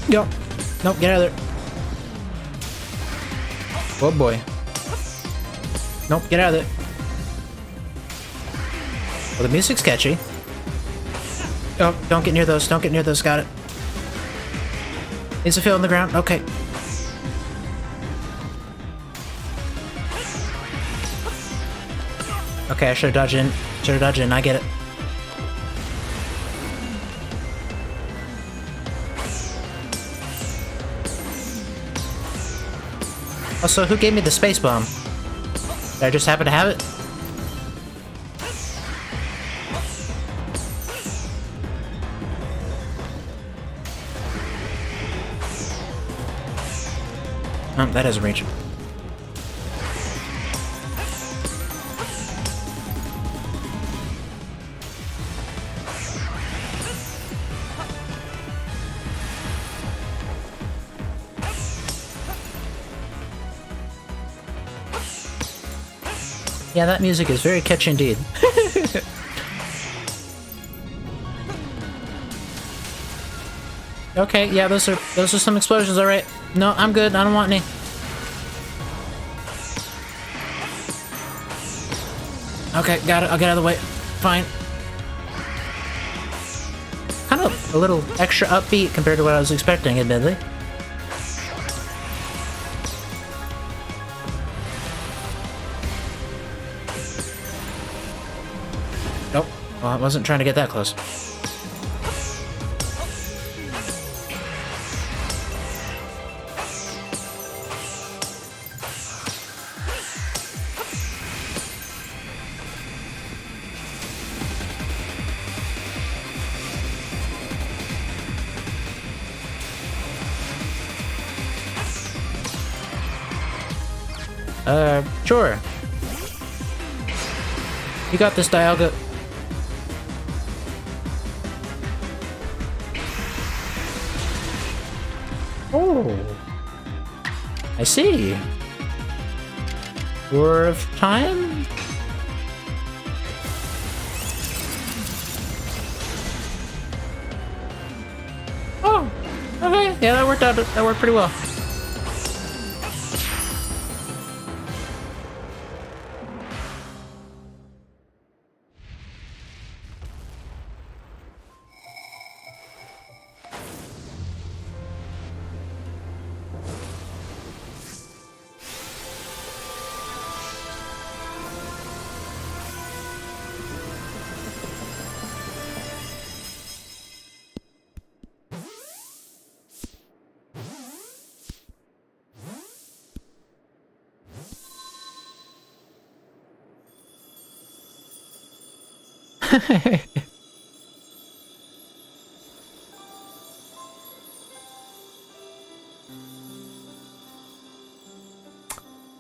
Yo. Nope, get out of there. Oh boy. Nope, get out of there. Well, the music's catchy. Oh, don't get near those. Don't get near those. Got it. Is it feel on the ground? Okay. Okay, I should've dodged in. Should've dodged in. I get it. Also, who gave me the space bomb? Did I just happen to have it? Oh, that doesn't reach. Yeah, that music is very catchy indeed. Okay, yeah, those are some explosions, alright. No, I'm good, I don't want any. Okay, got it, I'll get out of the way. Fine. Kind of a little extra upbeat compared to what I was expecting, admittedly. Nope. Well, I wasn't trying to get that close. Sure. You got this, Dialga. Oh. I see. War of Time? Oh. Okay. Yeah, that worked out. That worked pretty well.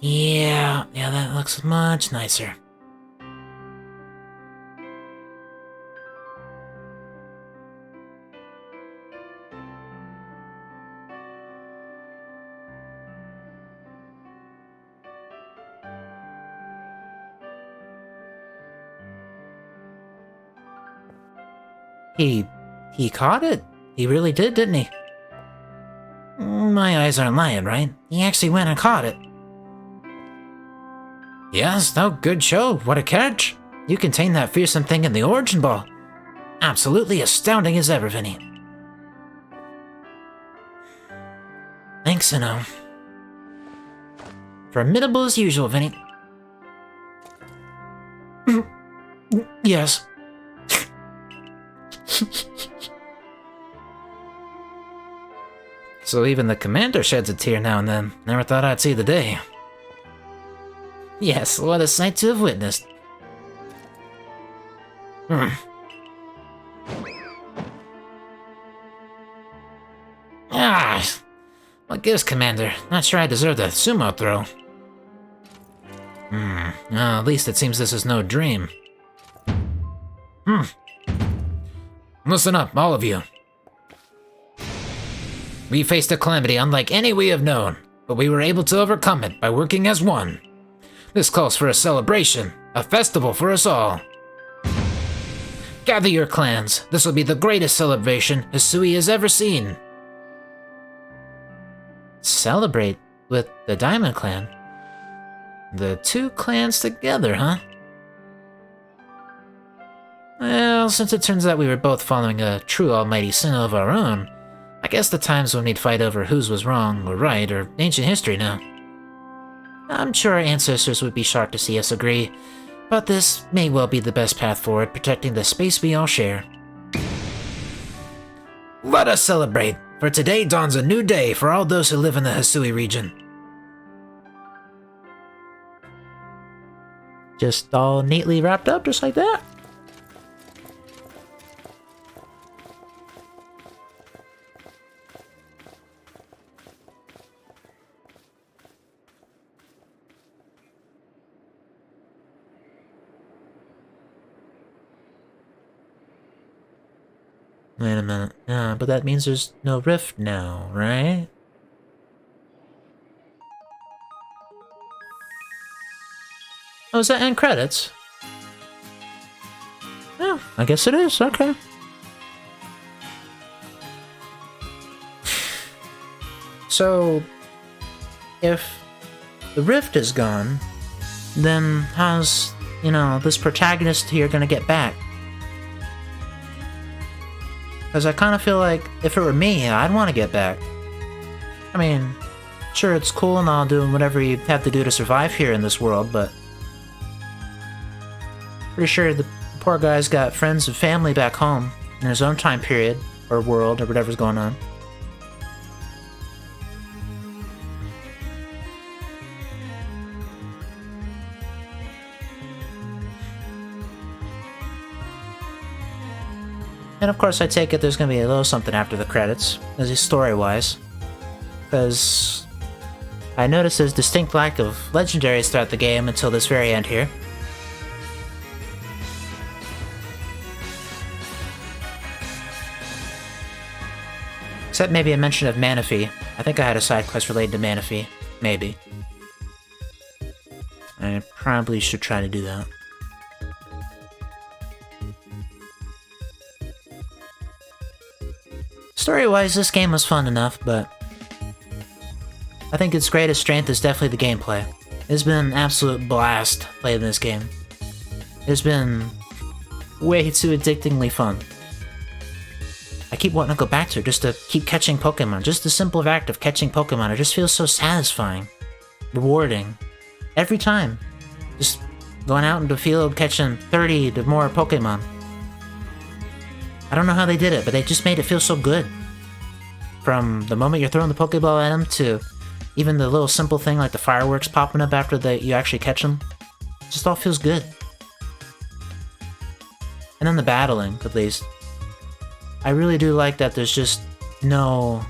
Yeah, that looks much nicer. He caught it? He really did, didn't he? My eyes aren't lying, right? He actually went and caught it. Yes, no, good show. What a catch. You contained that fearsome thing in the Origin Ball. Absolutely astounding as ever, Vinny. Thanks, Sinnoh. Formidable as usual, Vinny. Yes. So even the commander sheds a tear now and then. Never thought I'd see the day. Yes, what a sight to have witnessed. Ah, what gives, Commander? Not sure I deserve the sumo throw. At least it seems this is no dream. Listen up, all of you. We faced a calamity unlike any we have known, but we were able to overcome it by working as one. This calls for a celebration, a festival for us all. Gather your clans. This will be the greatest celebration Hisui has ever seen. Celebrate with the Diamond Clan? The two clans together, huh? Well, since it turns out we were both following a true almighty sin of our own, I guess the times when we'd fight over whose was wrong or right are ancient history now. I'm sure our ancestors would be shocked to see us agree, but this may well be the best path forward, protecting the space we all share. Let us celebrate, for today dawns a new day for all those who live in the Hisui region. Just all neatly wrapped up, just like that. Wait a minute. But that means there's no rift now, right? Oh, is that end credits? Yeah, I guess it is. Okay. So, if the rift is gone, then how's, this protagonist here gonna get back? Because I kind of feel like, if it were me, I'd want to get back. I mean, sure, it's cool and all doing whatever you have to do to survive here in this world, but... pretty sure the poor guy's got friends and family back home, in his own time period, or world, or whatever's going on. And of course I take it there's gonna be a little something after the credits, as is story-wise. Because I noticed there's distinct lack of legendaries throughout the game until this very end here. Except maybe a mention of Manaphy. I think I had a side quest related to Manaphy. Maybe. I probably should try to do that. Story-wise, this game was fun enough, but I think its greatest strength is definitely the gameplay. It's been an absolute blast playing this game. It's been way too addictingly fun. I keep wanting to go back to it just to keep catching Pokemon. Just the simple act of catching Pokemon, it just feels so satisfying, rewarding. Every time. Just going out into the field catching 30 to more Pokemon. I don't know how they did it, but they just made it feel so good. From the moment you're throwing the Pokeball at them to even the little simple thing like the fireworks popping up after you actually catch them. It just all feels good. And then the battling, at least. I really do like that there's just no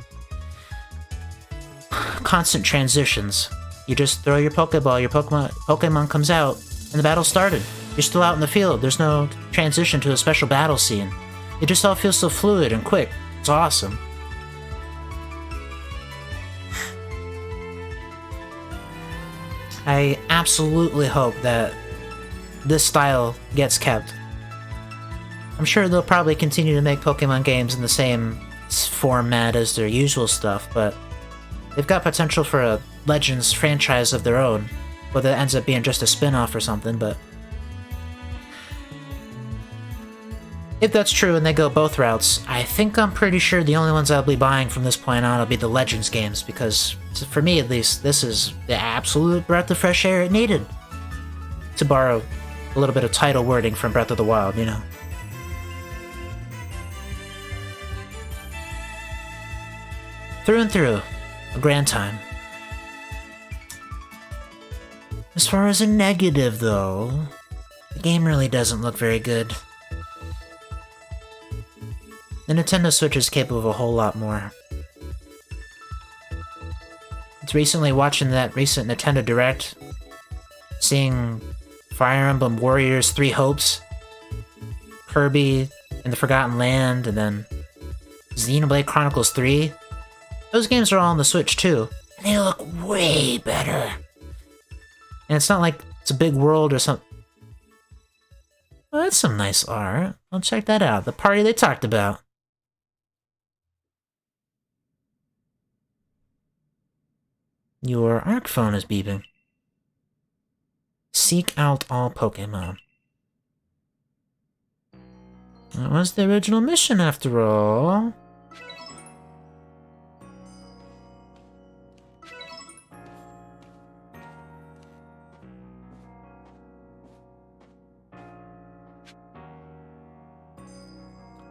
constant transitions. You just throw your Pokeball, your Pokemon comes out, and the battle started. You're still out in the field. There's no transition to a special battle scene. It just all feels so fluid and quick. It's awesome. I absolutely hope that this style gets kept. I'm sure they'll probably continue to make Pokemon games in the same format as their usual stuff, but they've got potential for a Legends franchise of their own, whether it ends up being just a spin-off or something, but... if that's true and they go both routes, I think I'm pretty sure the only ones I'll be buying from this point on will be the Legends games, because, for me at least, this is the absolute breath of fresh air it needed. To borrow a little bit of title wording from Breath of the Wild, you know. Through and through, a grand time. As far as a negative, though, the game really doesn't look very good. The Nintendo Switch is capable of a whole lot more. It's recently watching that recent Nintendo Direct, seeing Fire Emblem Warriors 3 Hopes, Kirby and the Forgotten Land, and then Xenoblade Chronicles 3. Those games are all on the Switch too, and they look way better. And it's not like It's a big world or something. Well, that's some nice art. I'll check that out. The party they talked about. Your ARC phone is beeping. Seek out all Pokemon. That was the original mission after all.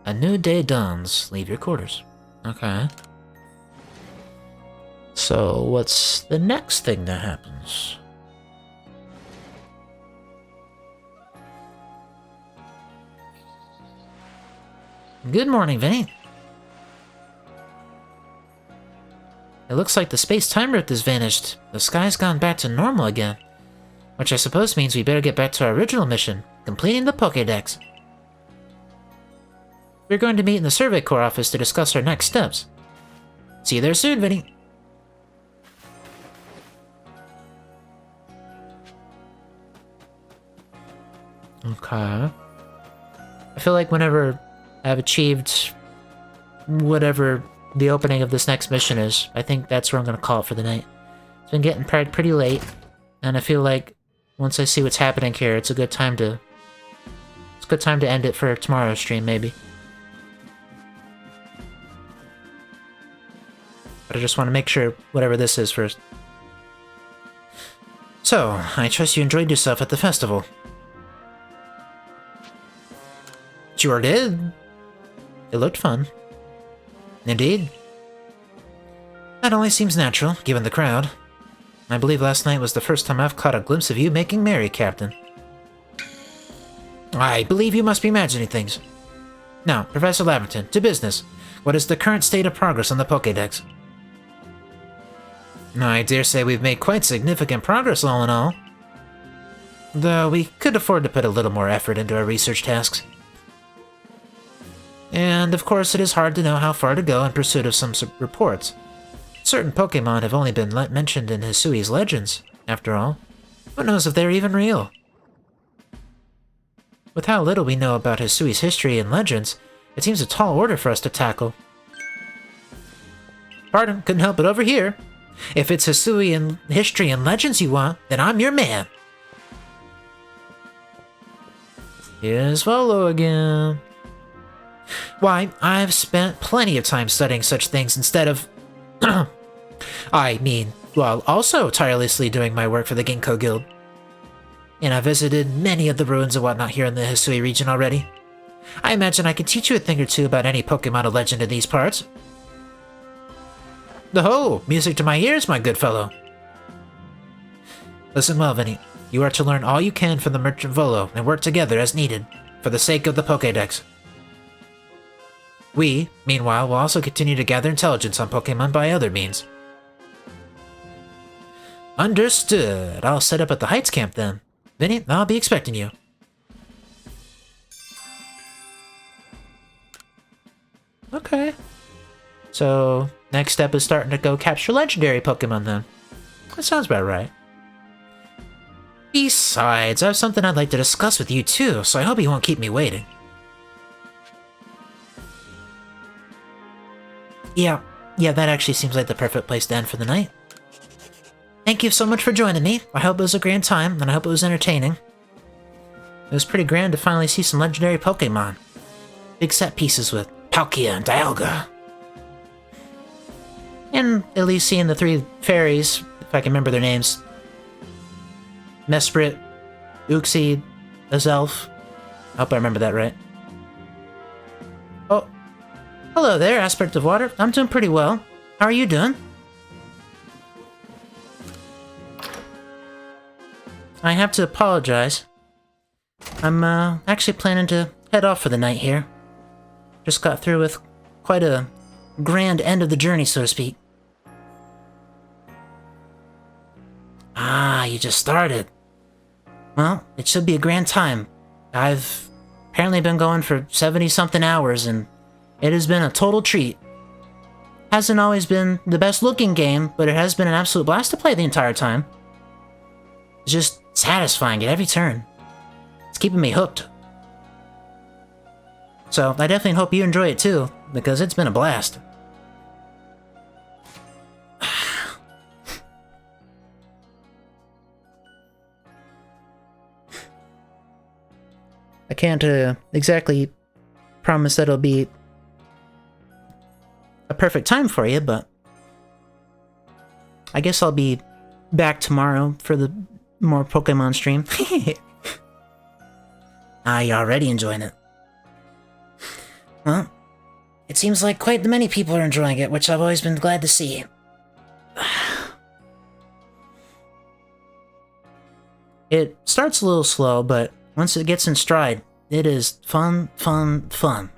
A new day dawns. Leave your quarters. Okay. So, what's the next thing that happens? Good morning, Vinny. It looks like the space-time rift has vanished. The sky's gone back to normal again. Which I suppose means we better get back to our original mission, completing the Pokédex. We're going to meet in the Survey Corps office to discuss our next steps. See you there soon, Vinny. Okay. I feel like whenever I've achieved whatever the opening of this next mission is, I think that's where I'm going to call it for the night. It's been getting pretty late, and I feel like once I see what's happening here, it's a good time to end it for tomorrow's stream, maybe. But I just want to make sure whatever this is first. So, I trust you enjoyed yourself at the festival. Sure did. It looked fun. Indeed. That only seems natural, given the crowd. I believe last night was the first time I've caught a glimpse of you making merry, Captain. I believe you must be imagining things. Now, Professor Laverton, to business. What is the current state of progress on the Pokédex? I dare say we've made quite significant progress all in all. Though we could afford to put a little more effort into our research tasks. And of course it is hard to know how far to go in pursuit of some reports. Certain Pokemon have only been mentioned in Hisui's legends, after all. Who knows if they're even real? With how little we know about Hisui's history and legends, it seems a tall order for us to tackle. Pardon, couldn't help it over here. If it's Hisui and history and legends you want, then I'm your man. Here's Volo again. Why, I've spent plenty of time studying such things instead of... I mean, while also tirelessly doing my work for the Ginkgo Guild. And I've visited many of the ruins and whatnot here in the Hisui region already. I imagine I could teach you a thing or two about any Pokemon of legend in these parts. Oh, music to my ears, my good fellow. Listen well, Vinny. You are to learn all you can from the Merchant Volo and work together as needed, for the sake of the Pokédex. We, meanwhile, will also continue to gather intelligence on Pokemon by other means. Understood. I'll set up at the Heights camp then. Vinny, I'll be expecting you. Okay. So, next step is starting to go capture legendary Pokemon then. That sounds about right. Besides, I have something I'd like to discuss with you too, so I hope you won't keep me waiting. Yeah, that actually seems like the perfect place to end for the night. Thank you so much for joining me. I hope it was a grand time, and I hope it was entertaining. It was pretty grand to finally see some legendary Pokemon. Big set pieces with Palkia and Dialga. And at least seeing the three fairies, if I can remember their names. Mesprit, Uxie, Azelf. I hope I remember that right. Oh, hello there, Aspect of Water. I'm doing pretty well. How are you doing? I have to apologize. I'm actually planning to head off for the night here. Just got through with quite a grand end of the journey, so to speak. Ah, you just started. Well, it should be a grand time. I've apparently been going for 70-something hours, and it has been a total treat. Hasn't always been the best looking game, but it has been an absolute blast to play the entire time. It's just satisfying at every turn. It's keeping me hooked. So, I definitely hope you enjoy it too, because it's been a blast. I can't exactly promise that it'll be a perfect time for you, but I guess I'll be back tomorrow for the more Pokemon stream. You're already enjoying it. Well, it seems like quite many people are enjoying it, which I've always been glad to see. It starts a little slow, but once it gets in stride, it is fun, fun, fun.